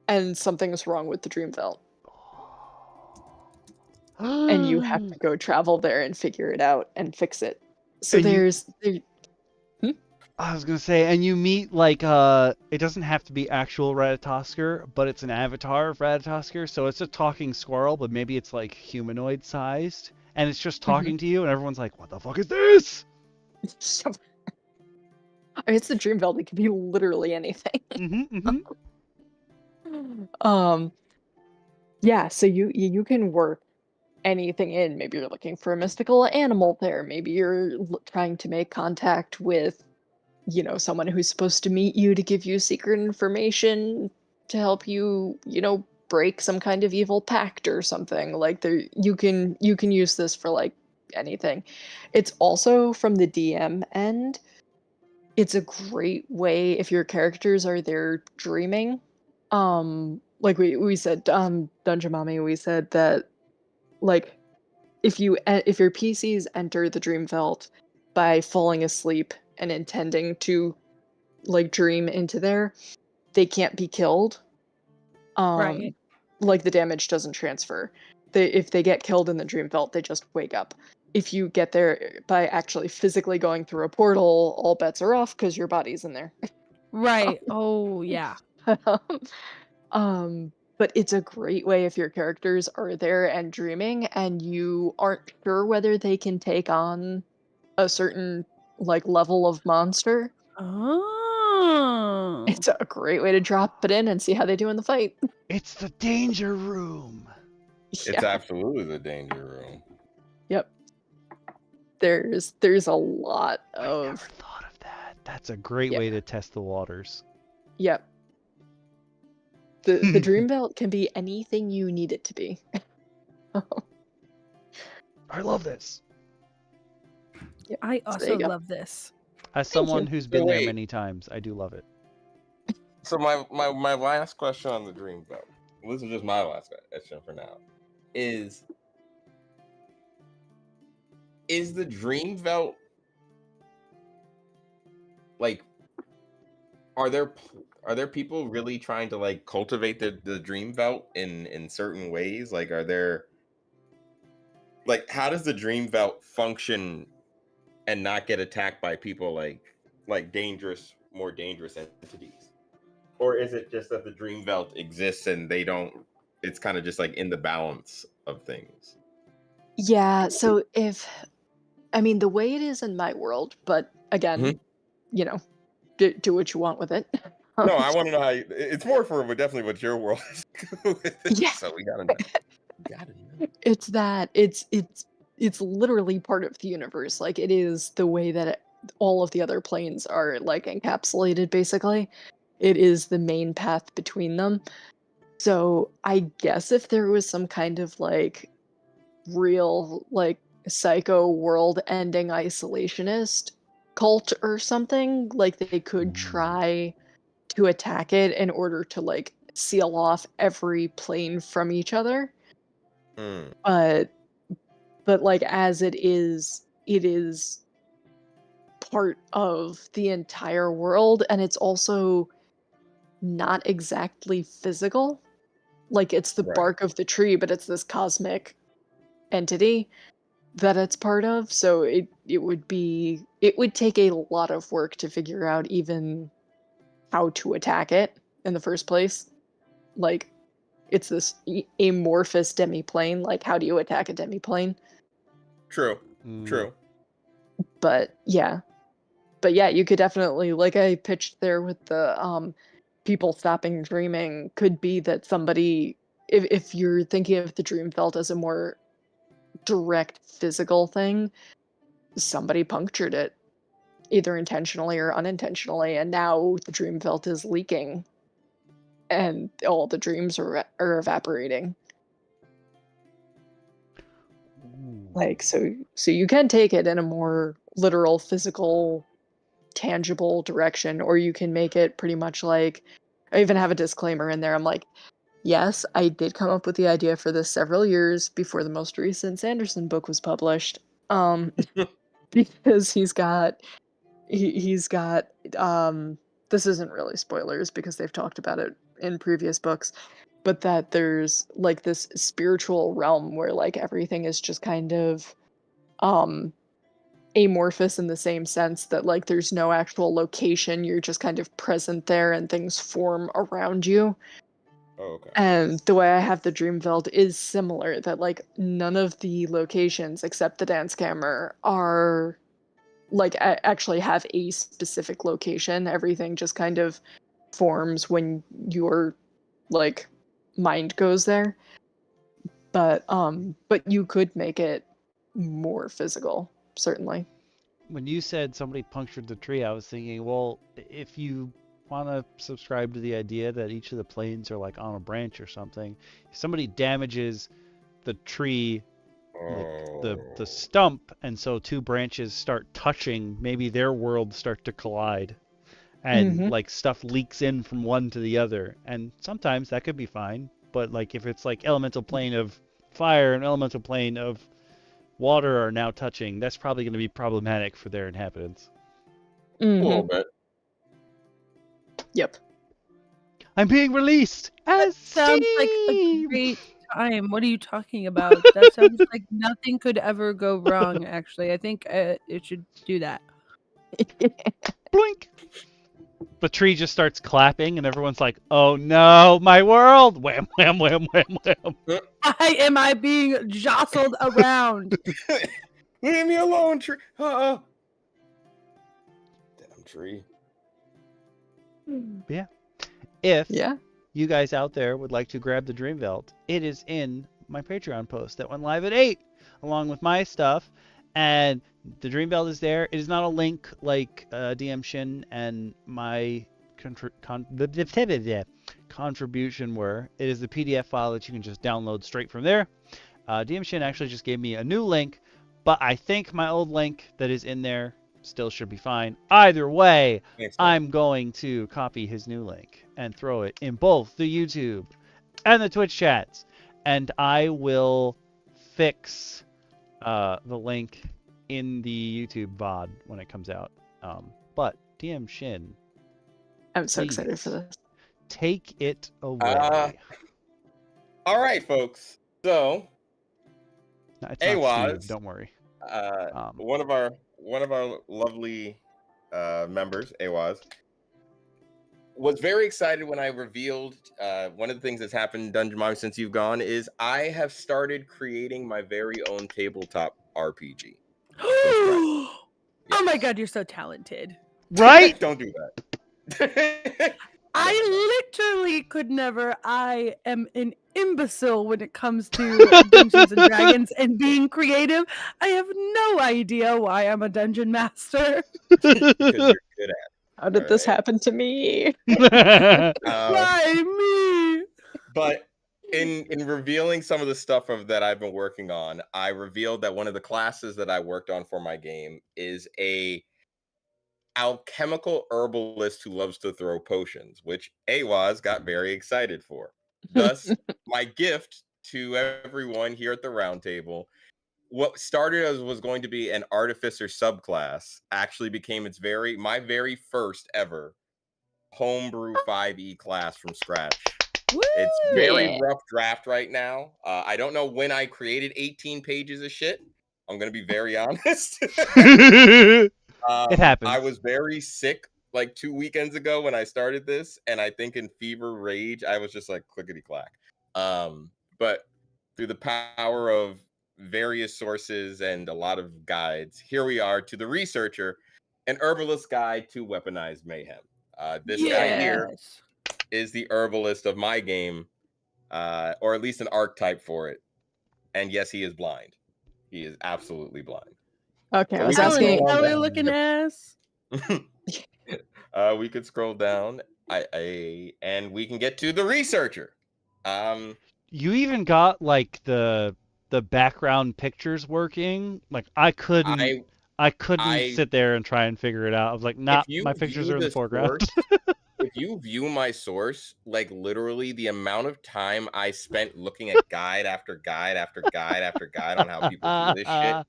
and something's wrong with the Dreamveldt. And you have to go travel there and figure it out and fix it. So I was gonna say, and you meet like it doesn't have to be actual Ratatoskr, but it's an avatar of Ratatoskr, so it's a talking squirrel, but maybe it's like humanoid sized, and it's just talking to you, and everyone's like, "What the fuck is this?" I mean, it's the Dreamveldt. It could be literally anything. Yeah. So you can work anything in. Maybe you're looking for a mystical animal there. Maybe you're trying to make contact with, someone who's supposed to meet you to give you secret information to help you, break some kind of evil pact or something. Like you can use this for like anything. It's also from the DM end. It's a great way if your characters are there dreaming. Like we said, Dungeon Mommy, we said that like if your PCs enter the Dreamveldt by falling asleep and intending to like dream into there, they can't be killed. Right. Like the damage doesn't transfer. If they get killed in the Dreamveldt, they just wake up. If you get there by actually physically going through a portal, all bets are off because your body's in there. Right. Oh yeah. But it's a great way if your characters are there and dreaming and you aren't sure whether they can take on a certain like level of monster. Oh. It's a great way to drop it in and see how they do in the fight. It's the danger room. It's absolutely the danger room. Yep. There's a lot of. I never thought of that. That's a great way to test the waters. Yep. The Dreamveldt can be anything you need it to be. I love this. Yep. I also love this. As someone who's been there many times, I do love it. So my last question on the Dreamveldt, this is just my last question for now, is the Dreamveldt like, are there people really trying to like cultivate the Dreamveldt in certain ways? Like, are there like, how does the Dreamveldt function and not get attacked by people like more dangerous entities? Or is it just that the Dreamveldt exists and they don't, it's kind of just like in the balance of things? Yeah, so the way it is in my world, but again, you know, do what you want with it. No, I want to know how it's more for definitely what your world is with it, Yeah. so we gotta know. It's that it's literally part of the universe. Like it is the way that all of the other planes are like encapsulated basically. It is the main path between them. So I guess if there was some kind of like real like psycho world ending isolationist cult or something, like they could try to attack it in order to like seal off every plane from each other. But like as it is part of the entire world, and it's also not exactly physical. Like it's the bark of the tree, but it's this cosmic entity that it's part of. So it would take a lot of work to figure out even how to attack it in the first place. Like it's this amorphous demiplane. Like how do you attack a demiplane? True. But yeah, you could definitely, like I pitched there with the people stopping dreaming, could be that somebody, if you're thinking of the Dreamveldt as a more direct physical thing, somebody punctured it, either intentionally or unintentionally, and now the Dreamveldt is leaking, and all the dreams are evaporating. Like so you can take it in a more literal, physical, tangible direction, or you can make it pretty much like, I even have a disclaimer in there. I'm like, yes, I did come up with the idea for this several years before the most recent Sanderson book was published. Because he's got this isn't really spoilers because they've talked about it in previous books, but that there's like this spiritual realm where like everything is just kind of amorphous in the same sense that like there's no actual location, you're just kind of present there and things form around you. Oh, okay. And the way I have the Dreamveldt is similar, that like none of the locations except the dance camera are like actually have a specific location. Everything just kind of forms when your like mind goes there. But you could make it more physical, certainly. When you said somebody punctured the tree, I was thinking, well, if you want to subscribe to the idea that each of the planes are like on a branch or something. If somebody damages the tree, like the stump, and so two branches start touching, maybe their worlds start to collide, and like stuff leaks in from one to the other, and sometimes that could be fine. But like if it's like elemental plane of fire and elemental plane of water are now touching, that's probably going to be problematic for their inhabitants. A little bit. Yep. I'm being released as Sounds like a great time. What are you talking about? That sounds like nothing could ever go wrong, actually. I think it should do that. Blink! The tree just starts clapping, and everyone's like, oh no, my world! Wham, wham, wham, wham, wham. Why am I being jostled around? Leave me alone, tree. Damn tree. Yeah. If you guys out there would like to grab the Dreamveldt, it is in my Patreon post that went live at 8, along with my stuff. And the Dreamveldt is there. It is not a link like DM Shin and my contribution were. It is the PDF file that you can just download straight from there. DM Shin actually just gave me a new link, but I think my old link that is in there still should be fine. Either way, I'm going to copy his new link and throw it in both the YouTube and the Twitch chats, and I will fix the link in the YouTube VOD when it comes out. But DM Shin, I'm so excited for this. Take it away. All right, folks. So, no, it's not Steve, don't worry. One of our lovely members, Awaz, was very excited when I revealed one of the things that's happened in Dungeon Mommy since you've gone is I have started creating my very own tabletop RPG. Oh my god, you're so talented. Right? Don't do that. I literally could never. I am an imbecile when it comes to Dungeons and Dragons and being creative. I have no idea why I'm a dungeon master. Because you're good at it. How did this happen to me? Why me? But in revealing some of the stuff that I've been working on, I revealed that one of the classes that I worked on for my game is a alchemical herbalist who loves to throw potions, which Awaz got very excited for. Thus, my gift to everyone here at the Roundtable, what started as was going to be an artificer subclass, actually became my very first ever homebrew 5e class from scratch. Woo! It's very rough draft right now. I don't know when I created 18 pages of shit. I'm going to be very honest. It happens. I was very sick like 2 weekends ago when I started this, and I think in fever rage, I was just like clickety clack. But through the power of various sources and a lot of guides, here we are to the researcher, an herbalist guide to weaponized mayhem. This guy here is the herbalist of my game, or at least an archetype for it. And yes, he is blind. He is absolutely blind. Okay, So I was asking. Looking ass. We could scroll down, and we can get to the researcher. You even got like the background pictures working. Like I couldn't sit there and try and figure it out. I was like, nah, my pictures are in the foreground. If you view my source, like literally the amount of time I spent looking at guide after guide after guide after guide on how people do this shit.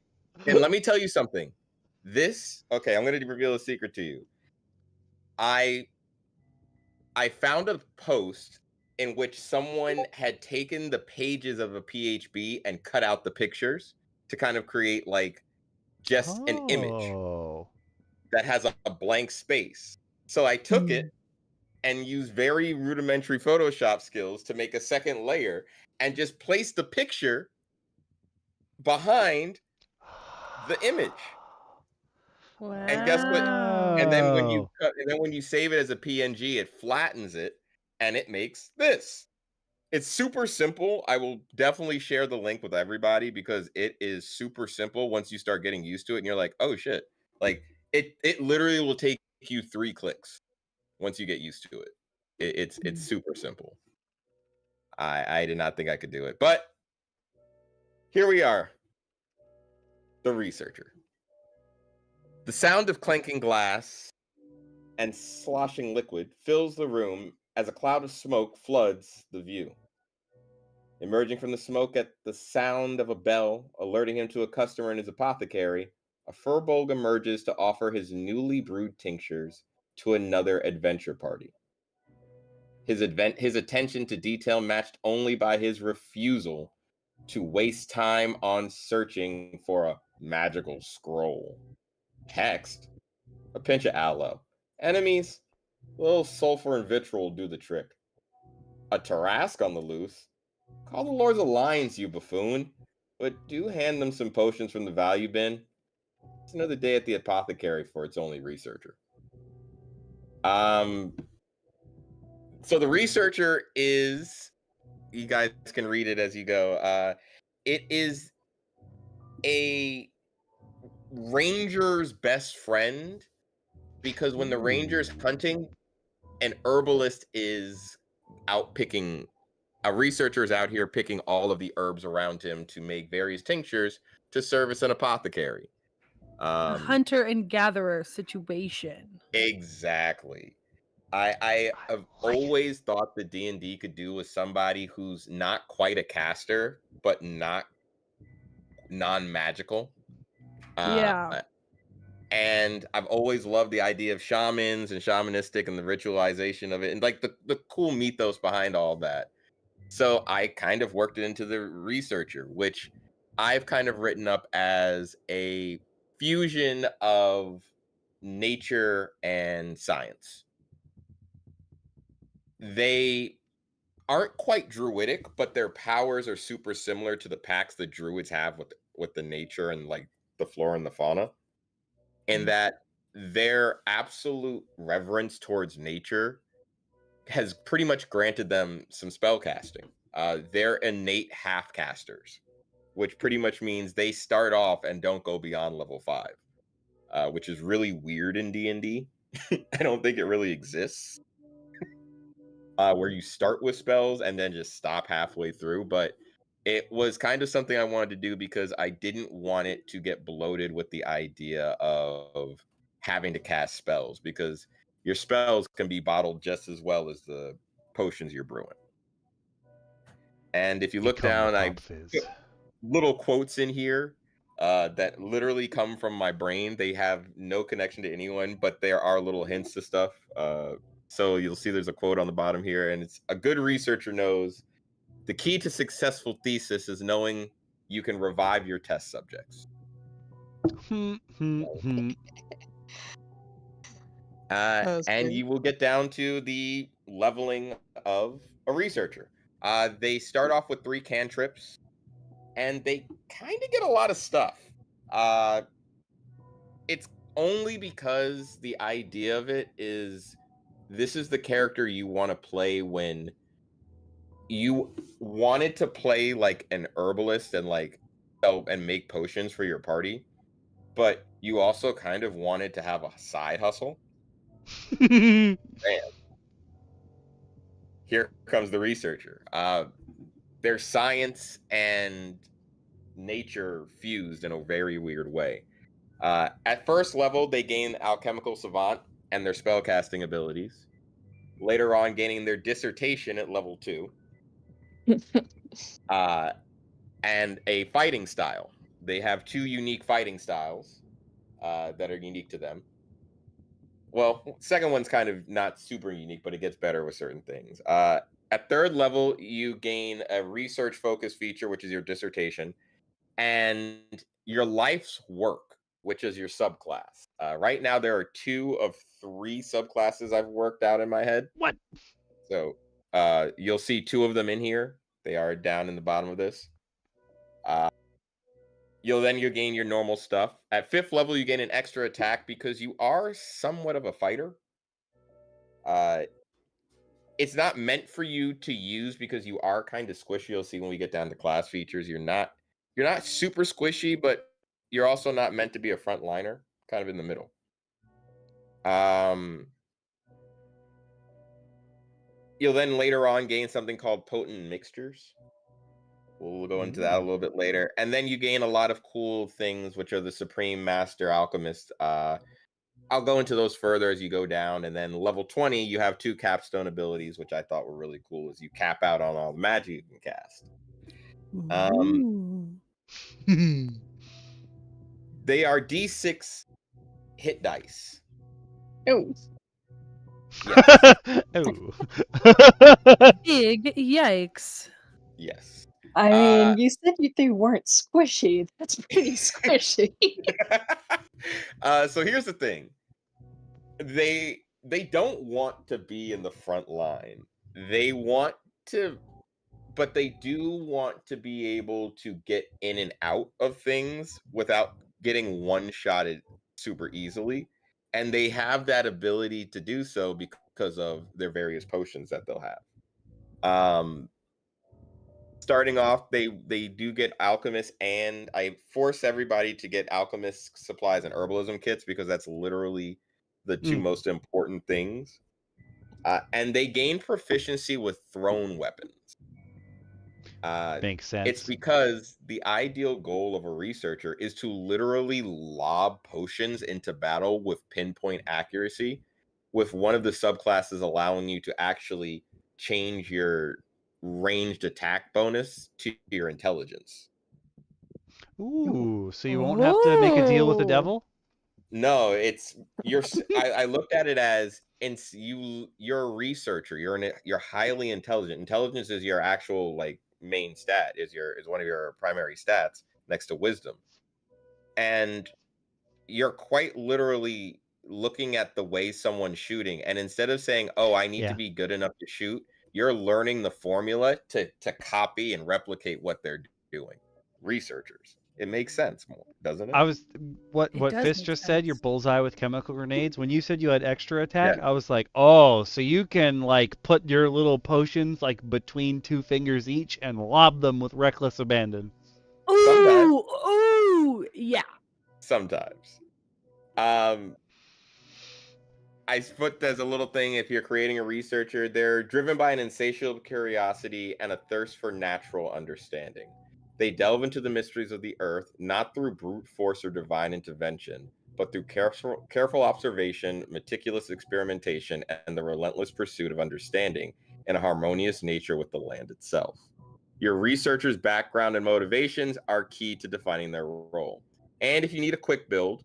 And let me tell you something. I'm going to reveal a secret to you. I found a post in which someone had taken the pages of a PHB and cut out the pictures to kind of create like just an image that has a blank space. So I took it and used very rudimentary Photoshop skills to make a second layer and just place the picture behind the image. Wow. And guess what? And then when you save it as a PNG, it flattens it and it makes this. It's super simple. I will definitely share the link with everybody because it is super simple once you start getting used to it and you're like, oh shit. Like it literally will take you 3 clicks. once you get used to it. It's super simple. I did not think I could do it, but here we are. The researcher. The sound of clanking glass and sloshing liquid fills the room as a cloud of smoke floods the view. Emerging from the smoke at the sound of a bell alerting him to a customer in his apothecary, a furbolg emerges to offer his newly brewed tinctures to another adventure party. His attention to detail matched only by his refusal to waste time on searching for a magical scroll. Text, a pinch of aloe. Enemies, a little sulfur and vitriol will do the trick. A Tarask on the loose. Call the Lords of Lions, you buffoon, but do hand them some potions from the value bin. It's another day at the apothecary for its only researcher. So the researcher is, you guys can read it as you go. It is a ranger's best friend, because when the ranger's hunting, an herbalist is out picking, a researcher is out here picking all of the herbs around him to make various tinctures to service an apothecary. A hunter and gatherer situation. Exactly. I have always thought the D&D could do with somebody who's not quite a caster, but not non-magical. Yeah. And I've always loved the idea of shamans and shamanistic and the ritualization of it, and like the cool mythos behind all that. So I kind of worked it into the researcher, which I've kind of written up as a fusion of nature and science. They aren't quite druidic, but their powers are super similar to the pacts the druids have with the nature and like the flora and the fauna. And that their absolute reverence towards nature has pretty much granted them some spell casting. They're innate half casters, which pretty much means they start off and don't go beyond level 5, which is really weird in D&D. I don't think it really exists, where you start with spells and then just stop halfway through. But it was kind of something I wanted to do because I didn't want it to get bloated with the idea of having to cast spells, because your spells can be bottled just as well as the potions you're brewing. And if you look down, I put little quotes in here that literally come from my brain. They have no connection to anyone, but there are little hints to stuff. So you'll see there's a quote on the bottom here, and it's, a good researcher knows the key to successful thesis is knowing you can revive your test subjects. And you will get down to the leveling of a researcher. They start off with 3 cantrips, and they kind of get a lot of stuff. It's only because the idea of it is, this is the character you want to play when you wanted to play like an herbalist and like and make potions for your party, but you also kind of wanted to have a side hustle. Man. Here comes the researcher. There's science and nature fused in a very weird way. At first level, they gain Alchemical Savant and their spellcasting abilities. Later on, gaining their dissertation at level 2. And a fighting style. They have 2 unique fighting styles that are unique to them. Well, second one's kind of not super unique, but it gets better with certain things. At 3rd level, you gain a research focus feature, which is your dissertation, and your life's work, which is your subclass. Right now, there are 2 of 3 subclasses I've worked out in my head. What? So you'll see 2 of them in here. They are down in the bottom of this. You'll gain your normal stuff. At 5th level, you gain an extra attack because you are somewhat of a fighter. It's not meant for you to use because you are kind of squishy. You'll see when we get down to class features, you're not super squishy, but you're also not meant to be a frontliner, kind of in the middle. You'll then later on gain something called potent mixtures. We'll go into that a little bit later. And then you gain a lot of cool things, which are the Supreme Master Alchemist. I'll go into those further as you go down. And then level 20, you have 2 capstone abilities, which I thought were really cool, as you cap out on all the magic you can cast. They are D6 hit dice. Oh. Yes. Oh. Big yikes. Yes. I mean, you said they weren't squishy. That's pretty squishy. So here's the thing. They don't want to be in the front line. They want to, but they do want to be able to get in and out of things without getting one-shotted super easily. And they have that ability to do so because of their various potions that they'll have. Starting off, they do get alchemist, and I force everybody to get alchemist supplies and herbalism kits because that's literally the 2 most important things. And they gain proficiency with thrown weapons. Makes sense. It's because the ideal goal of a researcher is to literally lob potions into battle with pinpoint accuracy, with one of the subclasses allowing you to actually change your ranged attack bonus to your intelligence. Ooh, so you won't have to make a deal with the devil? No, it's I looked at it as you're a researcher. You're highly intelligent. Intelligence is your actual main stat, is one of your primary stats next to wisdom. And you're quite literally looking at the way someone's shooting, and instead of saying, "Oh, I need to be good enough to shoot," you're learning the formula to copy and replicate what they're doing. Researchers. It makes sense more, doesn't it? I was what does Fist make just said, your sense. bullseye with chemical grenades. When you said you had extra attack, Yeah. I was like, oh, so you can put your little potions between 2 fingers each and lob them with reckless abandon. Sometimes. Ooh, yeah. Sometimes. I put as a little thing, if you're creating a researcher, they're driven by an insatiable curiosity and a thirst for natural understanding. They delve into the mysteries of the earth, not through brute force or divine intervention, but through careful observation, meticulous experimentation, and the relentless pursuit of understanding in a harmonious nature with the land itself. Your researcher's background and motivations are key to defining their role. And if you need a quick build,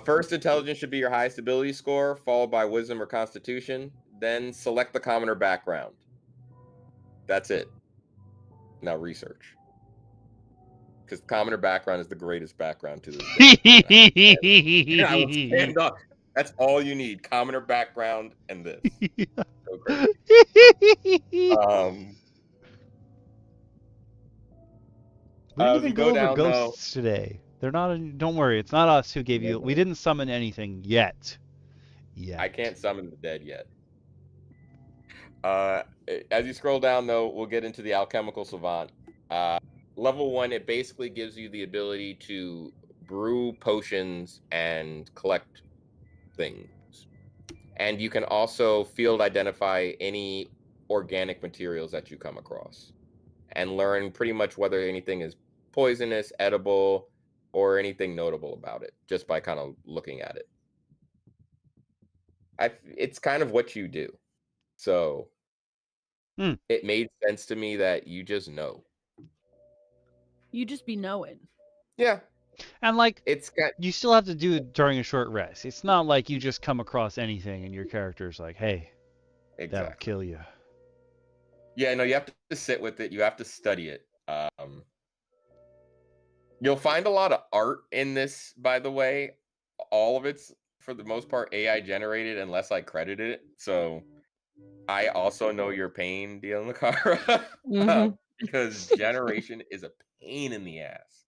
first, intelligence should be your highest ability score, followed by wisdom or constitution. Then select the commoner background. That's it. Now research. Because commoner background is the greatest background to this day. I will stand up. That's all you need. Commoner background and this. Go crazy. We didn't even go over ghosts today. They're not. Don't worry, it's not us who gave you. We didn't summon anything yet. I can't summon the dead yet. As you scroll down, though, we'll get into the alchemical savant. Level 1, it basically gives you the ability to brew potions and collect things. And you can also field identify any organic materials that you come across and learn pretty much whether anything is poisonous, edible, or anything notable about it, just by kind of looking at it. It's kind of what you do. So it made sense to me that you just know. You just be knowing. Yeah. And you still have to do it during a short rest. It's not like you just come across anything and your character's like, hey, that'll kill you. Yeah, no, you have to sit with it. You have to study it. You'll find a lot of art in this, by the way. All of it's, for the most part, AI generated unless I credited it. So I also know your pain, DM Lacara, because generation is a pain in the ass.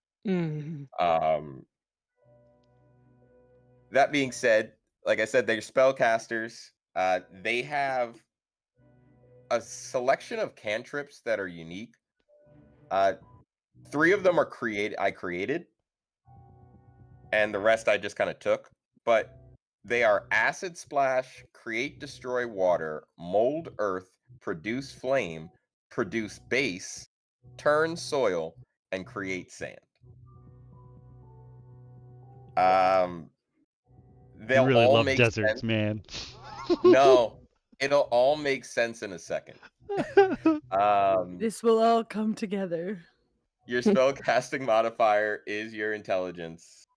That being said, like I said, they're spellcasters. They have a selection of cantrips that are unique. 3 of them are I created, and the rest I just kind of took. But They are acid splash, create destroy water, mold earth, produce flame, produce base, turn soil, and create sand. You They'll really all love make deserts, sense. man. No, it'll all make sense in a second. This will all come together. Your spell casting modifier is your intelligence.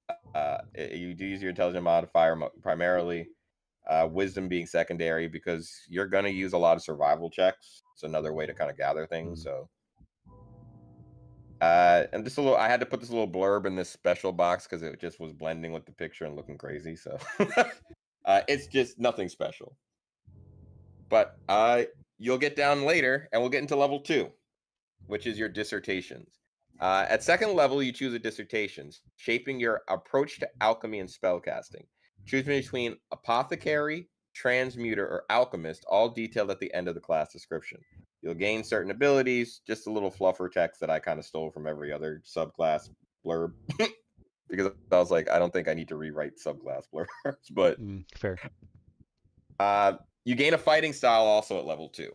You do use your intelligence modifier primarily, wisdom being secondary, because you're going to use a lot of survival checks. It's another way to kind of gather things. So, and just a little, I had to put this little blurb in this special box because it just was blending with the picture and looking crazy. So, it's just nothing special. But you'll get down later, and we'll get into level 2, which is your dissertations. At second level, you choose a dissertation, shaping your approach to alchemy and spellcasting. Choose between apothecary, transmuter, or alchemist, all detailed at the end of the class description. You'll gain certain abilities, just a little fluffer text that I kind of stole from every other subclass blurb. Because I was like, I don't think I need to rewrite subclass blurbs, but fair. You gain a fighting style also at level 2.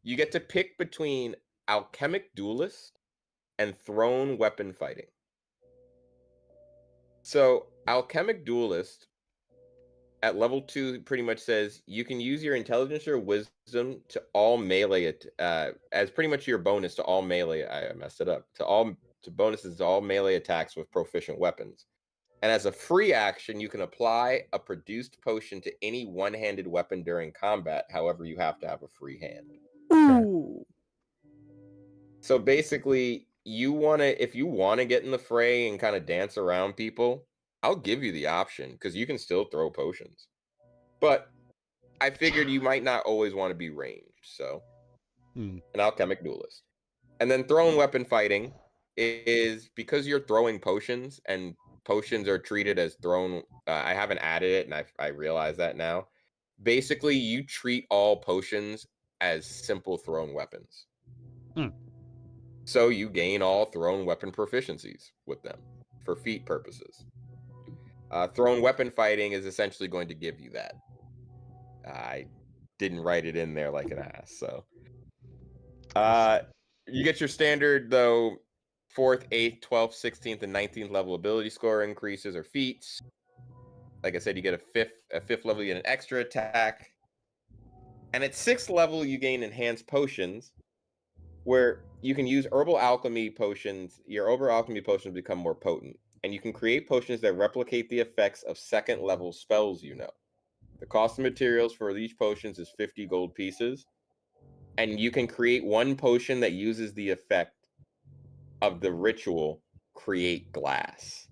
You get to pick between alchemic duelist and thrown weapon fighting. So alchemic duelist at level 2 pretty much says you can use your intelligence or wisdom to all melee it as pretty much your bonus to all melee. I messed it up to bonuses to all melee attacks with proficient weapons. And as a free action, you can apply a produced potion to any one-handed weapon during combat. However, you have to have a free hand. Ooh. So basically, if you want to get in the fray and kind of dance around people, I'll give you the option because you can still throw potions. But I figured you might not always want to be ranged, so an alchemic duelist. And then thrown weapon fighting is because you're throwing potions and potions are treated as thrown. I haven't added it, and I realize that now. Basically, you treat all potions as simple thrown weapons. So you gain all thrown weapon proficiencies with them for feat purposes. Thrown weapon fighting is essentially going to give you that. I didn't write it in there like an ass, so. You get your standard, though, 4th, 8th, 12th, 16th, and 19th level ability score increases or feats. Like I said, you get a 5th level, you get an extra attack. And at 6th level, you gain enhanced potions, where you can use herbal alchemy potions. Your herbal alchemy potions become more potent, and you can create potions that replicate the effects of 2nd level spells you know. The cost of materials for each potions is 50 gold pieces, and you can create one potion that uses the effect of the ritual create glass.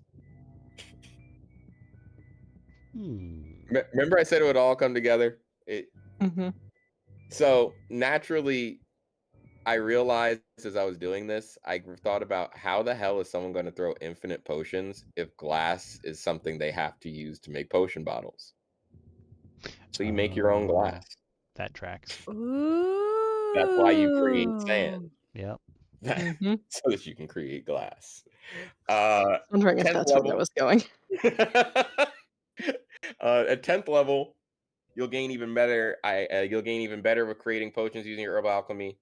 Remember I said it would all come together? So naturally, I realized as I was doing this, I thought about how the hell is someone going to throw infinite potions if glass is something they have to use to make potion bottles? So you make your own glass. That tracks. Ooh. That's why you create sand. Yep. So that you can create glass. Wondering if that's where that was going. At 10th level, you'll gain even better. You'll gain even better with creating potions using your herbal alchemy.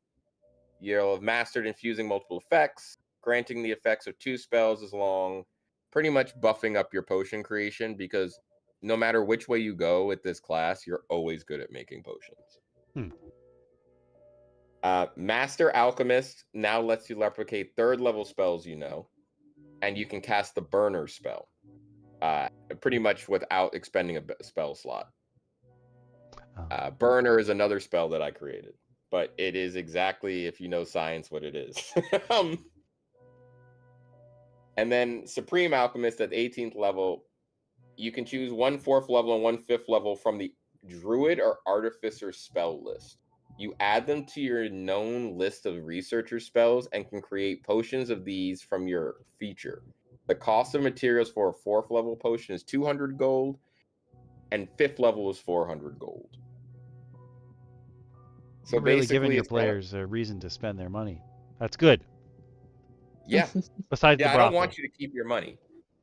You'll have mastered infusing multiple effects, granting the effects of 2 spells as long, pretty much buffing up your potion creation because no matter which way you go with this class, you're always good at making potions. Master Alchemist now lets you replicate 3rd level spells you know, and you can cast the Burner spell, pretty much without expending a spell slot. Burner is another spell that I created, but it is exactly, if you know science, what it is. And then Supreme Alchemist at 18th level, you can choose 1 4th level and 1 5th level from the Druid or Artificer spell list. You add them to your known list of researcher spells and can create potions of these from your feature. The cost of materials for a 4th level potion is 200 gold, and 5th level is 400 gold. So you're really basically, giving your players a reason to spend their money. That's good. Yeah. Besides the brothel. I don't want you to keep your money.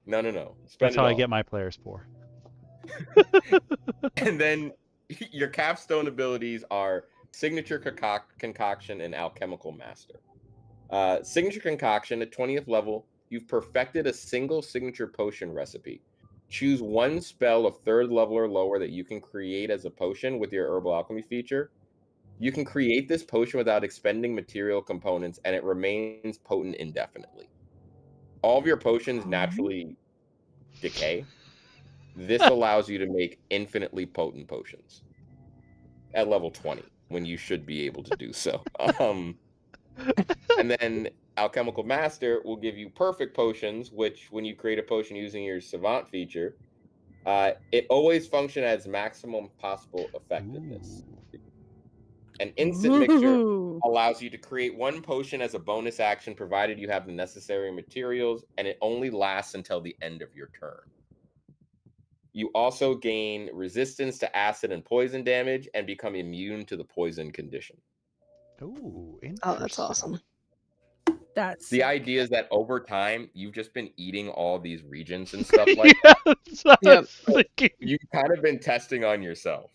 No. That's how I get my players poor. And then your capstone abilities are Signature Concoction and Alchemical Master. Signature Concoction at 20th level, you've perfected a single signature potion recipe. Choose one spell of 3rd level or lower that you can create as a potion with your herbal alchemy feature. You can create this potion without expending material components, and it remains potent indefinitely. All of your potions naturally decay. This allows you to make infinitely potent potions at level 20, when you should be able to do so. And then Alchemical Master will give you perfect potions, which when you create a potion using your Savant feature, it always functions as maximum possible effectiveness. An instant mixture allows you to create one potion as a bonus action, provided you have the necessary materials, and it only lasts until the end of your turn. You also gain resistance to acid and poison damage and become immune to the poison condition. Ooh, interesting. Oh, that's awesome. That's The sick. idea is that over time, you've just been eating all these regions and stuff like that. Yep. You've kind of been testing on yourself.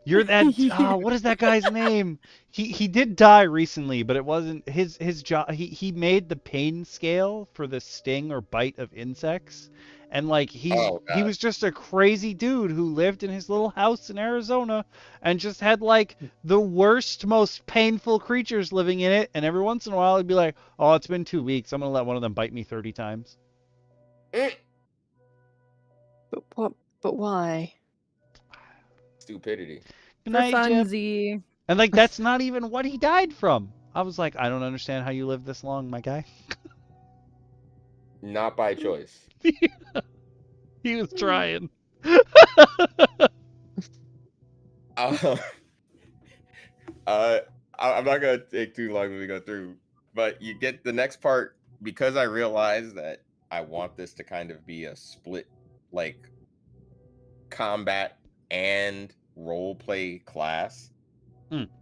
You're that. What is that guy's name? He did die recently, but it wasn't his job. He made the pain scale for the sting or bite of insects, and like he was just a crazy dude who lived in his little house in Arizona and just had like the worst, most painful creatures living in it. And every once in a while, he'd be like, "Oh, it's been 2 weeks. I'm gonna let one of them bite me 30 times." But why? Stupidity. Good For night, Jim. funsies. And like that's not even what he died from. I was like, I don't understand how you lived this long, my guy. Not by choice. He was trying. I'm not gonna take too long to go through, but you get the next part, because I realized that I want this to kind of be a split, like, combat and role play class.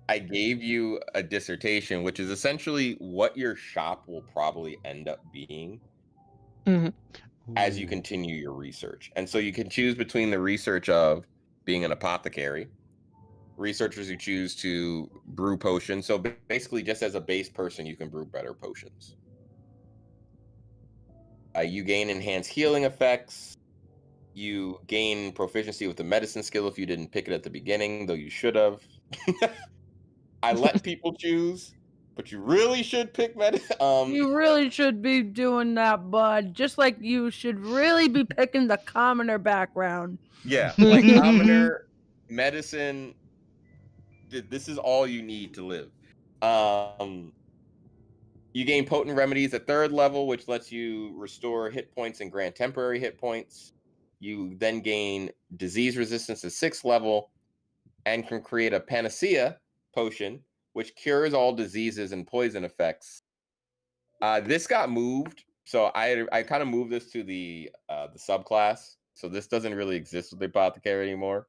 I gave you a dissertation, which is essentially what your shop will probably end up being as you continue your research. And so you can choose between the research of being an apothecary, researchers who choose to brew potions. So basically, just as a base person, you can brew better potions. You gain enhanced healing effects. You gain proficiency with the medicine skill if you didn't pick it at the beginning, though you should have. I let people choose, but you really should pick medicine. You really should be doing that, bud. Just like you should really be picking the commoner background. Yeah, like commoner, medicine. This is all you need to live. You gain potent remedies at 3rd level, which lets you restore hit points and grant temporary hit points. You then gain disease resistance at 6th level and can create a panacea potion, which cures all diseases and poison effects. This got moved, so I kind of moved this to the subclass. So this doesn't really exist with the apothecary anymore.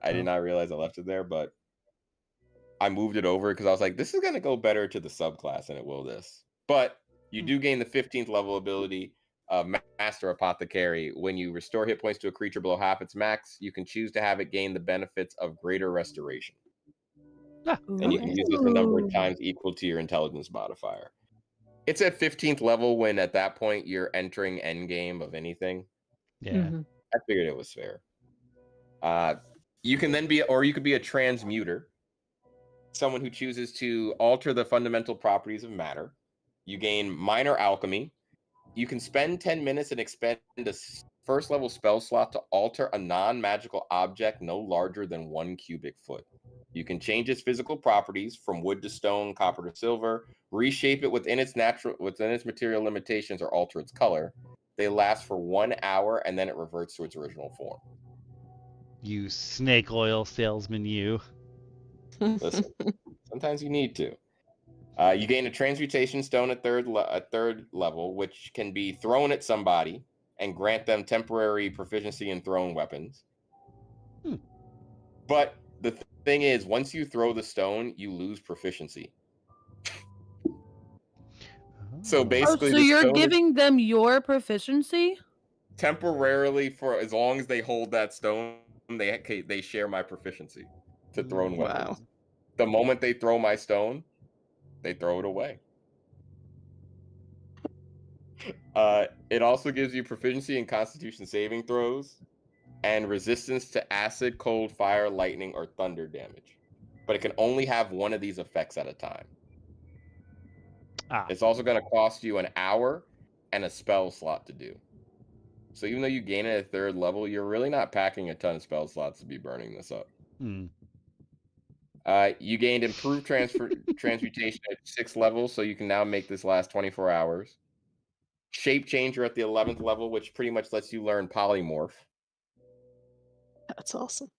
I did not realize I left it there, but I moved it over because I was like, this is going to go better to the subclass than it will this. But you do gain the 15th level ability of Master Apothecary. When you restore hit points to a creature below half its max, you can choose to have it gain the benefits of greater restoration. And you can use this a number of times equal to your intelligence modifier. It's at 15th level when at that point you're entering endgame of anything. Yeah. I figured it was fair. You can then you could be a transmuter. Someone who chooses to alter the fundamental properties of matter. You gain minor alchemy. You can spend 10 minutes and expend a 1st level spell slot to alter a non-magical object no larger than 1 cubic foot. You can change its physical properties from wood to stone, copper to silver, reshape it within its material limitations, or alter its color. They last for 1 hour and then it reverts to its original form. You snake oil salesman, you. Listen, sometimes you need to. You gain a transmutation stone at 3rd level, which can be thrown at somebody and grant them temporary proficiency in thrown weapons. But the thing is, once you throw the stone, you lose proficiency. So basically, so you're giving them your proficiency? temporarily, for as long as they hold that stone, they share my proficiency to thrown weapons. Wow. The moment they throw my stone, they throw it away. It also gives you proficiency in Constitution saving throws and resistance to acid, cold, fire, lightning, or thunder damage. But it can only have one of these effects at a time. It's also going to cost you an hour and a spell slot to do. So even though you gain it at 3rd level, you're really not packing a ton of spell slots to be burning this up. You gained improved transmutation at 6th level, so you can now make this last 24 hours. Shape Changer at the 11th level, which pretty much lets you learn Polymorph. That's awesome.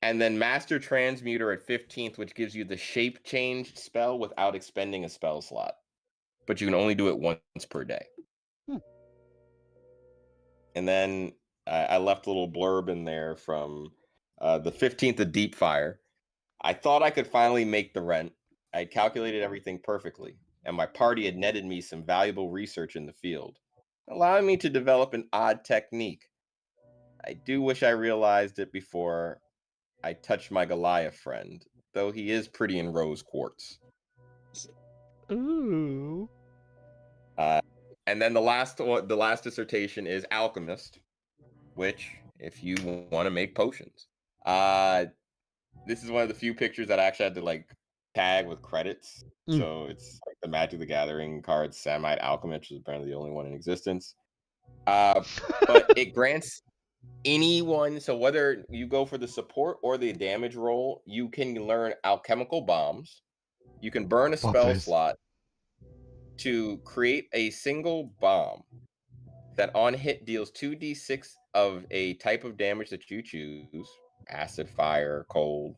And then Master Transmuter at 15th, which gives you the Shape Change spell without expending a spell slot. But you can only do it once per day. And then I left a little blurb in there from the 15th of Deep Fire. I thought I could finally make the rent. I had calculated everything perfectly, and my party had netted me some valuable research in the field, allowing me to develop an odd technique. I do wish I realized it before I touched my Goliath friend, though he is pretty in rose quartz. Ooh. And then the last dissertation is Alchemist, which, if you want to make potions, this is one of the few pictures that I actually had to like tag with credits. So it's like the Magic the Gathering card, Samite Alchemist, which is apparently the only one in existence. But it grants anyone, so whether you go for the support or the damage roll, you can learn alchemical bombs. You can burn a spell slot to create a single bomb that on hit deals 2d6 of a type of damage that you choose, acid, fire, cold,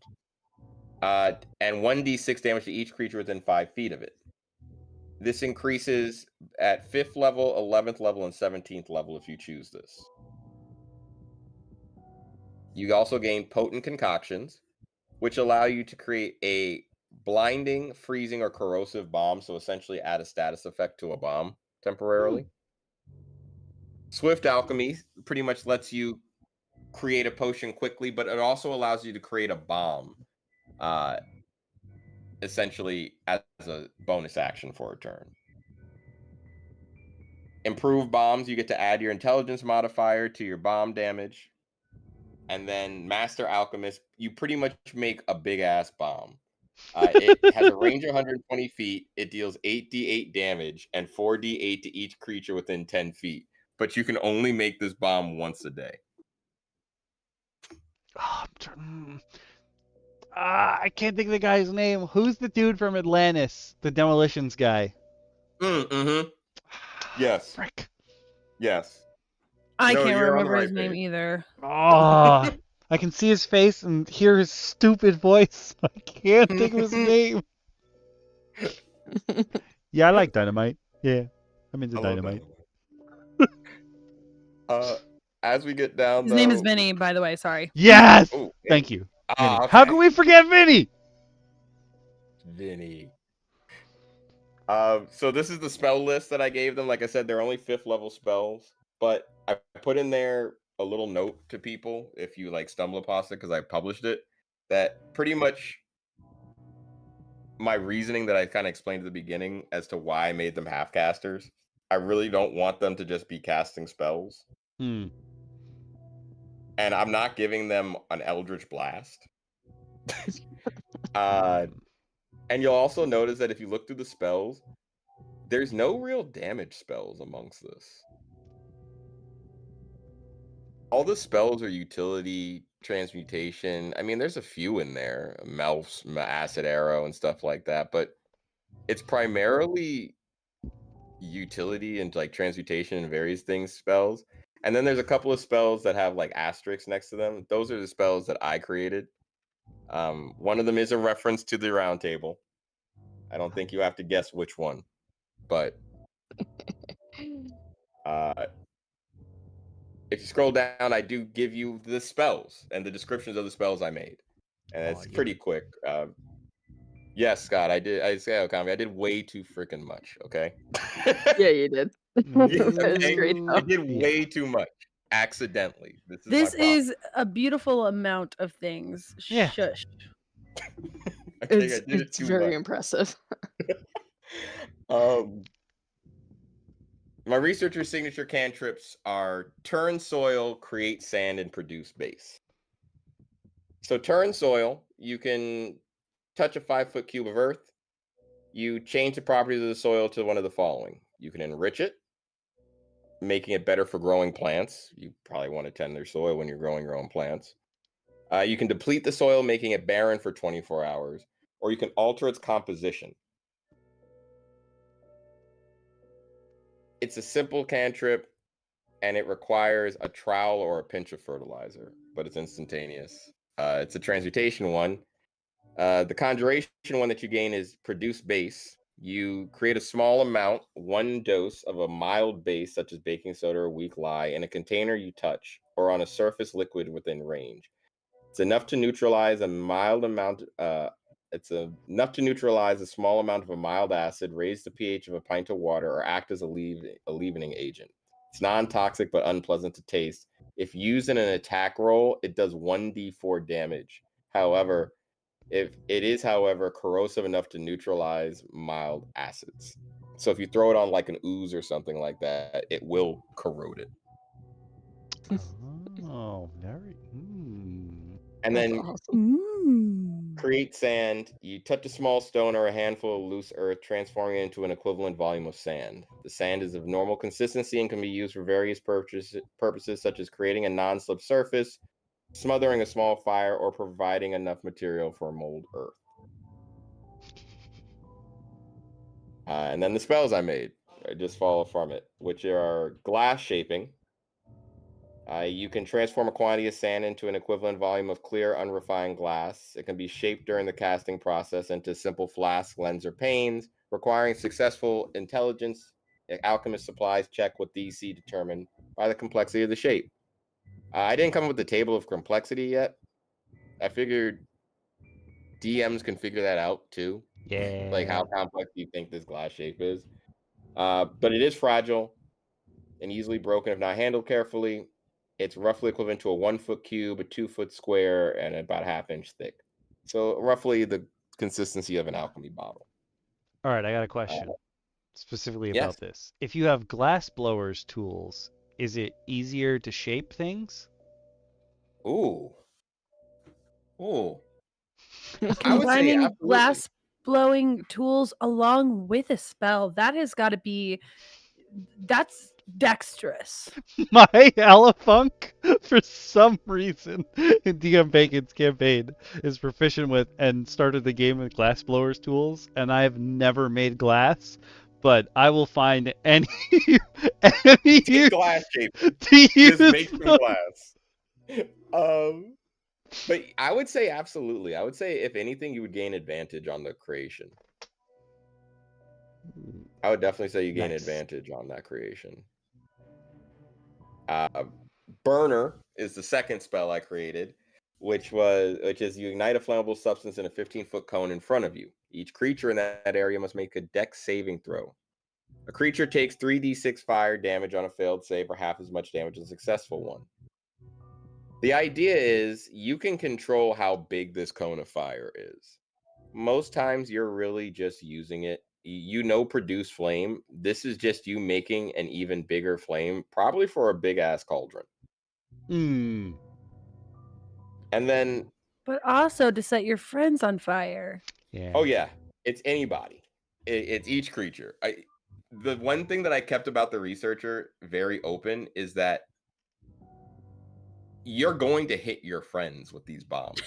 and 1d6 damage to each creature within 5 feet of it. This increases at 5th level, 11th level, and 17th level if you choose this. You also gain potent concoctions, which allow you to create a blinding, freezing, or corrosive bomb, so essentially add a status effect to a bomb temporarily. Swift Alchemy pretty much lets you create a potion quickly, but it also allows you to create a bomb, essentially as a bonus action for a turn. Improved bombs, you get to add your intelligence modifier to your bomb damage. And then Master Alchemist, you pretty much make a big-ass bomb. It has a range of 120 feet. It deals 8d8 damage and 4d8 to each creature within 10 feet. But you can only make this bomb once a day. I can't think of the guy's name. Who's the dude from Atlantis? The demolitions guy. Yes. Frick. Yes. I can't remember his name either. Oh, I can see his face and hear his stupid voice. I can't think of his name. Yeah, I like Dynamite. Yeah, I'm into Dynamite. As we get down, his name is Vinny, by the way. Sorry. Yes. Ooh, thank you. Okay. How can we forget Vinny? Vinny. So this is the spell list that I gave them. Like I said, they're only 5th level spells, but I put in there a little note to people if you like stumble upon it, because I published it, that pretty much my reasoning that I kind of explained at the beginning as to why I made them half casters. I really don't want them to just be casting spells. And I'm not giving them an Eldritch Blast. And you'll also notice that if you look through the spells, there's no real damage spells amongst this. All the spells are utility, transmutation. I mean, there's a few in there, Melf's, Acid Aero, and stuff like that, but it's primarily utility and like transmutation and various things spells. And then there's a couple of spells that have like asterisks next to them. Those are the spells that I created. One of them is a reference to the Roundtable. I don't think you have to guess which one, but if you scroll down, I do give you the spells and the descriptions of the spells I made, and it's pretty quick. Yes, Scott, I did. I say, I did way too freaking much. Okay. Yeah, you did. That was great. I did way too much. accidentally. This is a beautiful amount of things. Yeah. Shush. I think I did it It's too very much. impressive. My researcher signature cantrips are turn soil, create sand, and produce base. So turn soil, you can touch a 5-foot cube of earth. You change the properties of the soil to one of the following. You can enrich it, making it better for growing plants. You probably want to tend their soil when you're growing your own plants. You can deplete the soil, making it barren for 24 hours, or you can alter its composition. It's a simple cantrip, and it requires a trowel or a pinch of fertilizer, but it's instantaneous. It's a transmutation one. The conjuration one that you gain is produce base. You create a small amount, 1 dose of a mild base, such as baking soda or weak lye, in a container you touch or on a surface liquid within range. It's enough to neutralize a mild amount. Enough to neutralize a small amount of a mild acid, raise the pH of a pint of water, or act as a leavening agent. It's non-toxic but unpleasant to taste. If used in an attack roll, it does 1d4 damage. However, if it is, corrosive enough to neutralize mild acids. So if you throw it on like an ooze or something like that, it will corrode it. Oh, very. And That's then awesome. Create sand. You touch a small stone or a handful of loose earth, transforming it into an equivalent volume of sand. The sand is of normal consistency and can be used for various purposes such as creating a non-slip surface, smothering a small fire, or providing enough material for mold earth. And then the spells I made, I just follow from it, which are glass shaping. You can transform a quantity of sand into an equivalent volume of clear, unrefined glass. It can be shaped during the casting process into simple flasks, lens, or panes, requiring successful intelligence. Alchemist supplies check with DC determined by the complexity of the shape. I didn't come up with the table of complexity yet. I figured DMs can figure that out too. Yeah. Like how complex do you think this glass shape is? But it is fragile and easily broken if not handled carefully. It's roughly equivalent to a 1-foot cube, a 2-foot square, and about 1/2 inch thick. So roughly the consistency of an alchemy bottle. All right, I got a question specifically yes. about this. If you have glass blowers tools, is it easier to shape things? Ooh. I would say absolutely. Glass blowing tools along with a spell, that has got to be, that's dexterous. My Alafunk, for some reason, in DM Bacon's campaign, is proficient with and started the game with glass blowers tools, and I have never made glass, but I will find any glass shape to use just make some glass. But I would say absolutely. I would say if anything, you would gain advantage on the creation. I would definitely say you gain advantage on that creation. Burner is the second spell I created, which is you ignite a flammable substance in a 15-foot cone in front of you. Each creature in that area must make a dex saving throw. A creature takes 3d6 fire damage on a failed save, or half as much damage as a successful one. The idea is you can control how big this cone of fire is. Most times you're really just using it. Produce flame. This is just you making an even bigger flame, probably for a big ass cauldron. And then, but also to set your friends on fire. Yeah. Oh yeah, it's anybody. It's each creature. The one thing that I kept about the researcher very open is that you're going to hit your friends with these bombs.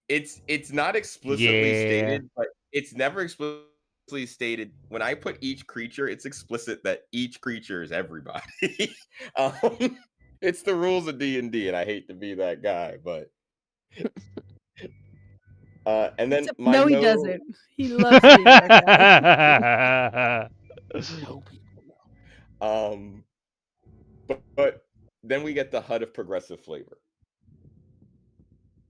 It's not explicitly stated, but it's never explicitly stated. When I put each creature, it's explicit that each creature is everybody. It's the rules of D&D, and I hate to be that guy, but and then he doesn't. He loves being that guy. No people know. But then we get the HUD of progressive flavor.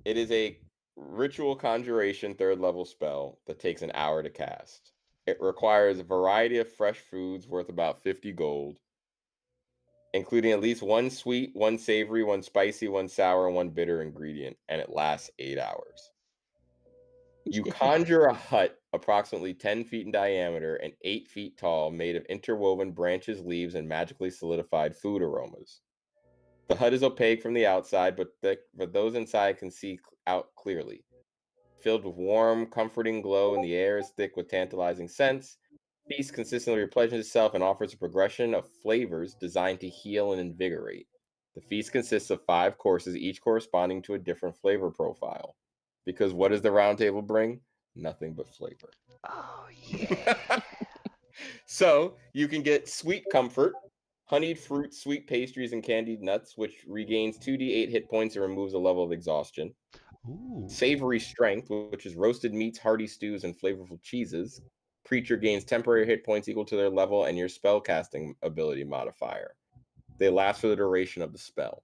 It is a ritual conjuration 3rd level spell that takes an hour to cast. It requires a variety of fresh foods worth about 50 gold. including at least one sweet, one savory, one spicy, one sour, and one bitter ingredient, and it lasts 8 hours. You conjure a hut approximately 10 feet in diameter and 8 feet tall, made of interwoven branches, leaves, and magically solidified food aromas. The hut is opaque from the outside, but those inside can see out clearly. Filled with warm, comforting glow, and the air is thick with tantalizing scents. Feast consistently replenishes itself and offers a progression of flavors designed to heal and invigorate. The feast consists of 5 courses, each corresponding to a different flavor profile. Because what does the round table bring? Nothing but flavor. Oh, yeah. So you can get sweet comfort, honeyed fruit, sweet pastries, and candied nuts, which regains 2d8 hit points and removes a level of exhaustion. Ooh. Savory strength, which is roasted meats, hearty stews, and flavorful cheeses. Creature gains temporary hit points equal to their level and your spellcasting ability modifier. They last for the duration of the spell.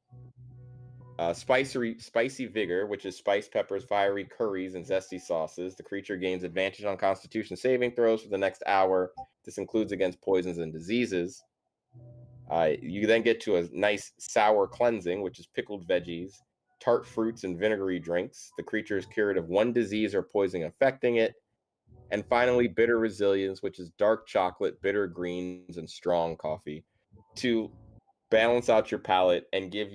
Spicy vigor, which is spiced peppers, fiery curries, and zesty sauces. The creature gains advantage on Constitution saving throws for the next hour. This includes against poisons and diseases. You then get to a nice sour cleansing, which is pickled veggies, tart fruits, and vinegary drinks. The creature is cured of one disease or poison affecting it. And finally, bitter resilience, which is dark chocolate, bitter greens, and strong coffee, to balance out your palate and give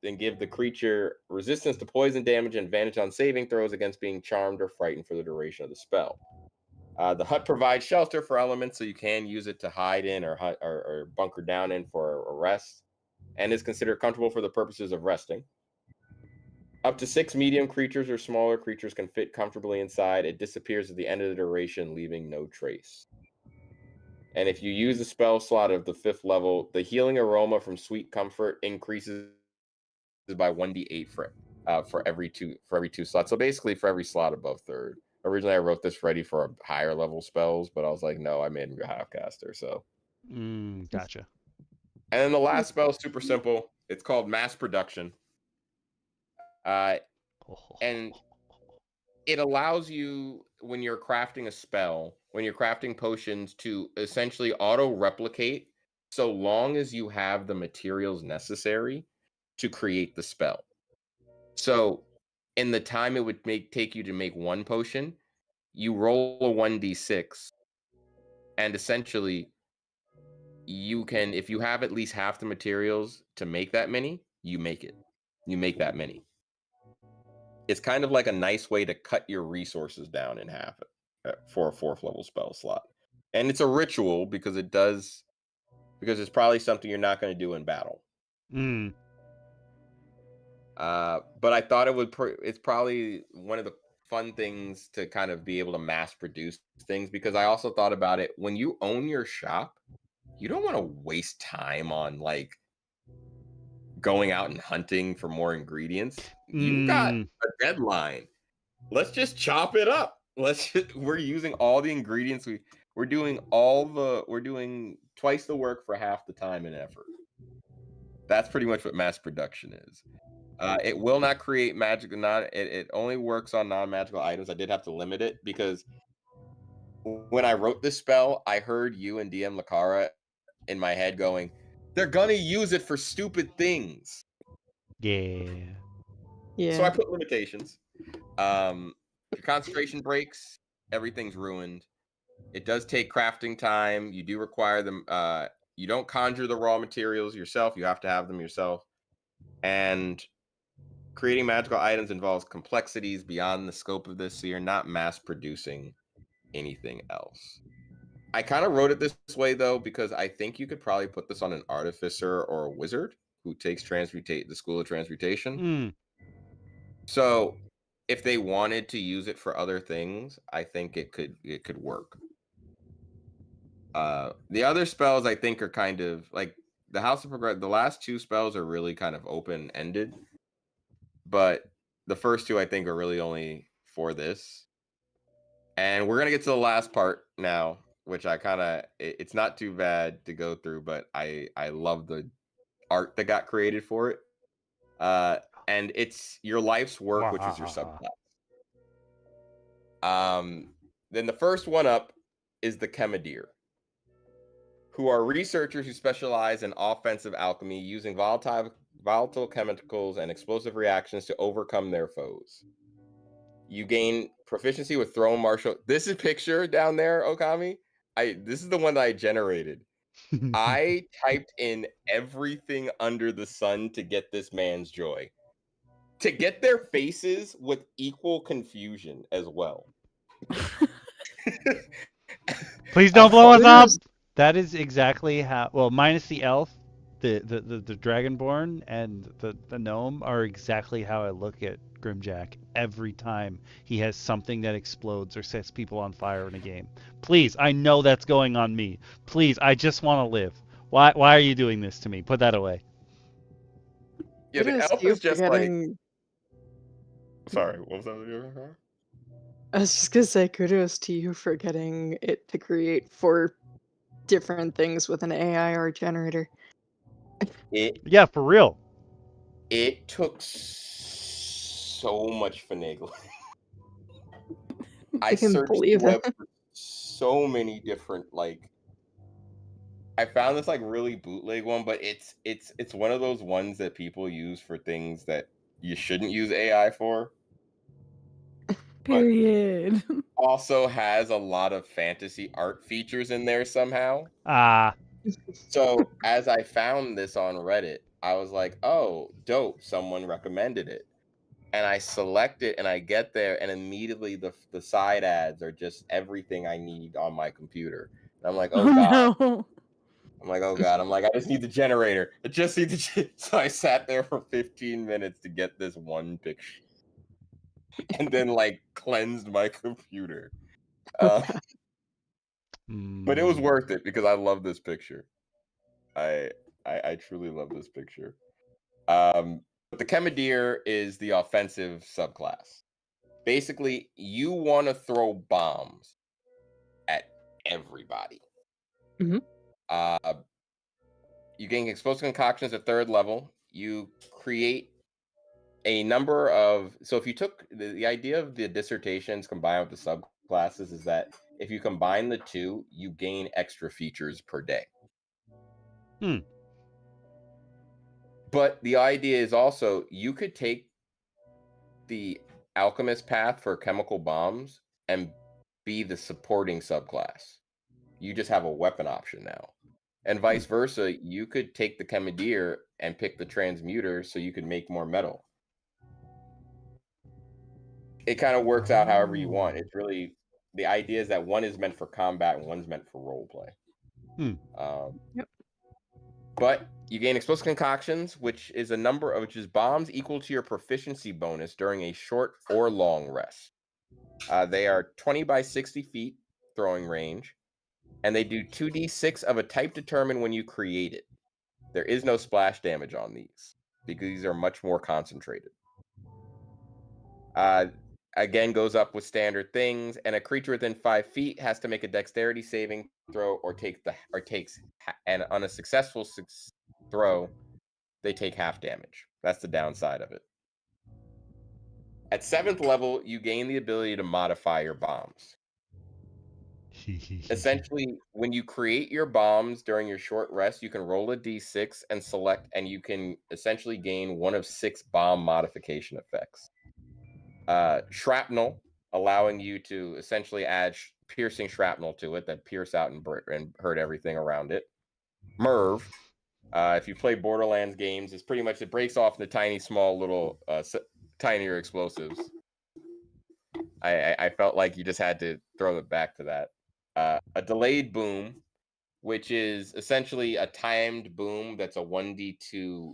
the creature resistance to poison damage and advantage on saving throws against being charmed or frightened for the duration of the spell. The hut provides shelter for elements, so you can use it to hide in or bunker down in for a rest, and is considered comfortable for the purposes of resting. Up to 6 medium creatures or smaller creatures can fit comfortably inside. It disappears at the end of the duration, leaving no trace. And if you use the spell slot of the 5th level, the healing aroma from Sweet Comfort increases by 1d8 for every two slots. So basically, for every slot above 3rd. Originally, I wrote this ready for higher level spells, but I was like, no, I made him a half-caster. So, Gotcha. And then the last spell is super simple. It's called Mass Production. And it allows you, when you're crafting a spell, when you're crafting potions, to essentially auto-replicate so long as you have the materials necessary to create the spell. So in the time it would take you to make one potion, you roll a 1d6, and essentially you can, if you have at least half the materials to make that many, you make it. You make that many. It's kind of like a nice way to cut your resources down in half for a 4th level spell slot. And it's a ritual because it's probably something you're not going to do in battle. But I thought it's probably one of the fun things to kind of be able to mass produce things, because I also thought about it, when you own your shop, you don't want to waste time on like going out and hunting for more ingredients. You've got a deadline. Let's just chop it up. We're using all the ingredients. We're doing twice the work for half the time and effort. That's pretty much what mass production is. It will not create magic. It only works on non-magical items. I did have to limit it because when I wrote this spell, I heard you and DM Lacara in my head going, they're gonna use it for stupid things. Yeah. So I put limitations. If your concentration breaks, everything's ruined. It does take crafting time. You do require them. You don't conjure the raw materials yourself. You have to have them yourself. And creating magical items involves complexities beyond the scope of this, so you're not mass producing anything else. I kind of wrote it this way, though, because I think you could probably put this on an artificer or a wizard who takes the School of Transmutation. So if they wanted to use it for other things, I think it could work. The other spells I think are kind of like the House of Progress. The last 2 spells are really kind of open-ended, but the first 2 I think are really only for this. And we're gonna get to the last part now, which it's not too bad to go through, but I love the art that got created for it. And it's your life's work, which is your subclass. Then the first one up is the Chemideer, who are researchers who specialize in offensive alchemy, using volatile chemicals and explosive reactions to overcome their foes. You gain proficiency with thrown martial. This is picture down there, Okami. This is the one that I generated. I typed in everything under the sun to get this man's joy. To get their faces with equal confusion as well. Please don't blow us up. That is exactly how. Well, minus the elf, the dragonborn, and the gnome are exactly how I look at Grimjack every time he has something that explodes or sets people on fire in a game. Please, I know that's going on me. Please, I just want to live. Why are you doing this to me? Put that away. Yeah, the elf is just like. Sorry, what was that? I was just gonna say, kudos to you for getting it to create 4 different things with an AI art generator. Yeah, for real. It took so much finagling. I searched the web for so many different, like, I found this like really bootleg one, but it's one of those ones that people use for things that you shouldn't use AI for. Period. Also has a lot of fantasy art features in there somehow. So as I found this on Reddit, I was like, oh, dope. Someone recommended it. And I select it and I get there and immediately the side ads are just everything I need on my computer. And I'm like, oh God. No. I'm like, oh God. I'm like, I just need the generator. I just need the So I sat there for 15 minutes to get this one picture. And then like cleansed my computer. But it was worth it because I love this picture. I truly love this picture. But the Chemideer is the offensive subclass. Basically, you want to throw bombs at everybody. Mm-hmm. You gain explosive concoctions at 3rd level. You create a number of. So if you took the idea of the dissertations combined with the subclasses is that if you combine the two, you gain extra features per day. But the idea is also you could take the alchemist path for chemical bombs and be the supporting subclass. You just have a weapon option now. And vice versa, you could take the Chemideer and pick the transmuter so you could make more metal. It kind of works out however you want. It's really, the idea is that one is meant for combat and one's meant for roleplay. Yep. But you gain explosive concoctions, which is bombs equal to your proficiency bonus during a short or long rest. They are 20 by 60 feet throwing range, and they do 2d6 of a type determined when you create it. There is no splash damage on these because these are much more concentrated. Again, goes up with standard things, and a creature within 5 feet has to make a dexterity saving throw and on a successful throw, they take half damage. That's the downside of it. At 7th level, you gain the ability to modify your bombs. Essentially, when you create your bombs during your short rest, you can roll a d6 and select, and you can essentially gain one of 6 bomb modification effects. Shrapnel, allowing you to essentially add piercing shrapnel to it that pierce out and hurt everything around it. Merv, if you play Borderlands games, it's pretty much, it breaks off into tiny, small, little, tinier explosives. I felt like you just had to throw it back to that. A delayed boom, which is essentially a timed boom that's a 1d2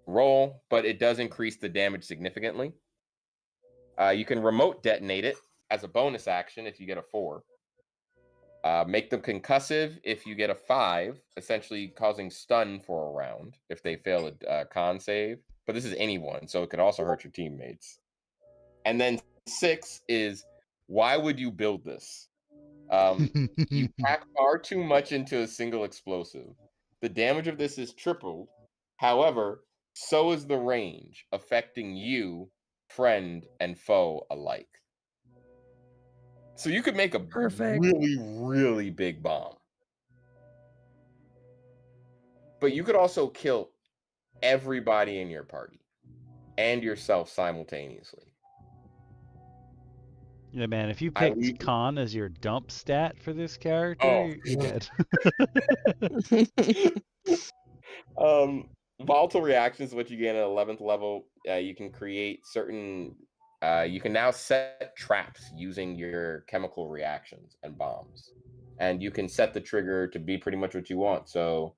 roll, but it does increase the damage significantly. You can remote detonate it as a bonus action if you get a 4. Make them concussive if you get a 5, essentially causing stun for a round if they fail a con save. But this is anyone, so it could also hurt your teammates. And then 6 is, why would you build this? You pack far too much into a single explosive. The damage of this is tripled. However, so is the range, affecting you, friend, and foe alike. So you could make a really, really big bomb. But you could also kill everybody in your party and yourself simultaneously. Yeah, man, if you picked con as your dump stat for this character, you're dead. Volatile reactions, which you gain at 11th level, you can create certain. You can now set traps using your chemical reactions and bombs, and you can set the trigger to be pretty much what you want. So,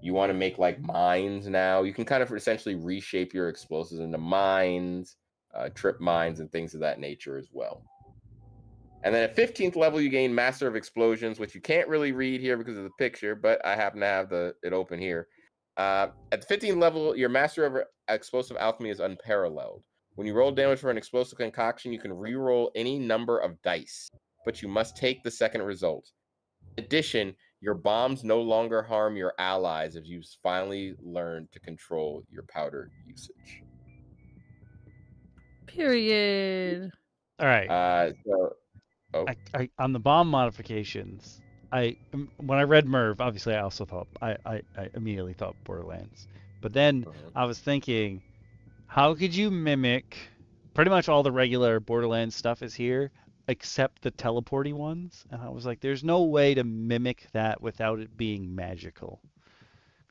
you want to make like mines now. You can kind of essentially reshape your explosives into mines, trip mines, and things of that nature as well. And then at 15th level, you gain Master of Explosions, which you can't really read here because of the picture, but I happen to have it open here. At the 15th level, your Master of Explosive Alchemy is unparalleled. When you roll damage for an explosive concoction, you can re-roll any number of dice, but you must take the second result. In addition, your bombs no longer harm your allies if you finally learn to control your powder usage. Period. All right. I on the bomb modifications, when I read Merv, obviously I also thought I immediately thought Borderlands, but then I was thinking, how could you mimic? Pretty much all the regular Borderlands stuff is here, except the teleporty ones, and I was like, there's no way to mimic that without it being magical.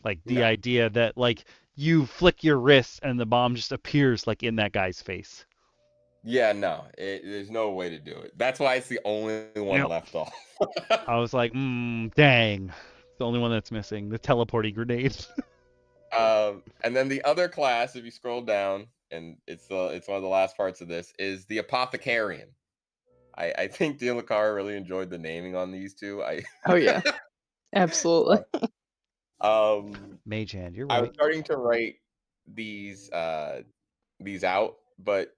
Like the idea that like you flick your wrist and the bomb just appears like in that guy's face. Yeah, no, there's no way to do it. That's why it's the only one left off. I was like, dang. It's the only one that's missing, the teleporting grenade. And then the other class, if you scroll down, and it's one of the last parts of this, is the Apothecarian. I think DM Lacara really enjoyed the naming on these two. Oh yeah, absolutely. Mage hand, you're right. I was starting to write these out, but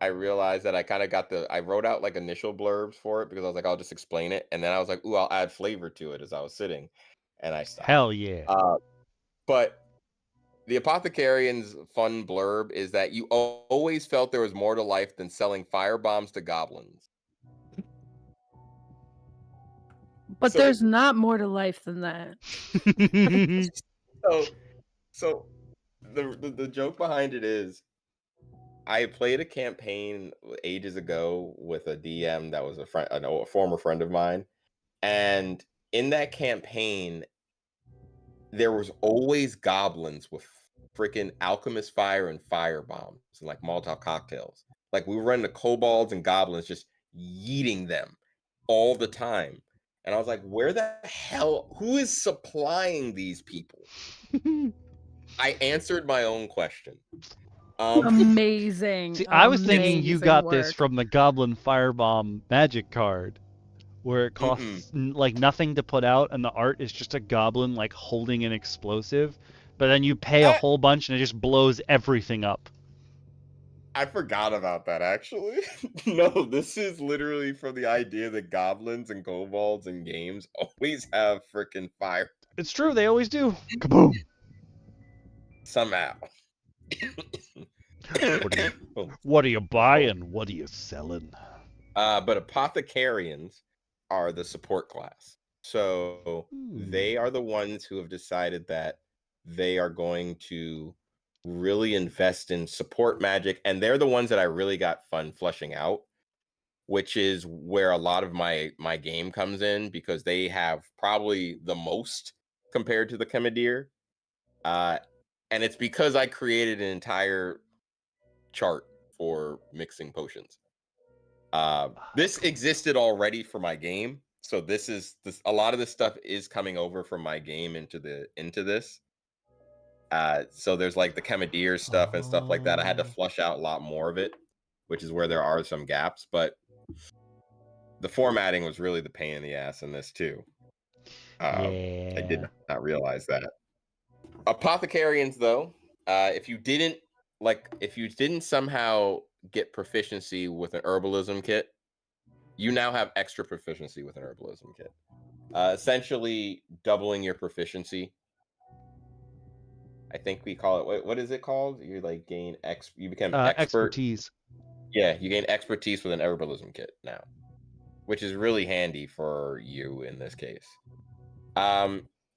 I realized that I kind of I wrote out like initial blurbs for it because I was like, I'll just explain it. And then I was like, ooh, I'll add flavor to it as I was sitting. And I stopped. Hell yeah. But the Apothecarian's fun blurb is that you always felt there was more to life than selling fire bombs to goblins. But there's not more to life than that. So the joke behind it is, I played a campaign ages ago with a DM that was a former friend of mine, and in that campaign, there was always goblins with freaking alchemist fire and fire bombs and like Molotov cocktails. Like we were running the kobolds and goblins, just yeeting them all the time. And I was like, where the hell? Who is supplying these people? I answered my own question. Amazing. See, I was thinking you got this from the Goblin Firebomb magic card, where it costs like nothing to put out, and the art is just a goblin like holding an explosive, but then you pay a whole bunch and it just blows everything up. I forgot about that, actually. No, this is literally from the idea that goblins and kobolds in games always have freaking fire. It's true, they always do. Kaboom! Somehow. What are you buying? What are you selling? But Apothecarians are the support class. So they are the ones who have decided that they are going to really invest in support magic, and they're the ones that I really got fun fleshing out, which is where a lot of my game comes in, because they have probably the most compared to the Commandeer, and it's because I created an entire chart for mixing potions. This existed already for my game, so a lot of this stuff is coming over from my game into this. So there's like the Commandeer stuff and stuff like that. I had to flush out a lot more of it, which is where there are some gaps, but the formatting was really the pain in the ass in this too. I did not realize that. Apothecarians, though, if you didn't somehow get proficiency with an herbalism kit, you now have extra proficiency with an herbalism kit. Essentially doubling your proficiency. I think we call it, what is it called? You like gain you become expertise. Yeah, you gain expertise with an herbalism kit now, which is really handy for you in this case.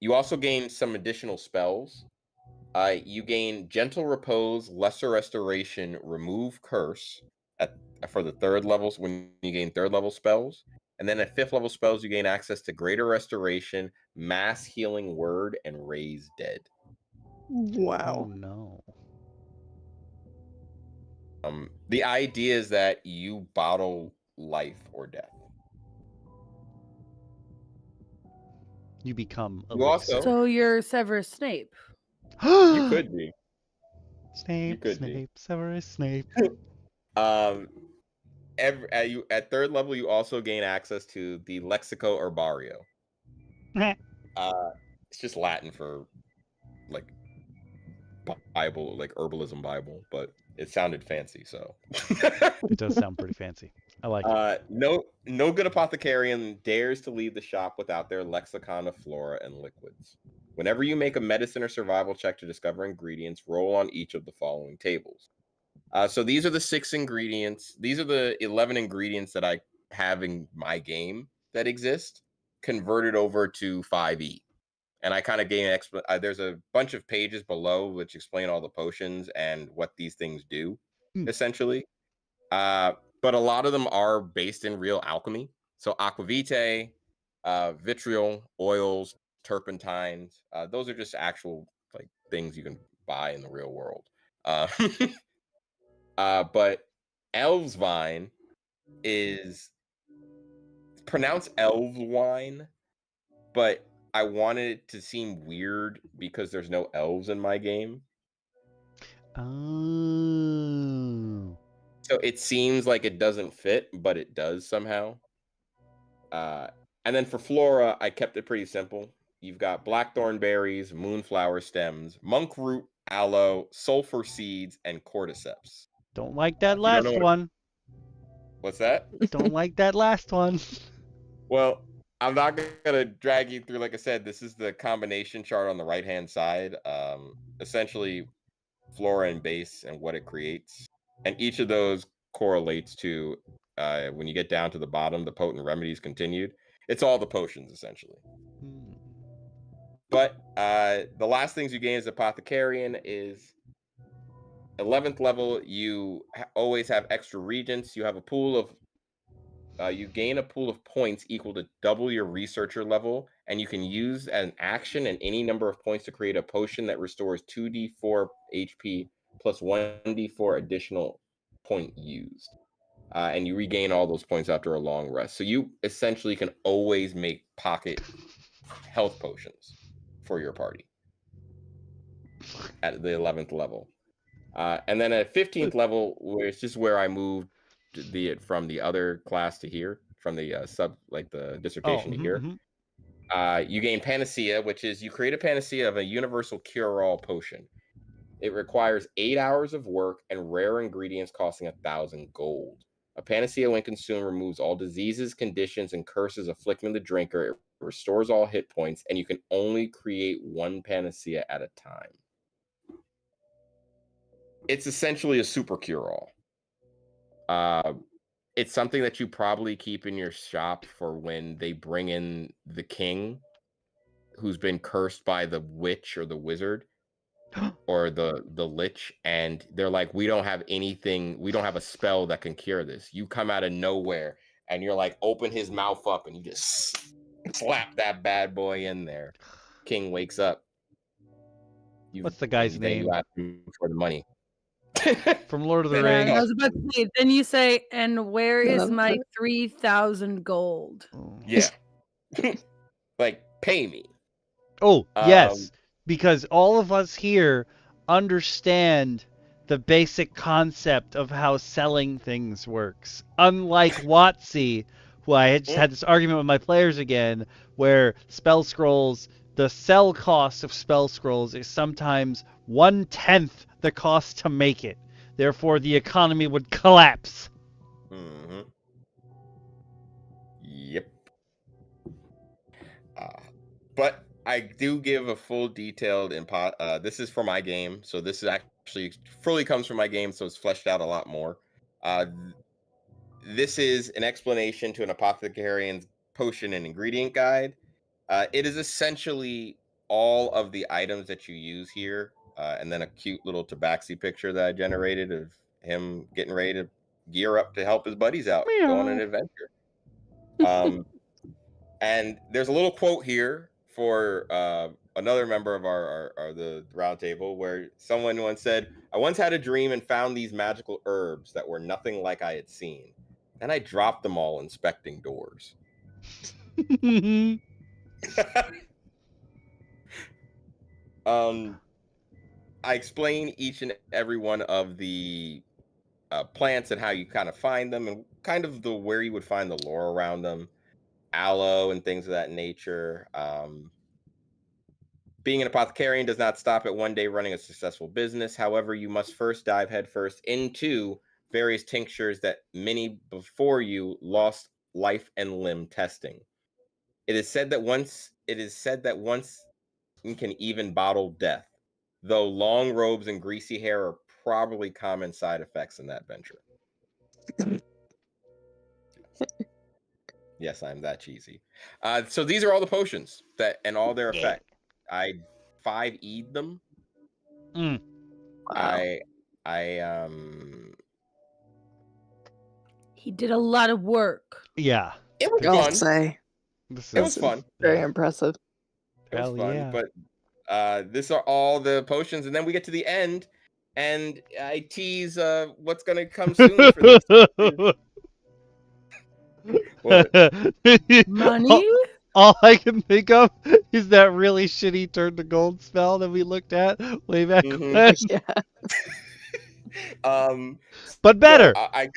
You also gain some additional spells. You gain Gentle Repose, Lesser Restoration, Remove Curse for the 3rd levels when you gain 3rd level spells. And then at 5th level spells, you gain access to Greater Restoration, Mass Healing Word, and Raise Dead. Wow. Oh no. The idea is that you bottle life or death. You become You elixir. also- So you're Severus Snape. You could be. Snape, could be. Snape, Severus Snape. At 3rd level, you also gain access to the Lexico Herbario. It's just Latin for like Bible, like herbalism Bible, but it sounded fancy, so It does sound pretty fancy. I like it. No good apothecarian dares to leave the shop without their lexicon of flora and liquids. Whenever you make a medicine or survival check to discover ingredients, roll on each of the following tables. So these are the 6 ingredients. These are the 11 ingredients that I have in my game that exist, converted over to 5e. And I kind of gain there's a bunch of pages below which explain all the potions and what these things do, essentially. But a lot of them are based in real alchemy. So aquavitae, vitriol, oils, turpentines. Those are just actual like things you can buy in the real world. But Elves Vine is pronounced Elves Wine, but I wanted it to seem weird because there's no elves in my game. Oh. So it seems like it doesn't fit, but it does somehow. And then for flora, I kept it pretty simple. You've got blackthorn berries, moonflower stems, monk root, aloe, sulfur seeds, and cordyceps. Don't like that last one. What's that? Don't like that last one. Well, I'm not gonna drag you through. Like I said, this is the combination chart on the right-hand side. Essentially, flora and base and what it creates, and each of those correlates to when you get down to the bottom, the potent remedies continued. It's all the potions essentially. But the last things you gain as apothecarian is 11th level. You always have extra regents. You have a pool of you gain a pool of points equal to double your researcher level, and you can use an action and any number of points to create a potion that restores 2d4 HP plus 1d4 additional point used. And you regain all those points after a long rest. So you essentially can always make pocket health potions for your party at the 11th level. And then at 15th level, which is where I moved from the other class to here, from the the dissertation to here. You gain Panacea, which is you create a Panacea of a universal cure-all potion. It requires 8 hours of work and rare ingredients costing 1,000 gold. A Panacea, when consumed, removes all diseases, conditions, and curses afflicting the drinker. It restores all hit points, and you can only create one Panacea at a time. It's essentially a super cure-all. It's something that you probably keep in your shop for when they bring in the king who's been cursed by the witch or the wizard or the lich, and they're like, we don't have anything, we don't have a spell that can cure this. You come out of nowhere and you're like, open his mouth up, and you just slap that bad boy in there. King wakes up. What's the guy's name? You ask him for the money. From Lord of the Yeah, Rings. I was about to say, then you say, and where is my 3,000 gold? Yeah. Like, pay me. Oh, yes. Because all of us here understand the basic concept of how selling things works. Unlike WotC, who I just had this argument with my players again, where spell scrolls, the sell cost of spell scrolls is sometimes 1/10 the cost to make it. Therefore, the economy would collapse. Mm-hmm. Yep. But I do give a full detailed this is for my game, so this is actually fully comes from my game, so it's fleshed out a lot more. This is an explanation to an apothecarian's potion and ingredient guide. It is essentially all of the items that you use here, and then a cute little tabaxi picture that I generated of him getting ready to gear up to help his buddies out, go on an adventure. And there's a little quote here for another member of the round table, where someone once said, "I once had a dream and found these magical herbs that were nothing like I had seen. Then I dropped them all inspecting doors." I explain each and every one of the plants and how you kind of find them, and kind of where you would find the lore around them, aloe and things of that nature. Being an apothecarian does not stop at one day running a successful business. However, you must first dive headfirst into various tinctures that many before you lost life and limb testing. It is said that once you can even bottle death, though long robes and greasy hair are probably common side effects in that venture. Yes, I'm that cheesy. So these are all the potions and all their effect. I 5E'd them. Wow. He did a lot of work. Yeah. It was I'll fun. say. It was fun. Very impressive. It was fun. But these are all the potions, and then we get to the end, and I tease what's gonna come soon for this. What? Money? All I can think of is that really shitty turn to gold spell that we looked at way back when. Yeah. But better. So I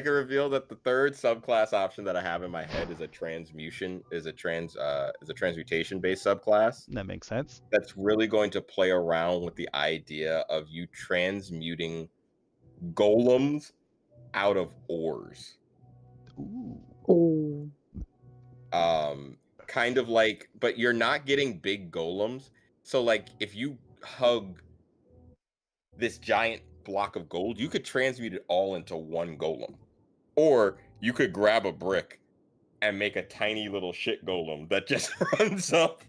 can reveal that the third subclass option that I have in my head is a transmutation based subclass. That makes sense. That's really going to play around with the idea of you transmuting golems out of ores. Ooh. Kind of like, but you're not getting big golems. So like if you hug this giant block of gold, you could transmute it all into one golem. Or you could grab a brick and make a tiny little shit golem that just runs up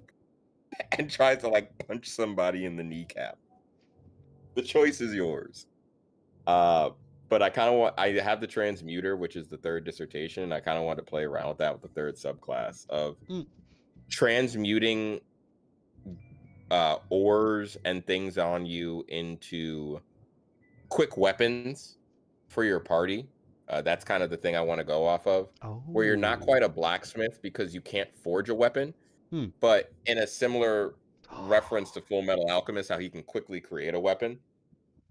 and tries to like punch somebody in the kneecap. The choice is yours. But I have the transmuter, which is the third dissertation, and I kind of want to play around with that with the third subclass of transmuting ores and things on you into quick weapons for your party. That's kind of the thing I want to go off of, where you're not quite a blacksmith because you can't forge a weapon, but in a similar reference to Full Metal Alchemist, how he can quickly create a weapon.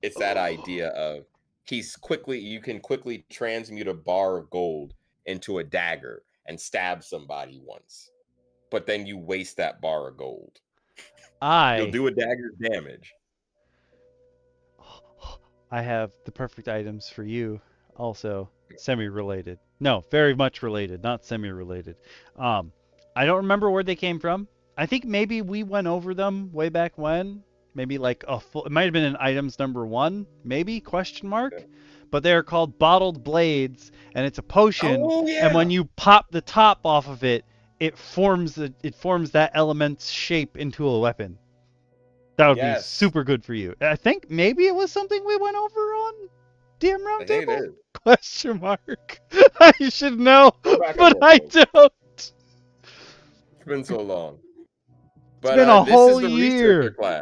It's that idea of you can quickly transmute a bar of gold into a dagger and stab somebody once, but then you waste that bar of gold. You'll do a dagger's damage. I have the perfect items for you. Also, semi-related. No, very much related, not semi-related. I don't remember where they came from. I think maybe we went over them way back when. Maybe like it might have been in items number 1, maybe, question mark. Okay. But they're called bottled blades, and it's a potion. Oh, yeah. And when you pop the top off of it, it forms that element's shape into a weapon. That would be super good for you. I think maybe it was something we went over on DM Roundtable? Question mark. I should know, but I don't. It's been so long. But, it's been a whole year. Class.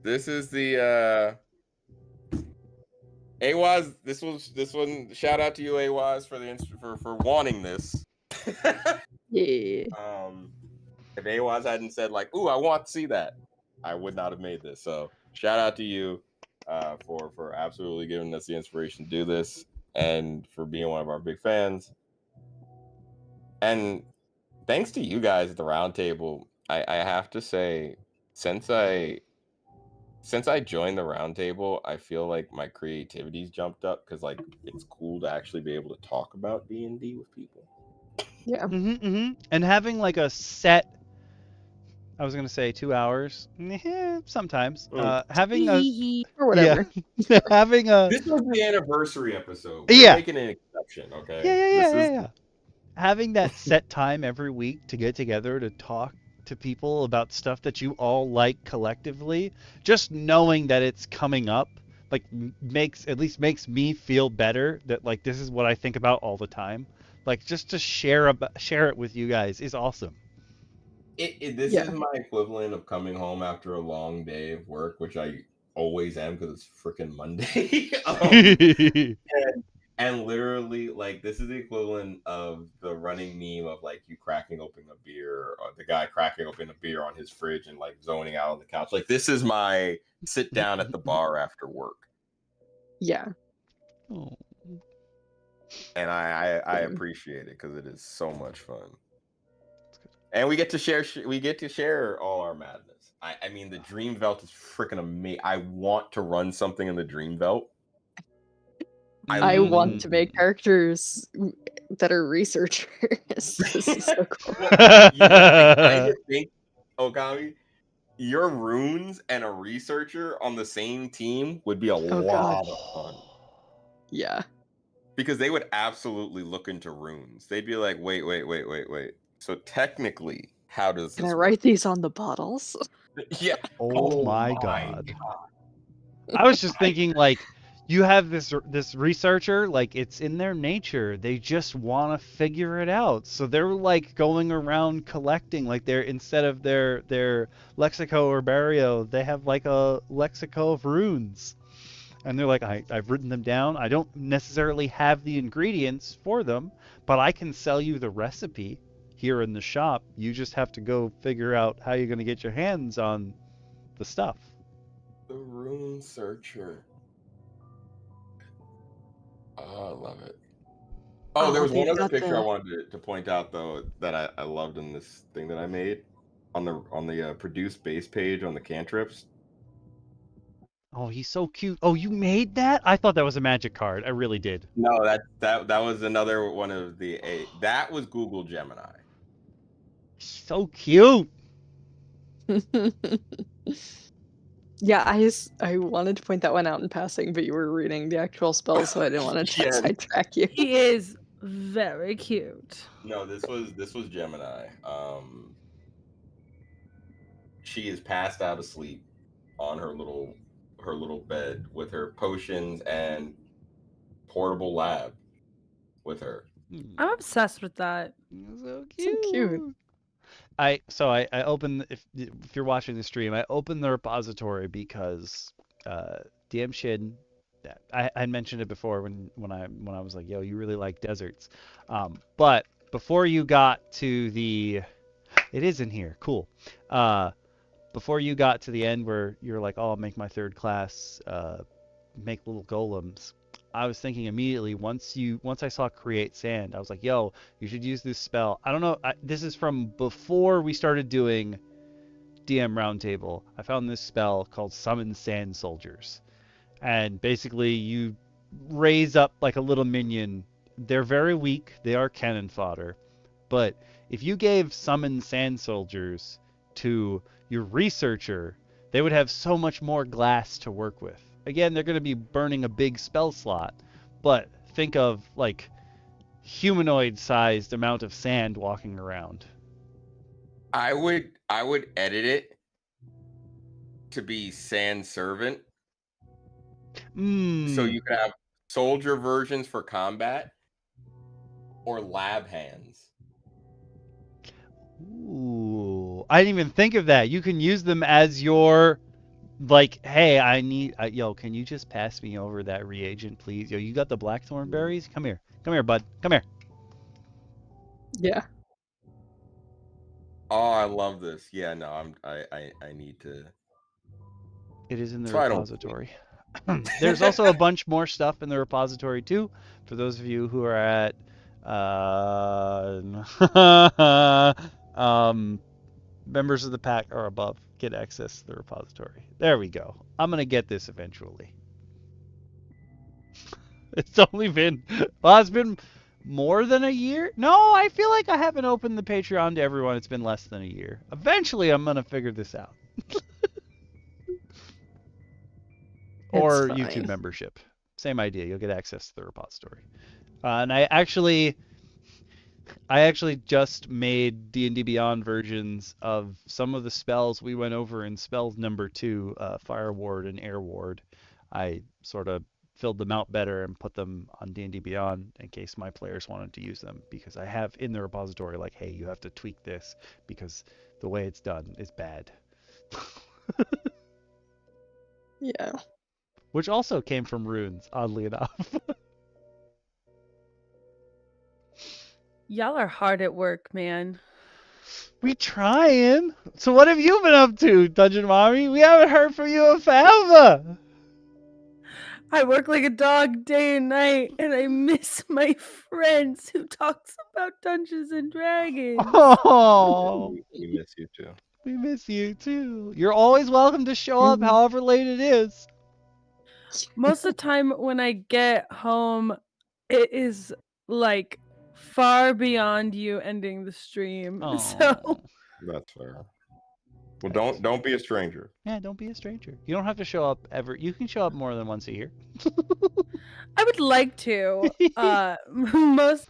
This is the Awaz. This one. Shout out to you, Awaz, for wanting this. Yeah. If Awaz hadn't said like, "Ooh, I want to see that," I would not have made this. So shout out to you for absolutely giving us the inspiration to do this, and for being one of our big fans. And thanks to you guys at the Roundtable, I have to say, since I joined the Roundtable, I feel like my creativity's jumped up because like it's cool to actually be able to talk about D&D with people. Yeah. And having like a set, I was gonna say 2 hours. Sometimes having a or whatever. Yeah, having a. This was the anniversary episode. We're making an exception, okay? Yeah. Having that set time every week to get together to talk to people about stuff that you all like collectively, just knowing that it's coming up like makes me feel better that like this is what I think about all the time. Like just to share it with you guys is awesome. This is my equivalent of coming home after a long day of work, which I always am because it's freaking Monday. And literally, like, this is the equivalent of the running meme of like you cracking open a beer, or the guy cracking open a beer on his fridge and like zoning out on the couch. Like, this is my sit down at the bar after work. Yeah. Oh. And I appreciate it because it is so much fun. And we get to share all our madness. I mean, the Dreamveldt is freaking amazing. I want to run something in the Dreamveldt. I want to make characters that are researchers. This is so cool. I kind of think, Okami, your runes and a researcher on the same team would be a lot of fun. Yeah. Because they would absolutely look into runes. They'd be like, wait. So technically, how does this Can I write these on the bottles? Yeah. Oh my god. I was just thinking, like, you have this researcher, like, it's in their nature. They just want to figure it out. So they're like going around collecting, like they're instead of their Lexico or Barrio, they have like a Lexico of runes. And they're like, I've written them down. I don't necessarily have the ingredients for them, but I can sell you the recipe here in the shop. You just have to go figure out how you're going to get your hands on the stuff. The rune searcher. Oh, I love it. Oh, there was one other picture I wanted to point out though that I loved in this thing that I made on the produce base page on the cantrips. Oh, he's so cute. Oh, you made that? I thought that was a magic card. I really did. No, that was another one of that was Google Gemini. So cute. Yeah, I wanted to point that one out in passing, but you were reading the actual spell, so I didn't want to sidetrack you. He is very cute. No, this was Gemini. She is passed out asleep on her little bed with her potions and portable lab with her. I'm obsessed with that. So cute. So cute. I opened, if you're watching the stream, I opened the repository because DM Shin, I mentioned it before when I was like, yo, you really like deserts. But before you got to it is in here, cool. Before you got to the end where you're like, oh, I'll make my third class, make little golems. I was thinking immediately once I saw create sand, I was like, yo, you should use this spell. I don't know. This is from before we started doing DM Roundtable. I found this spell called Summon Sand Soldiers. And basically you raise up like a little minion. They're very weak. They are cannon fodder. But if you gave Summon Sand Soldiers to your researcher, they would have so much more glass to work with. Again, they're going to be burning a big spell slot, but think of like humanoid-sized amount of sand walking around. I would edit it to be sand servant. So you could have soldier versions for combat or lab hands. Ooh, I didn't even think of that. You can use them as your, like, hey, I need, yo, can you just pass me over that reagent, please? Yo, you got the blackthorn berries? Come here, bud, come here. Yeah. Oh, I love this. Yeah, no, I need to. It is in the repository. There's also a bunch more stuff in the repository too. For those of you who are at members of the pack or above, get access to the repository. There we go. I'm gonna get this eventually. It's only been, well, it's been more than a year. No, I feel like I haven't opened the Patreon to everyone. It's been less than a year. Eventually, I'm gonna figure this out. Or YouTube membership. Same idea. You'll get access to the repository. And I actually, I actually just made D&D Beyond versions of some of the spells we went over in spells number 2, Fire Ward and Air Ward. I sort of filled them out better and put them on D&D Beyond in case my players wanted to use them, because I have in the repository like, hey, you have to tweak this because the way it's done is bad. Yeah. Which also came from runes, oddly enough. Y'all are hard at work, man. We trying. So what have you been up to, Dungeon Mommy? We haven't heard from you in forever. I work like a dog day and night, and I miss my friends who talks about Dungeons and Dragons. Oh, We miss you too. we miss you too. You're always welcome to show up however late it is. Most of the time when I get home, it is like far beyond you ending the stream. Oh. So That's fair. Well, don't be a stranger. Yeah, don't be a stranger. You don't have to show up ever. You can show up more than once a year. I would like to. Most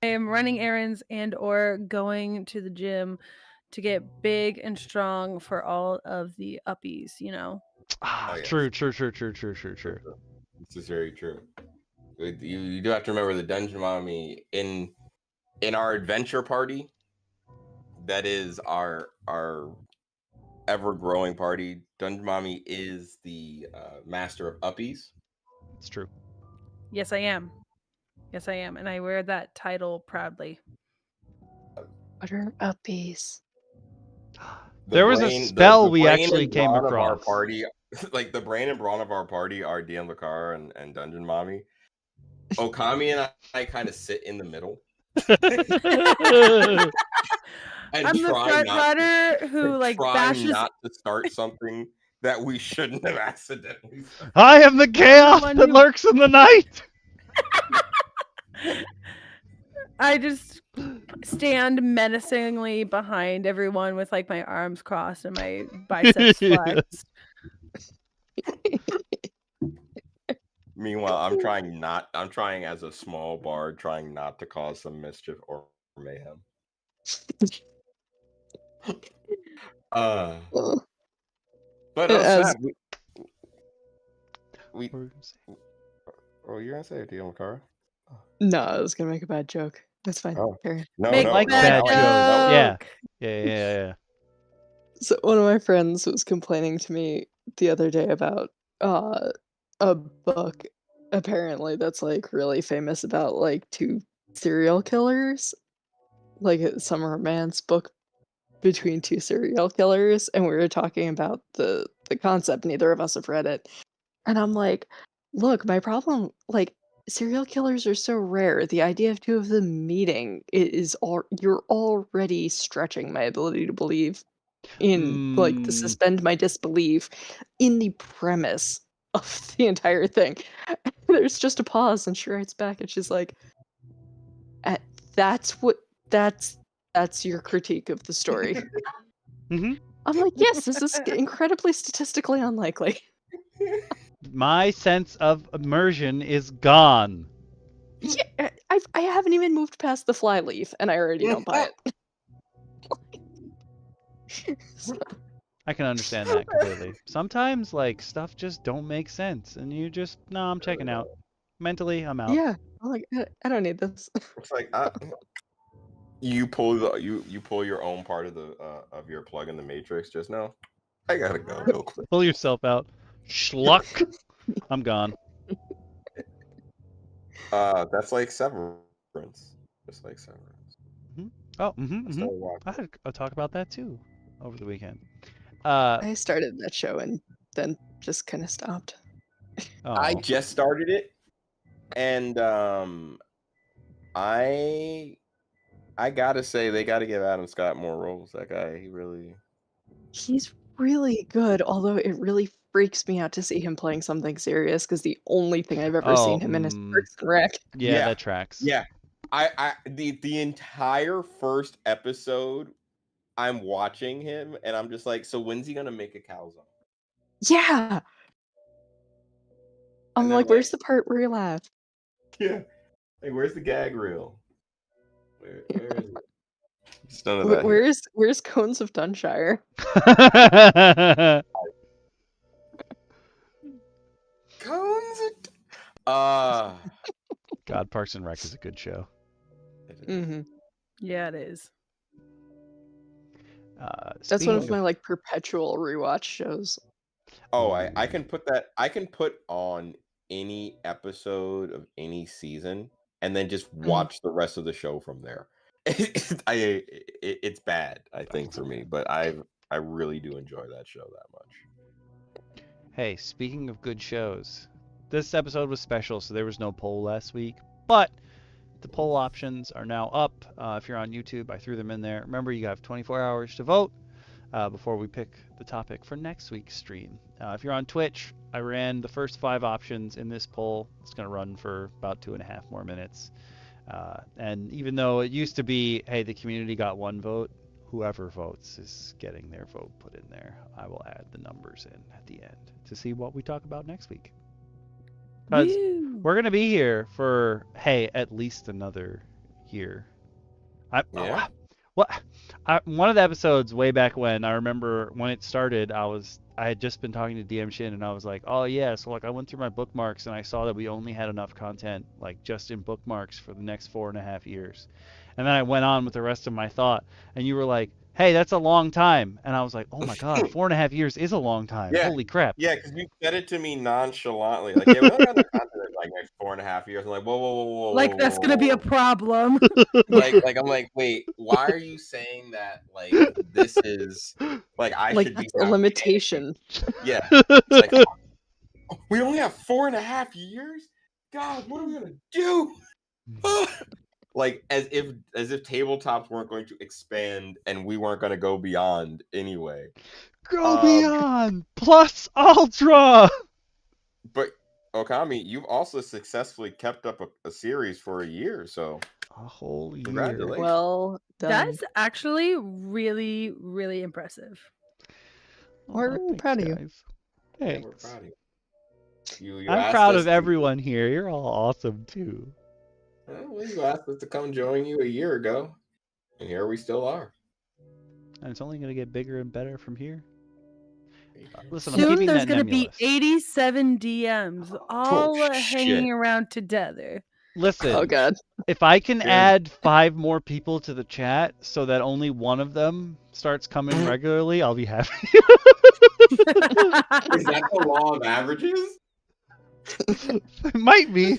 I am running errands and or going to the gym to get big and strong for all of the uppies, you know. Ah, Oh, yes. True. This is very true. You do have to remember the Dungeon Mommy in our adventure party. That is our ever growing party. Dungeon Mommy is the master of uppies. It's true. Yes, I am. Yes, I am, and I wear that title proudly. What are uppies? There was a spell we actually came Of our across. party, like the brain and brawn of our party are DM Lacara and Dungeon Mommy. Okami and I kind of sit in the middle. And I'm the front runner who like bashes. Not to start something that we shouldn't have accidentally started. I am the chaos that lurks in the night. I just stand menacingly behind everyone with like my arms crossed and my biceps flexed. Meanwhile, I'm trying as a small bard, trying not to cause some mischief or mayhem. But we oh, you're gonna say it, DM Lacara? No, I was gonna make a bad joke. That's fine. Oh. Carry on. No, like bad jokes. Yeah. So one of my friends was complaining to me the other day about a book apparently that's like really famous about like 2 serial killers, like some romance book between 2 serial killers, and we were talking about the concept. Neither of us have read it, and I'm like, look, my problem, like, serial killers are so rare. The idea of 2 of them meeting is you're already stretching my ability to believe in, like, to suspend my disbelief in the premise of the entire thing. There's just a pause, and she writes back, and she's like, that's your critique of the story. Mm-hmm. I'm like, yes, this is incredibly statistically unlikely. My sense of immersion is gone. Yeah, I haven't even moved past the flyleaf, and I already don't buy it. I can understand that completely. Sometimes, like, stuff just don't make sense, and you just, no, I'm checking out. Mentally, I'm out. Yeah, I'm like, I don't need this. It's like you pull your own part of the of your plug in the matrix just now. I gotta go real quick. Pull yourself out. Schluck. I'm gone. That's like Severance. Just like Severance. Mm-hmm. Oh, I had a talk about that too over the weekend. I started that show and then just kind of stopped. I just started it, and I gotta say they gotta give Adam Scott more roles. That guy, he's really good, although it really freaks me out to see him playing something serious, because the only thing I've ever seen him in is Parks and Rec. Yeah, that tracks. Yeah, the entire first episode, I'm watching him, and I'm just like, so when's he gonna make a calzone? Yeah. I'm like, where's the part where he laughed? Yeah, like where's the gag reel? Where is it? It's none of that here. Where's Cones of Dunshire? Cones. God, Parks and Rec is a good show. Mm-hmm. Yeah, it is. That's one of my like perpetual rewatch shows. Oh, I can put that. I can put on any episode of any season and then just watch the rest of the show from there. It's bad, I think, for me, but I really do enjoy that show that much. Hey, speaking of good shows, this episode was special, so there was no poll last week, but the poll options are now up. If you're on YouTube, I threw them in there. Remember, you have 24 hours to vote before we pick the topic for next week's stream. If you're on Twitch, I ran the first 5 options in this poll. It's going to run for about 2.5 more minutes. And even though it used to be, hey, the community got 1 vote, whoever votes is getting their vote put in there. I will add the numbers in at the end to see what we talk about next week. Because we're going to be here for, hey, at least another year. One of the episodes way back when, I remember when it started, I had just been talking to DM Shin, and I was like, oh yeah, so like I went through my bookmarks and I saw that we only had enough content like just in bookmarks for the next 4.5 years. And then I went on with the rest of my thought, and you were like, hey, that's a long time. And I was like, oh my god, 4.5 years is a long time. Yeah. Holy crap. Yeah, because you said it to me nonchalantly. Like, yeah, we only got the content like next 4.5 years. I'm like, whoa. Like, that's going to be a problem. like, I'm like, wait, why are you saying that? Like, this is, like, I like should be a limitation. Yeah. Like, we only have 4.5 years? God, what are we going to do? Like, as if tabletops weren't going to expand and we weren't going to go beyond anyway. Go beyond plus ultra. But Okami, you've also successfully kept up a series for a year, so a whole year. Congratulations. Well done. That's actually really, really impressive. We're proud of you. Thanks. Yeah, we're proud of you. I'm proud of everyone here. You're all awesome too. Well, you asked us to come join you a year ago, and here we still are. And it's only going to get bigger and better from here. Listen, soon there's going to be 87 DMs all hanging around together. Listen, oh god, if I can add 5 more people to the chat so that only one of them starts coming regularly, I'll be happy. Is that the law of averages? It might be.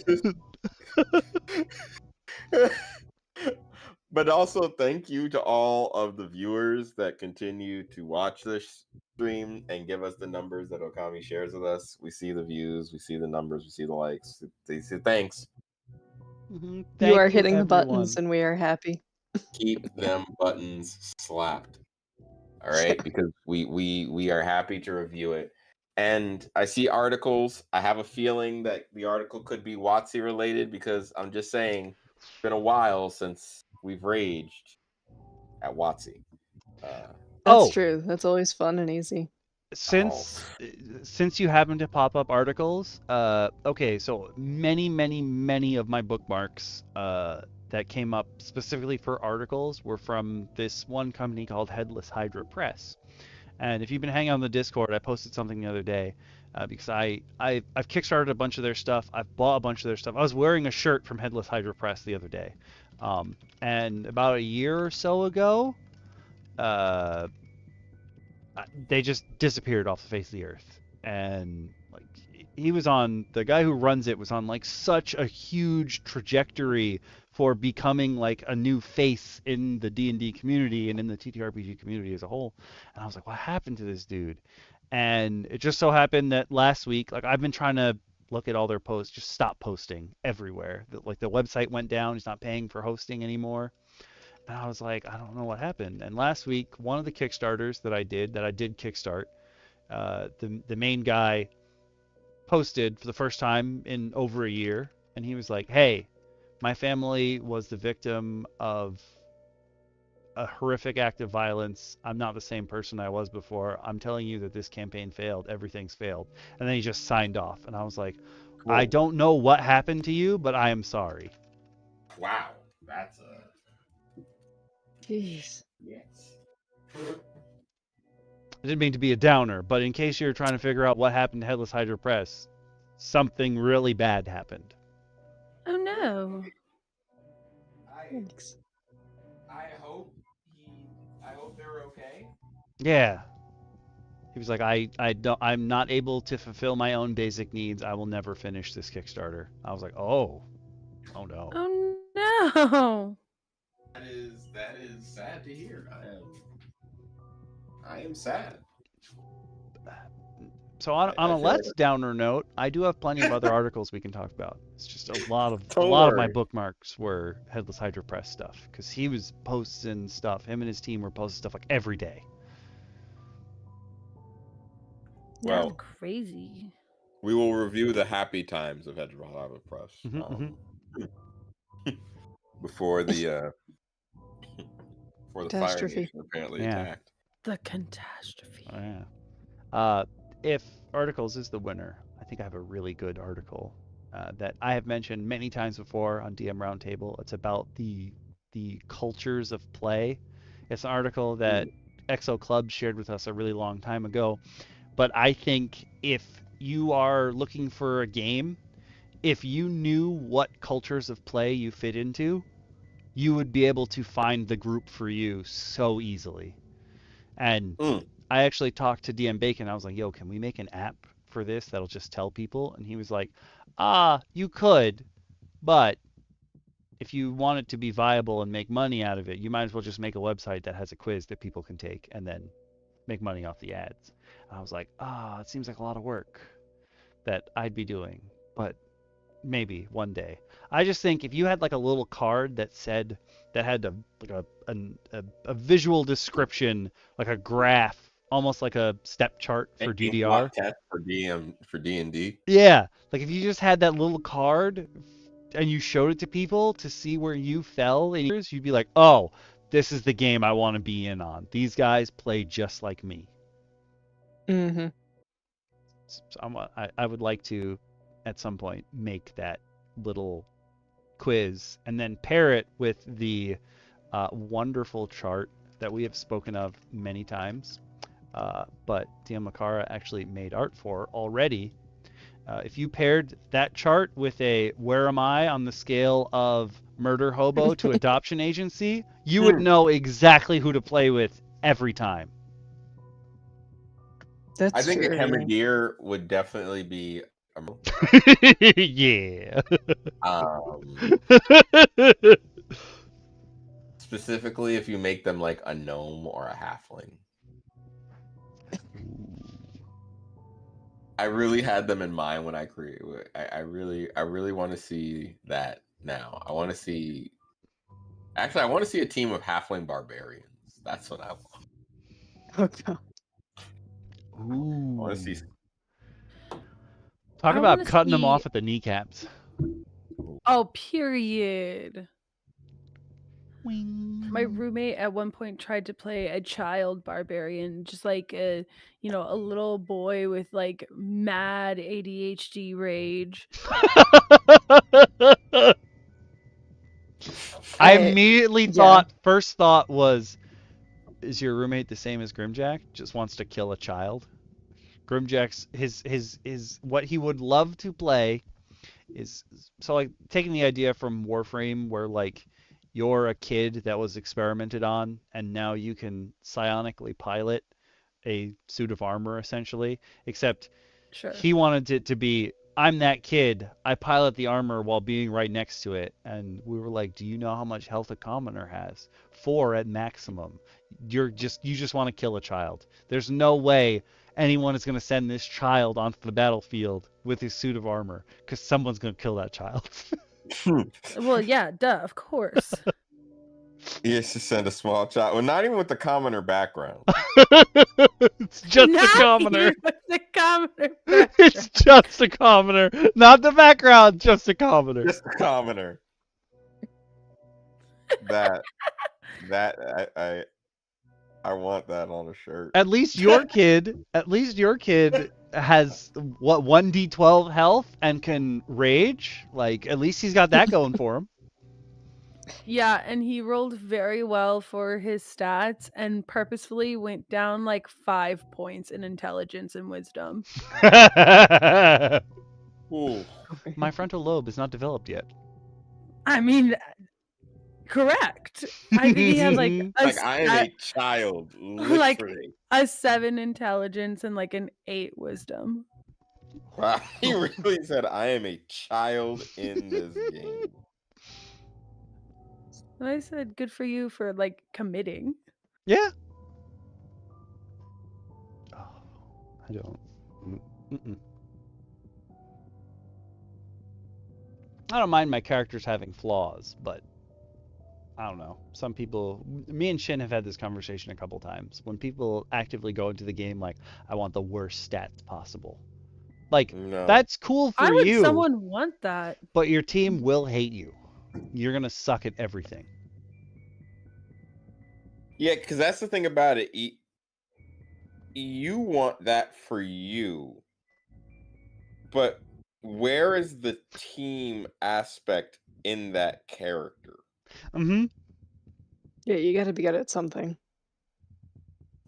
But also thank you to all of the viewers that continue to watch this stream and give us the numbers that Okami shares with us. We see the views, we see the numbers, we see the likes. They say thanks. Mm-hmm. You are hitting the buttons and we are happy. Keep them buttons slapped. All right, because we are happy to review it. And I see articles. I have a feeling that the article could be WotC related because I'm just saying it's been a while since we've raged at WotC. That's true. That's always fun and easy. Since you happen to pop up articles, okay, so many of my bookmarks that came up specifically for articles were from this one company called Headless Hydra Press. And if you've been hanging on the Discord, I posted something the other day because I've kickstarted a bunch of their stuff. I've bought a bunch of their stuff. I was wearing a shirt from Headless Hydra Press the other day, and about a year or so ago, they just disappeared off the face of the earth. And like the guy who runs it was on like such a huge trajectory for becoming like a new face in the D&D community and in the TTRPG community as a whole. And I was like, what happened to this dude? And it just so happened that last week, like I've been trying to look at all their posts, just stop posting everywhere. Like the website went down, he's not paying for hosting anymore. And I was like, I don't know what happened. And last week, one of the Kickstarters that I did kickstart, the main guy posted for the first time in over a year. And he was like, hey, my family was the victim of a horrific act of violence. I'm not the same person I was before. I'm telling you that this campaign failed. Everything's failed. And then he just signed off. And I was like, cool. I don't know what happened to you, but I am sorry. Wow. Jeez. Yes. I didn't mean to be a downer, but in case you're trying to figure out what happened to Headless Hydra Press, something really bad happened. Oh no. Thanks. I hope they're okay. Yeah. He was like, I'm not able to fulfill my own basic needs. I will never finish this Kickstarter. I was like, oh no. Oh no. That is sad to hear. I am sad. So on a less downer note, I do have plenty of other articles we can talk about. It's just a lot of my bookmarks were Headless Hydra Press stuff because he was posting stuff. Him and his team were posting stuff like every day. Well, that's crazy. We will review the happy times of Ancestral Press before the Fire Nation apparently attacked. The catastrophe. Oh, yeah. If articles is the winner, I think I have a really good article that I have mentioned many times before on DM Roundtable. It's about the cultures of play. It's an article that Exo Club shared with us a really long time ago. But I think if you are looking for a game, if you knew what cultures of play you fit into, you would be able to find the group for you so easily. And I actually talked to DM Bacon. I was like, yo, can we make an app for this that'll just tell people? And he was like, you could, but if you want it to be viable and make money out of it, you might as well just make a website that has a quiz that people can take and then make money off the ads. I was like, it seems like a lot of work that I'd be doing, but maybe one day. I just think if you had like a little card that had a visual description, like a graph, almost like a step chart for DDR. For D&D. Yeah, like if you just had that little card and you showed it to people to see where you fell in years, you'd be like, oh, this is the game I want to be in on. These guys play just like me. Mm-hmm. So I would like to, at some point, make that little quiz and then pair it with the wonderful chart that we have spoken of many times, but DM Lacara actually made art for already. If you paired that chart with a where am I on the scale of murder hobo to adoption agency, you would know exactly who to play with every time. I think a Chemadeer would definitely be yeah. Specifically if you make them like a gnome or a halfling. I really had them in mind when I created. I really want to see that now. I want to see a team of halfling barbarians. That's what I want. Okay. Ooh. I want to see. Talk about cutting them off at the kneecaps. Oh, period. Wing. My roommate at one point tried to play a child barbarian, just like a little boy with like mad ADHD rage. I immediately thought, first thought was, is your roommate the same as Grimjack? Just wants to kill a child? Grimjack's his what he would love to play is, so like taking the idea from Warframe where like you're a kid that was experimented on and now you can psionically pilot a suit of armor essentially, except he wanted it to be, I'm that kid, I pilot the armor while being right next to it. And we were like, do you know how much health a commoner has? 4 at maximum. You just want to kill a child. There's no way anyone is going to send this child onto the battlefield with his suit of armor because someone's going to kill that child. Well, yeah, duh, of course. He has to send a small child. Well, not even with the commoner background. It's just the commoner. The commoner. It's just a commoner, not the background. Just a commoner. Just a commoner. I want that on a shirt. At least your kid has what, 1d12 health and can rage. Like at least he's got that going for him. Yeah, and he rolled very well for his stats and purposefully went down like 5 points in intelligence and wisdom. Ooh. My frontal lobe is not developed yet. I mean, correct. I think he had like I am a child, literally. like a 7 intelligence and like an 8 wisdom. Wow, he really said, I am a child in this game. I said, good for you for like committing. Yeah. Oh, I don't. I don't mind my characters having flaws, but I don't know. Some people, me and Shin have had this conversation a couple times. When people actively go into the game like, I want the worst stats possible. Like, No. that's cool for Why would you. someone want that? But your team will hate you. You're going to suck at everything. Yeah, because that's the thing about it. You want that for you. But where is the team aspect in that character? Mm-hmm. Yeah, you got to be good at something.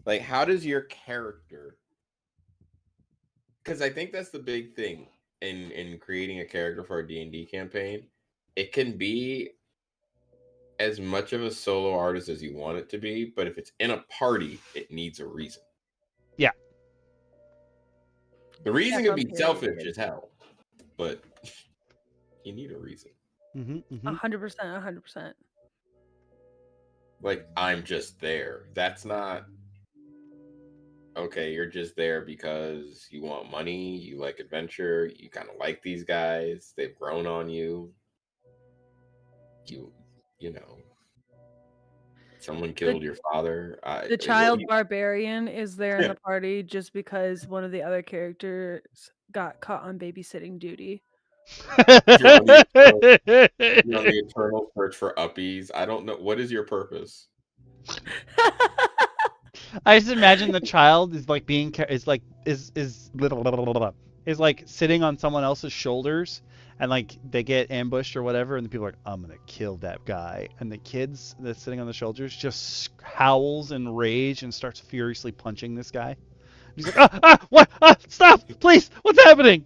Like, how does your character... Because I think that's the big thing in creating a character for a D&D campaign. It can be as much of a solo artist as you want it to be, but if it's in a party, it needs a reason. Yeah. The reason could be selfish as hell, but you need a reason. 100%, 100%. Like, I'm just there. That's not... Okay, you're just there because you want money, you like adventure, you kind of like these guys, they've grown on you. You know, someone killed your father. The child barbarian is there in the party just because one of the other characters got caught on babysitting duty. You're on the eternal search for uppies. I don't know. What is your purpose? I just imagine the child is like sitting on someone else's shoulders, and like they get ambushed or whatever, and the people are like, I'm gonna kill that guy, and the kids that's sitting on the shoulders just howls in rage and starts furiously punching this guy. He's like, what? Stop, please! What's happening?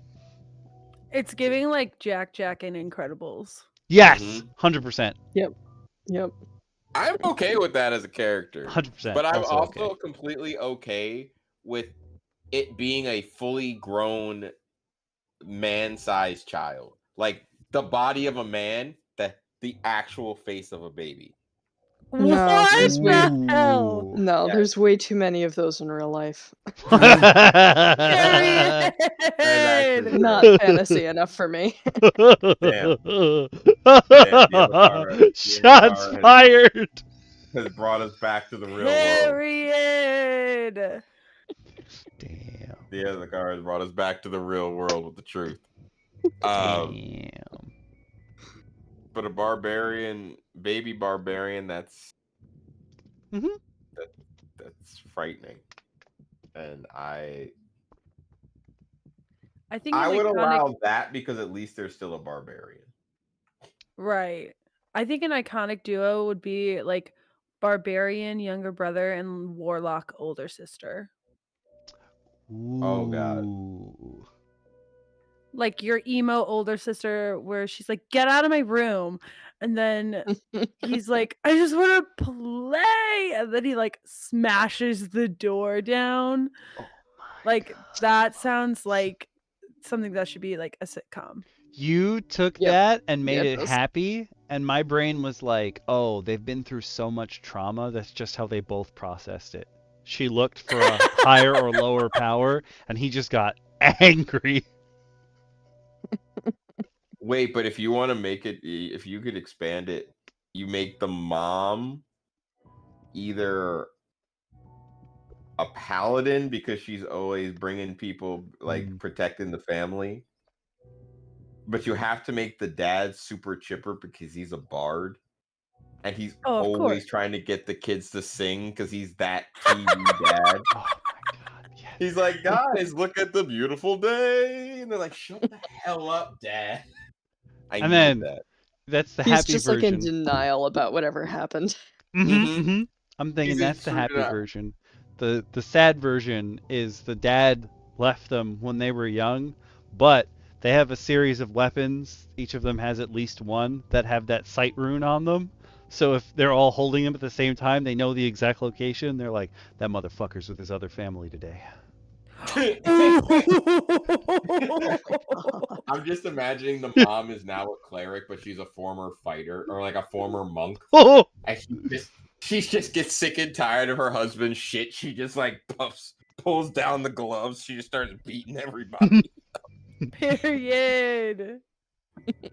It's giving like Jack and Incredibles. Yes, 100%. Yep. I'm okay with that as a character. 100%. But I'm also completely okay with it being a fully grown man-sized child. Like the body of a man, the actual face of a baby. No, what the hell? No, there's way too many of those in real life. Not fantasy enough for me. Damn. Shots fired. Has brought us back to the real world. Period. Damn. The Lacara has brought us back to the real world with the truth. Damn. But a barbarian, baby barbarian, that's that's frightening. And I think I would allow that because at least there's still a barbarian. Right. I think an iconic duo would be like barbarian younger brother and warlock older sister. Ooh. Oh god. Like your emo older sister where she's like, get out of my room. And then he's like, I just want to play. And then he like smashes the door down. Oh like that sounds like something that should be like a sitcom. You took that and made it happy, and my brain was like, oh, they've been through so much trauma. That's just how they both processed it. She looked for a higher or lower power, and he just got angry. Wait, but if you want to make it, if you could expand it, you make the mom either a paladin because she's always bringing people, like protecting the family, but you have to make the dad super chipper because he's a bard, and he's always trying to get the kids to sing because he's that TV dad. Oh my god! Yes. He's like, guys, look at the beautiful day, and they're like, shut the hell up, dad. I and then that. That's the He's happy just version. like in denial about whatever happened. I'm thinking that's the happy version. The sad version is the dad left them when they were young, but they have a series of weapons. Each of them has at least one that have that sight rune on them. So if they're all holding them at the same time, they know the exact location. They're like, that motherfucker's with his other family today. I'm just imagining the mom is now a cleric, but she's a former fighter or like a former monk. And she just gets sick and tired of her husband's shit. She just like pulls down the gloves. She just starts beating everybody. Period.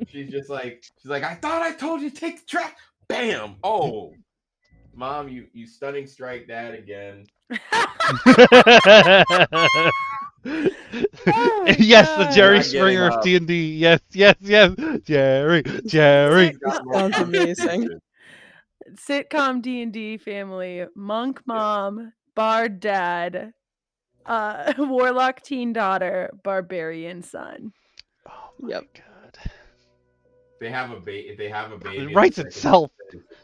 She's like, I thought I told you to take the track. Bam! Oh, mom, you stunning strike dad again. Yes, the Jerry Springer of D&D. Yes. Jerry. Sounds amazing. Sitcom D&D family, monk mom, bard dad, warlock teen daughter, barbarian son. Oh my god. They have a baby. It writes itself.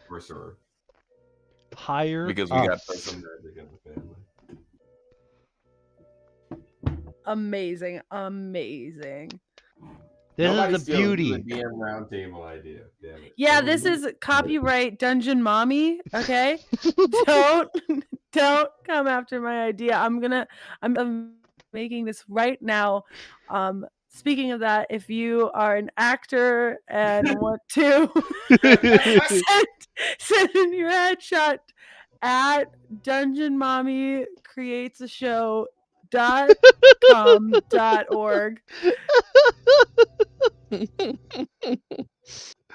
Sorcerer. Hire because we got some magic in the family. Amazing. This is the beauty. The DM Roundtable idea. Damn it. Yeah, this is copyright Dungeon Mommy. Okay, don't come after my idea. I'm making this right now. Speaking of that, if you are an actor and want to send in your headshot at Dungeon Mommy creates a show.com.org.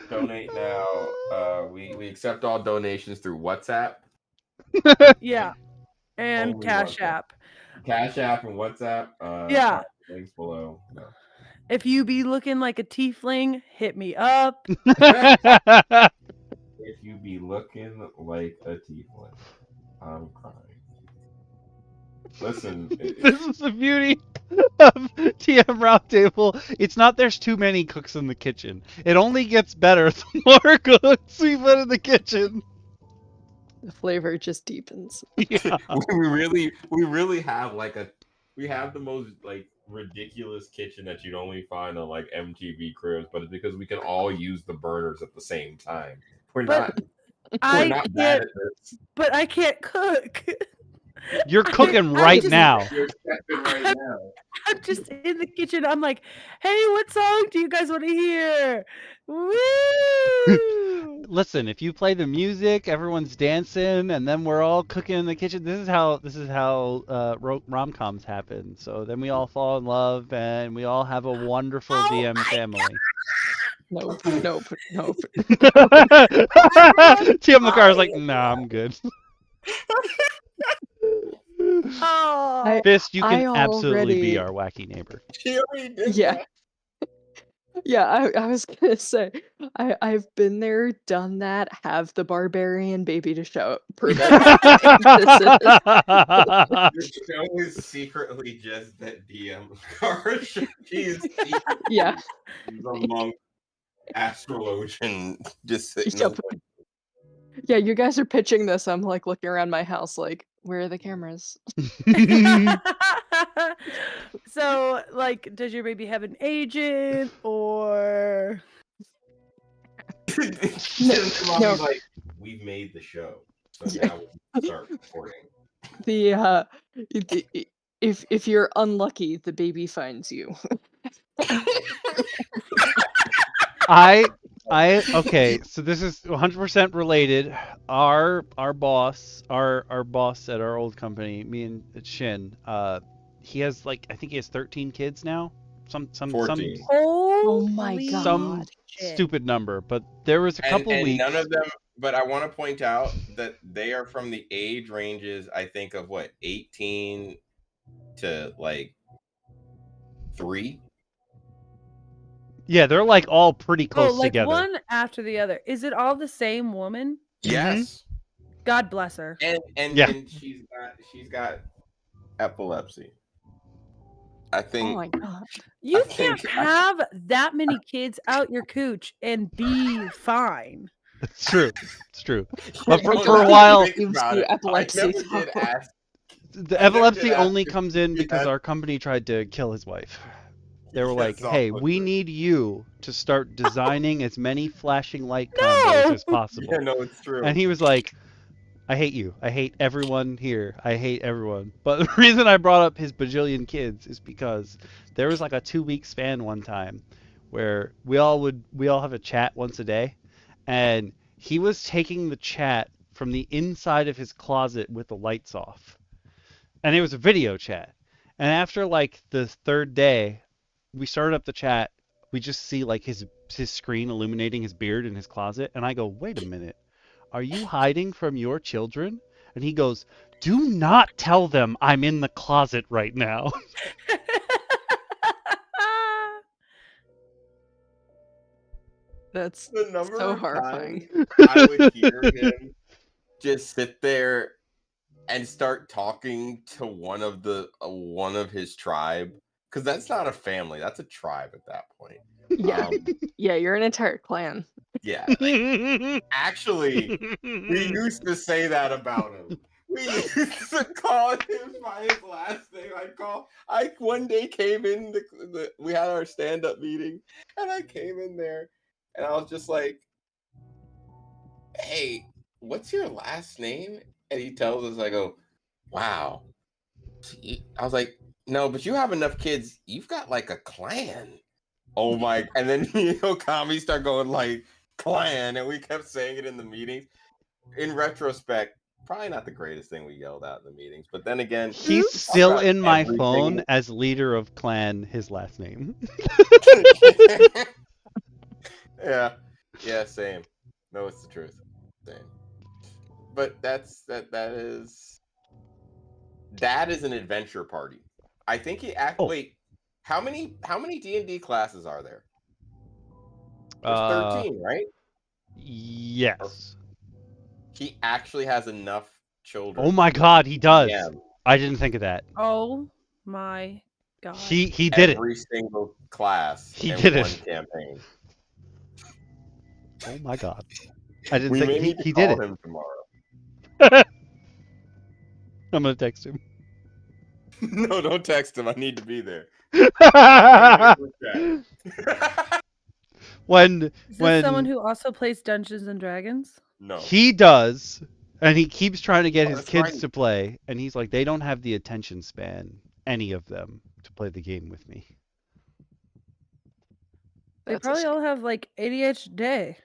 Donate now. We accept all donations through WhatsApp. Yeah, and Only Cash WhatsApp. App. Cash App and WhatsApp. Yeah. Links below. No. If you be looking like a tiefling, hit me up. If you be looking like a tiefling, I'm crying. Listen, this is the beauty of DM Roundtable. It's not there's too many cooks in the kitchen. It only gets better the more cooks we put in the kitchen. The flavor just deepens. Yeah. we really have we have the most like ridiculous kitchen that you'd only find on like MTV Cribs, but it's because we can all use the burners at the same time. We're not bad at this. But I can't cook. You're cooking right now. You're stepping right now. I'm just in the kitchen. I'm like, hey, what song do you guys want to hear? Woo! Listen, if you play the music, everyone's dancing, and then we're all cooking in the kitchen. This is how rom-coms happen. So then we all fall in love, and we all have a wonderful DM family. Nope. DM Lacara's like, nah, I'm good. Oh, Fist, you can absolutely be our wacky neighbor. Yeah, I was gonna say, I've been there, done that, have the barbarian baby to show prove it. Your show is secretly just that DM Lacara. She's yeah. She's a monk astrologian just sitting Yep. Yeah, you guys are pitching this. I'm like looking around my house like, where are the cameras? So, like, does your baby have an agent or? No. Like, we've made the show, so now we'll start recording. If you're unlucky, the baby finds you. Okay, so this is 100% related. Our boss at our old company, me and Shin, he has I think he has 13 kids now. Some 14. Oh my god. Some stupid number, but there was a couple and weeks. None of them, but I want to point out that they are from the age ranges, I think, of 18 to 3. Yeah, they're all pretty close together. One after the other. Is it all the same woman? Yes. God bless her. And she's got epilepsy. I think. Oh my god. You can't have that many kids out your cooch and be fine. It's true. It's true. But for a while, epilepsy. The epilepsy only comes in because our company tried to kill his wife. They were like, hey, we need you to start designing as many flashing light combos as possible. Yeah, no, it's true. And he was like, I hate you. I hate everyone here. I hate everyone. But the reason I brought up his bajillion kids is because there was like a 2-week span one time where we all have a chat once a day, and he was taking the chat from the inside of his closet with the lights off. And it was a video chat. And after like the 3rd day, we started up the chat. We just see like his screen illuminating his beard in his closet. And I go, wait a minute. Are you hiding from your children? And he goes, do not tell them I'm in the closet right now. That's the number so of horrifying. I would hear him just sit there and start talking to one of his tribe, because that's not a family, that's a tribe at that point. Yeah, yeah, you're an entire clan. Yeah, like, actually, we used to say that about him. We used to call him by his last name. I one day came in we had our stand-up meeting, and I came in there, and I was just like, "Hey, what's your last name?" And he tells us, I go, wow. I was like, no, but you have enough kids. You've got like a clan. Oh my. And then, Kami started going like, clan. And we kept saying it in the meetings. In retrospect, probably not the greatest thing we yelled out in the meetings. But then again, he's still in my phone as leader of clan, his last name. Yeah, same. No, it's the truth. Same. But that is an adventure party. I think he wait, how many D&D classes are there? There's 13, right? Yes. He actually has enough children. Oh my god, he does. Yeah. I didn't think of that. Oh my god. He did it. Every single class. He did it. One campaign. Oh my god. I didn't think he did it. Him tomorrow. I'm gonna text him. No, don't text him. I need to be there. When someone who also plays Dungeons and Dragons? No. He does, and he keeps trying to get his kids to play, and he's like, they don't have the attention span, any of them, to play the game with me. They probably all have like ADHD.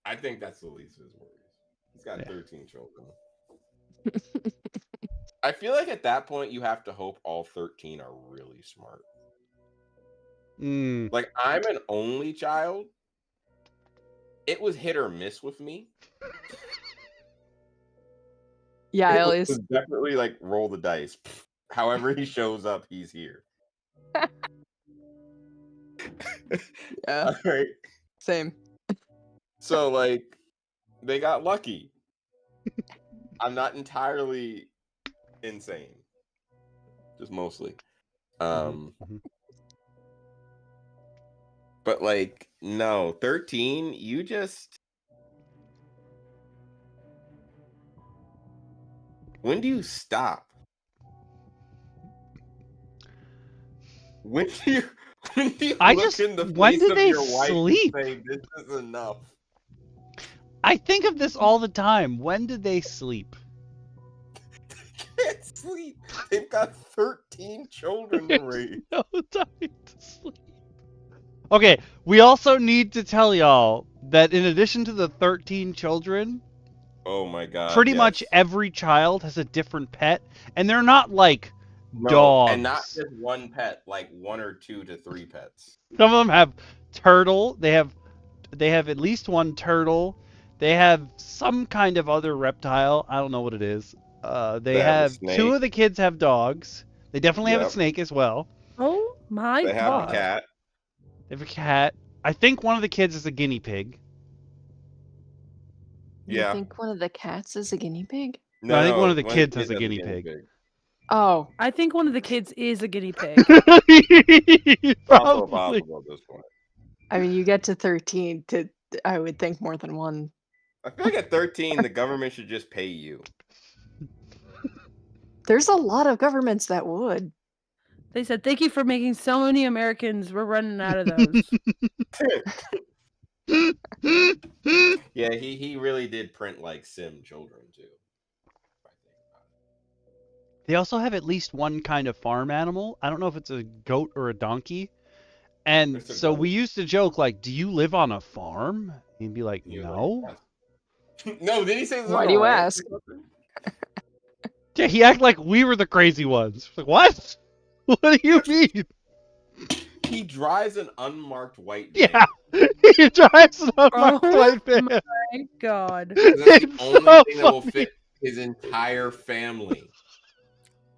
I think that's the least of his worries. He's got 13 children. I feel like at that point you have to hope all 13 are really smart. Like, I'm an only child. It was hit or miss with me. Yeah, it was definitely like roll the dice. However he shows up, he's here. Yeah. All right. Same. So, like, they got lucky. I'm not entirely insane. Just mostly. But, like, no. 13, you just... When do you stop? When do you look in the face of your wife and say, this is enough? I think of this all the time. When do they sleep? They can't sleep. They've got 13 children to raise. No time to sleep. Okay, we also need to tell y'all that in addition to the 13 children, oh my god, pretty much every child has a different pet, and they're not like dogs. And not just one pet, like 1 or 2 to 3 pets. Some of them have turtle. They have at least one turtle. They have some kind of other reptile. I don't know what it is. They have 2 of the kids have dogs. They definitely have a snake as well. Oh my god. They have a cat. They have a cat. I think one of the kids is a guinea pig. You think one of the cats is a guinea pig? No, I think one of the kids has a guinea pig. Oh, I think one of the kids is a guinea pig. Also possible at this point. I mean, you get to 13 to, I would think, more than one. I feel like at 13, the government should just pay you. There's a lot of governments that would. They said, thank you for making so many Americans. We're running out of those. Yeah, he really did print like sim children too. They also have at least one kind of farm animal. I don't know if it's a goat or a donkey. And so we used to joke, like, do you live on a farm? He'd be like, no. No, did he say Why do you ask? Yeah, he acted like we were the crazy ones. Like, what? What do you mean? He drives an unmarked white van. Yeah, he drives an unmarked white van. Oh my god. That's the only thing that will fit his entire family.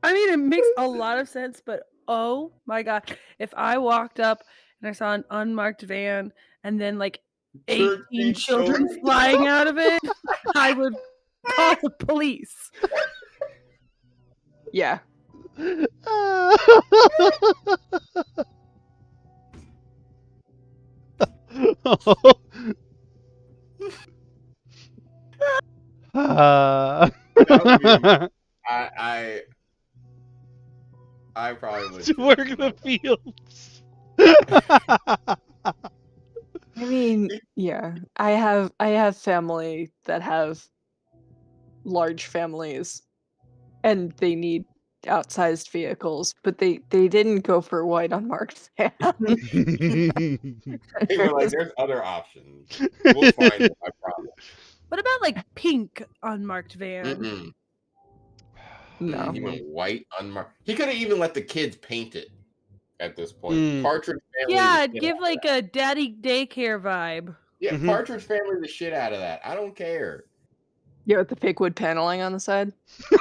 I mean, it makes a lot of sense, but oh my god. If I walked up and I saw an unmarked van and then like 18 children flying out of it, I would call the police. Yeah. I probably would to work the fields. I mean, yeah. I have family that have large families and they need outsized vehicles, but they didn't go for white unmarked van. They were like, there's other options. We'll find it, I promise. What about like pink unmarked van? Mm-mm. No. He went white unmarked. He could have even let the kids paint it at this point. Partridge Family. Yeah, give like a daddy daycare vibe. Yeah, Partridge Family the shit out of that. I don't care. Yeah, with the fake wood paneling on the side.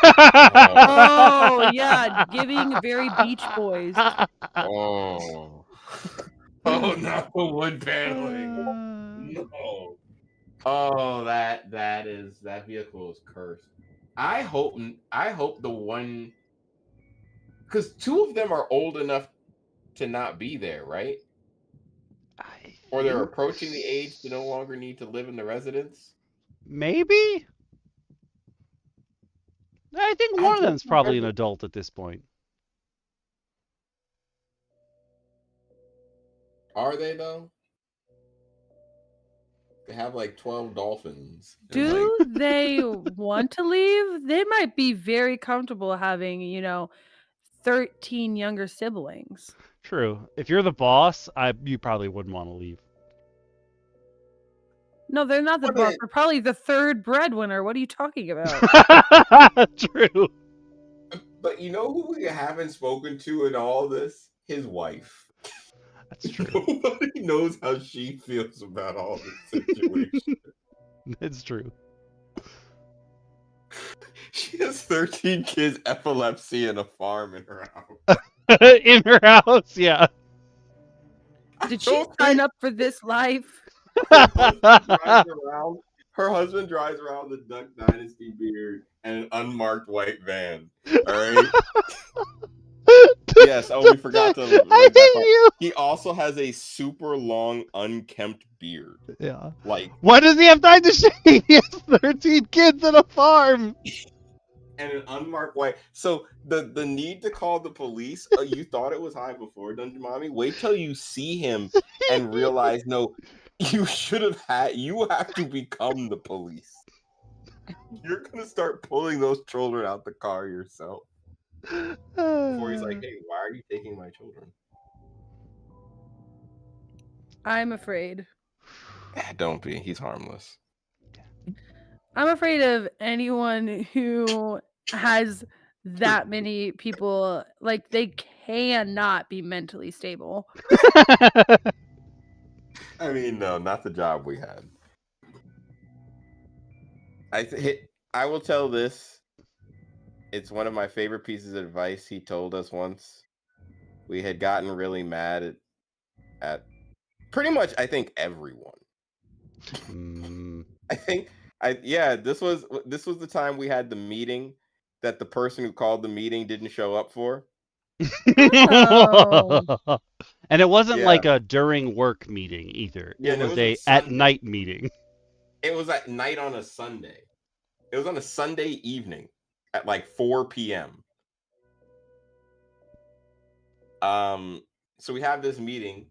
Oh yeah, giving very Beach Boys. Oh, not the wood paneling. No. Oh, that vehicle is cursed. I hope the one, because 2 of them are old enough to not be there, right? Or they're approaching the age to no longer need to live in the residence. Maybe. I think one of them's probably an adult at this point. Are they though? They have like 12 dolphins. Do they want to leave? They might be very comfortable having, 13 younger siblings. True. If you're the boss, you probably wouldn't want to leave. No, they're not the boss. They're probably the third breadwinner. What are you talking about? True. But you know who we haven't spoken to in all this? His wife. That's true. Nobody knows how she feels about all this situation. It's true. She has 13 kids, epilepsy, and a farm in her house. In her house, yeah. Did she sign up for this life? Her husband drives around the Duck Dynasty beard and an unmarked white van. All right. Yes. Oh, we forgot to. I hate you. He also has a super long, unkempt beard. Yeah. Like, why does he have time to shave? He has 13 kids and a farm. And an unmarked white. So the need to call the police. You thought it was high before, Dungeon Mommy. Wait till you see him and realize, no, you should have had. You have to become the police. You're gonna start pulling those children out the car yourself. Before he's like, hey, why are you taking my children? I'm afraid. Don't be. He's harmless. I'm afraid of anyone who has that many people. Like, they cannot be mentally stable. I mean, no, not the job we had. I will tell this. It's one of my favorite pieces of advice he told us once. We had gotten really mad at pretty much, I think, everyone. This was the time we had the meeting that the person who called the meeting didn't show up for. Oh. And it wasn't Yeah. like a during work meeting either. Yeah, It was a a Sunday. at night meeting. It was at night on a Sunday. It was on a Sunday evening at like 4 p.m. So we have this meeting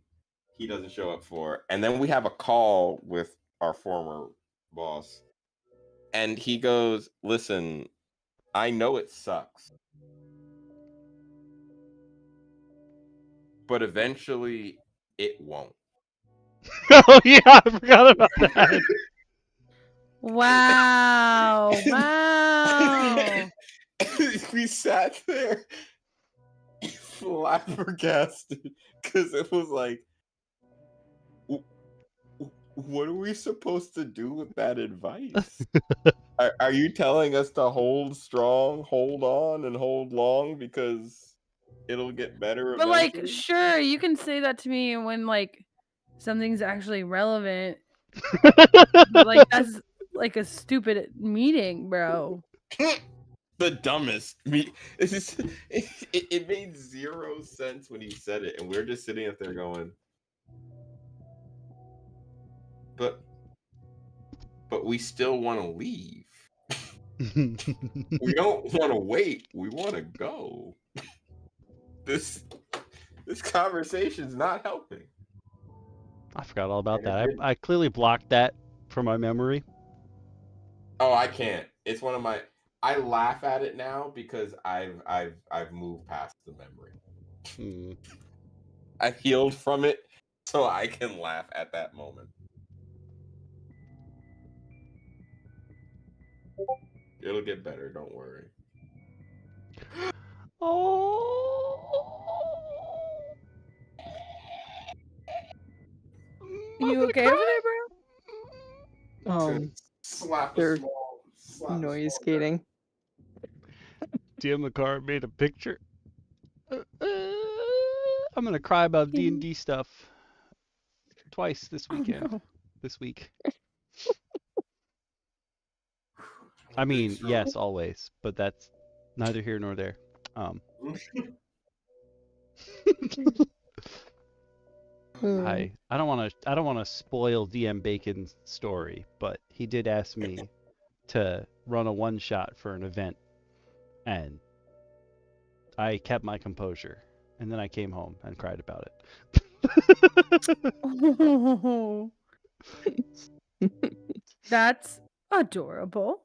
he doesn't show up for, and then we have a call with our former boss, and he goes, "Listen, I know it sucks, but eventually it won't." Oh yeah, I forgot about that. Wow. Wow. We sat there flabbergasted because it was like, what are we supposed to do with that advice? Are you telling us to hold strong, hold on, and hold long because it'll get better But eventually? like, sure, you can say that to me when like something's actually relevant. Like that's like a stupid meeting, bro. The dumbest. It made zero sense when he said it, and we're just sitting up there going, but we still want to leave. We don't want to wait. We want to go. This conversation's not helping. I forgot all about that. I clearly blocked that from my memory. Oh, I can't. It's one of my. I laugh at it now because I've moved past the memory. I've healed from it, so I can laugh at that moment. It'll get better. Don't worry. You okay over there, bro? Slap they're a small noise gating. DM Lacara made a picture. I'm gonna cry about D&D stuff twice this weekend. Oh, no. This week. I mean, yes, always, but that's neither here nor there. I don't want to spoil DM Bacon's story, but he did ask me to run a one shot for an event, and I kept my composure, and then I came home and cried about Oh. That's adorable.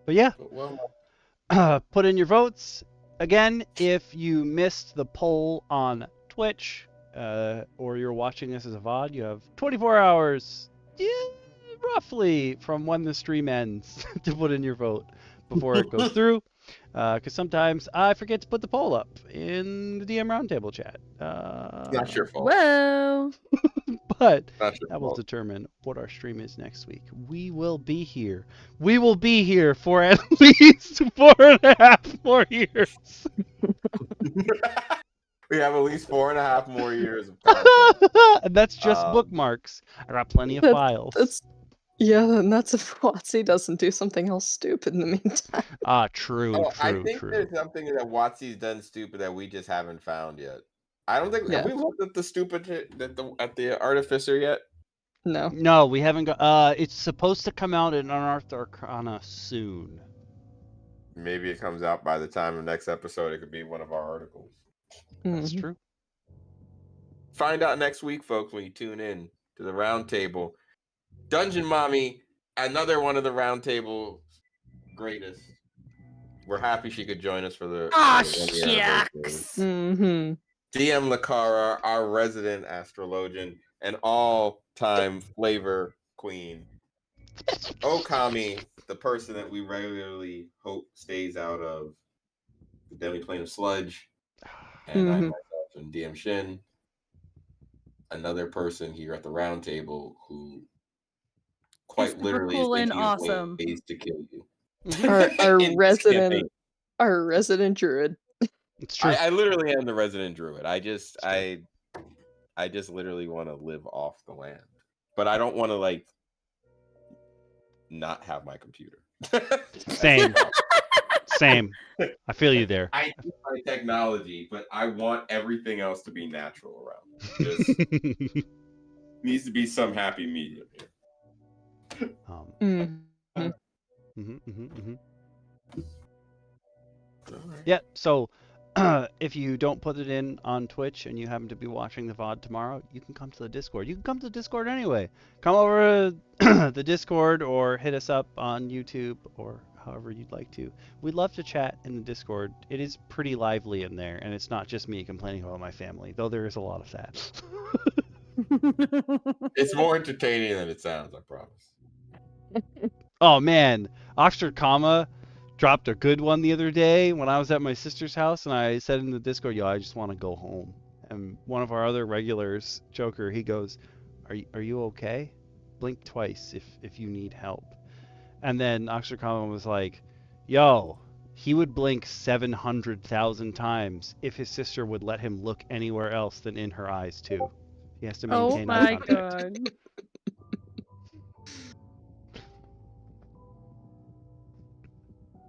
But yeah, put in your votes. Again, if you missed the poll on Twitch, or you're watching this as a VOD, you have 24 hours, roughly, from when the stream ends to put in your vote before it goes through. Because sometimes I forget to put the poll up in the DM Roundtable chat. Not your fault. Whoa. But that will determine what our stream is next week. We will be here. We will be here for at least 4.5 more years. We have at least 4.5 more years of content. And that's just bookmarks. I got plenty of files. And that's if WotC doesn't do something else stupid in the meantime. True. I think there's something that WotC's done stupid that we just haven't found yet. I don't think have we looked at the stupid at the Artificer yet? No, we haven't got. It's supposed to come out in Unearthed Arcana soon. Maybe it comes out by the time of next episode. It could be one of our articles. That's true. Find out next week, folks, when you tune in to the Roundtable. Dungeon Mommy, another one of the Roundtable greatest. We're happy she could join us for the. Shucks. DM Lacara, our resident astrologian and all-time flavor queen. Okami, the person that we regularly hope stays out of the Demi-Plane of Sludge. And I myself am DM Shin. Another person here at the Roundtable who quite literally is thinking of ways to kill you. Our resident druid. It's true. I literally am the resident druid. I just literally want to live off the land, but I don't want to not have my computer. Same. Same. I feel you there. I need my technology, but I want everything else to be natural around me. Needs to be some happy medium here. Yeah, so if you don't put it in on Twitch and you happen to be watching the VOD tomorrow, you can come to the Discord. You can come to the Discord anyway. Come over to the Discord or hit us up on YouTube or however you'd like to. We'd love to chat in the Discord. It is pretty lively in there, and it's not just me complaining about my family, though there is a lot of that. It's more entertaining than it sounds, I promise. Oh man, Oxford Comma dropped a good one the other day when I was at my sister's house, and I said in the Discord, yo, I just want to go home. And one of our other regulars, Joker, he goes, are you okay? Blink twice if you need help. And then Oxford Comma was like, yo, he would blink 700,000 times if his sister would let him look anywhere else than in her eyes too. He has to maintain eye contact. God.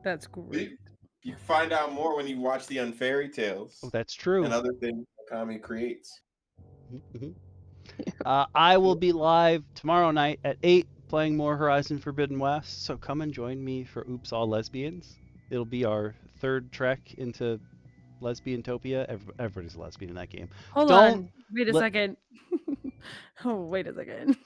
That's great. You find out more when you watch the Unfairy Tales. Oh, that's true. And other things Kami creates. I will be live tomorrow night at 8 playing more Horizon Forbidden West, so come and join me for Oops All Lesbians. It'll be our third trek into Lesbiantopia. Everybody's a lesbian in that game. Hold on. Wait a second. Oh, wait a second.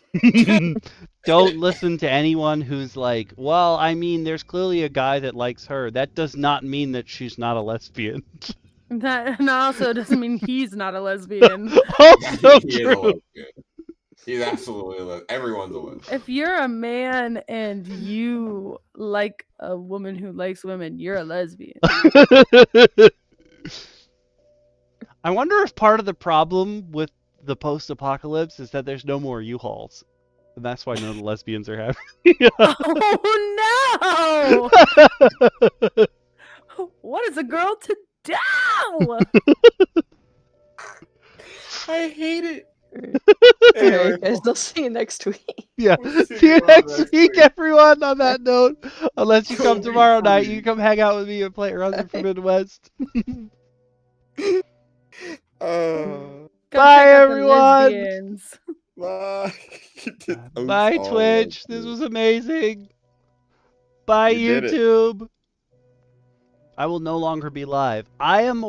Don't listen to anyone who's like, well, I mean, there's clearly a guy that likes her. That does not mean that she's not a lesbian. That also doesn't mean he's not a lesbian. Also true. He's absolutely a lesbian. Everyone's a lesbian. If you're a man and you like a woman who likes women, you're a lesbian. I wonder if part of the problem with the post-apocalypse is that there's no more U-Hauls. And that's why none of the lesbians are happy. Oh no! What is a girl to do? I hate it. Alright, guys, I'll see you next week. Yeah, see you next week, everyone, on that note. Unless you come tomorrow night, you can come hang out with me and play Horizon Forbidden West. Bye, everyone. Bye. Bye, Twitch. This was amazing. Bye, YouTube. I will no longer be live. I am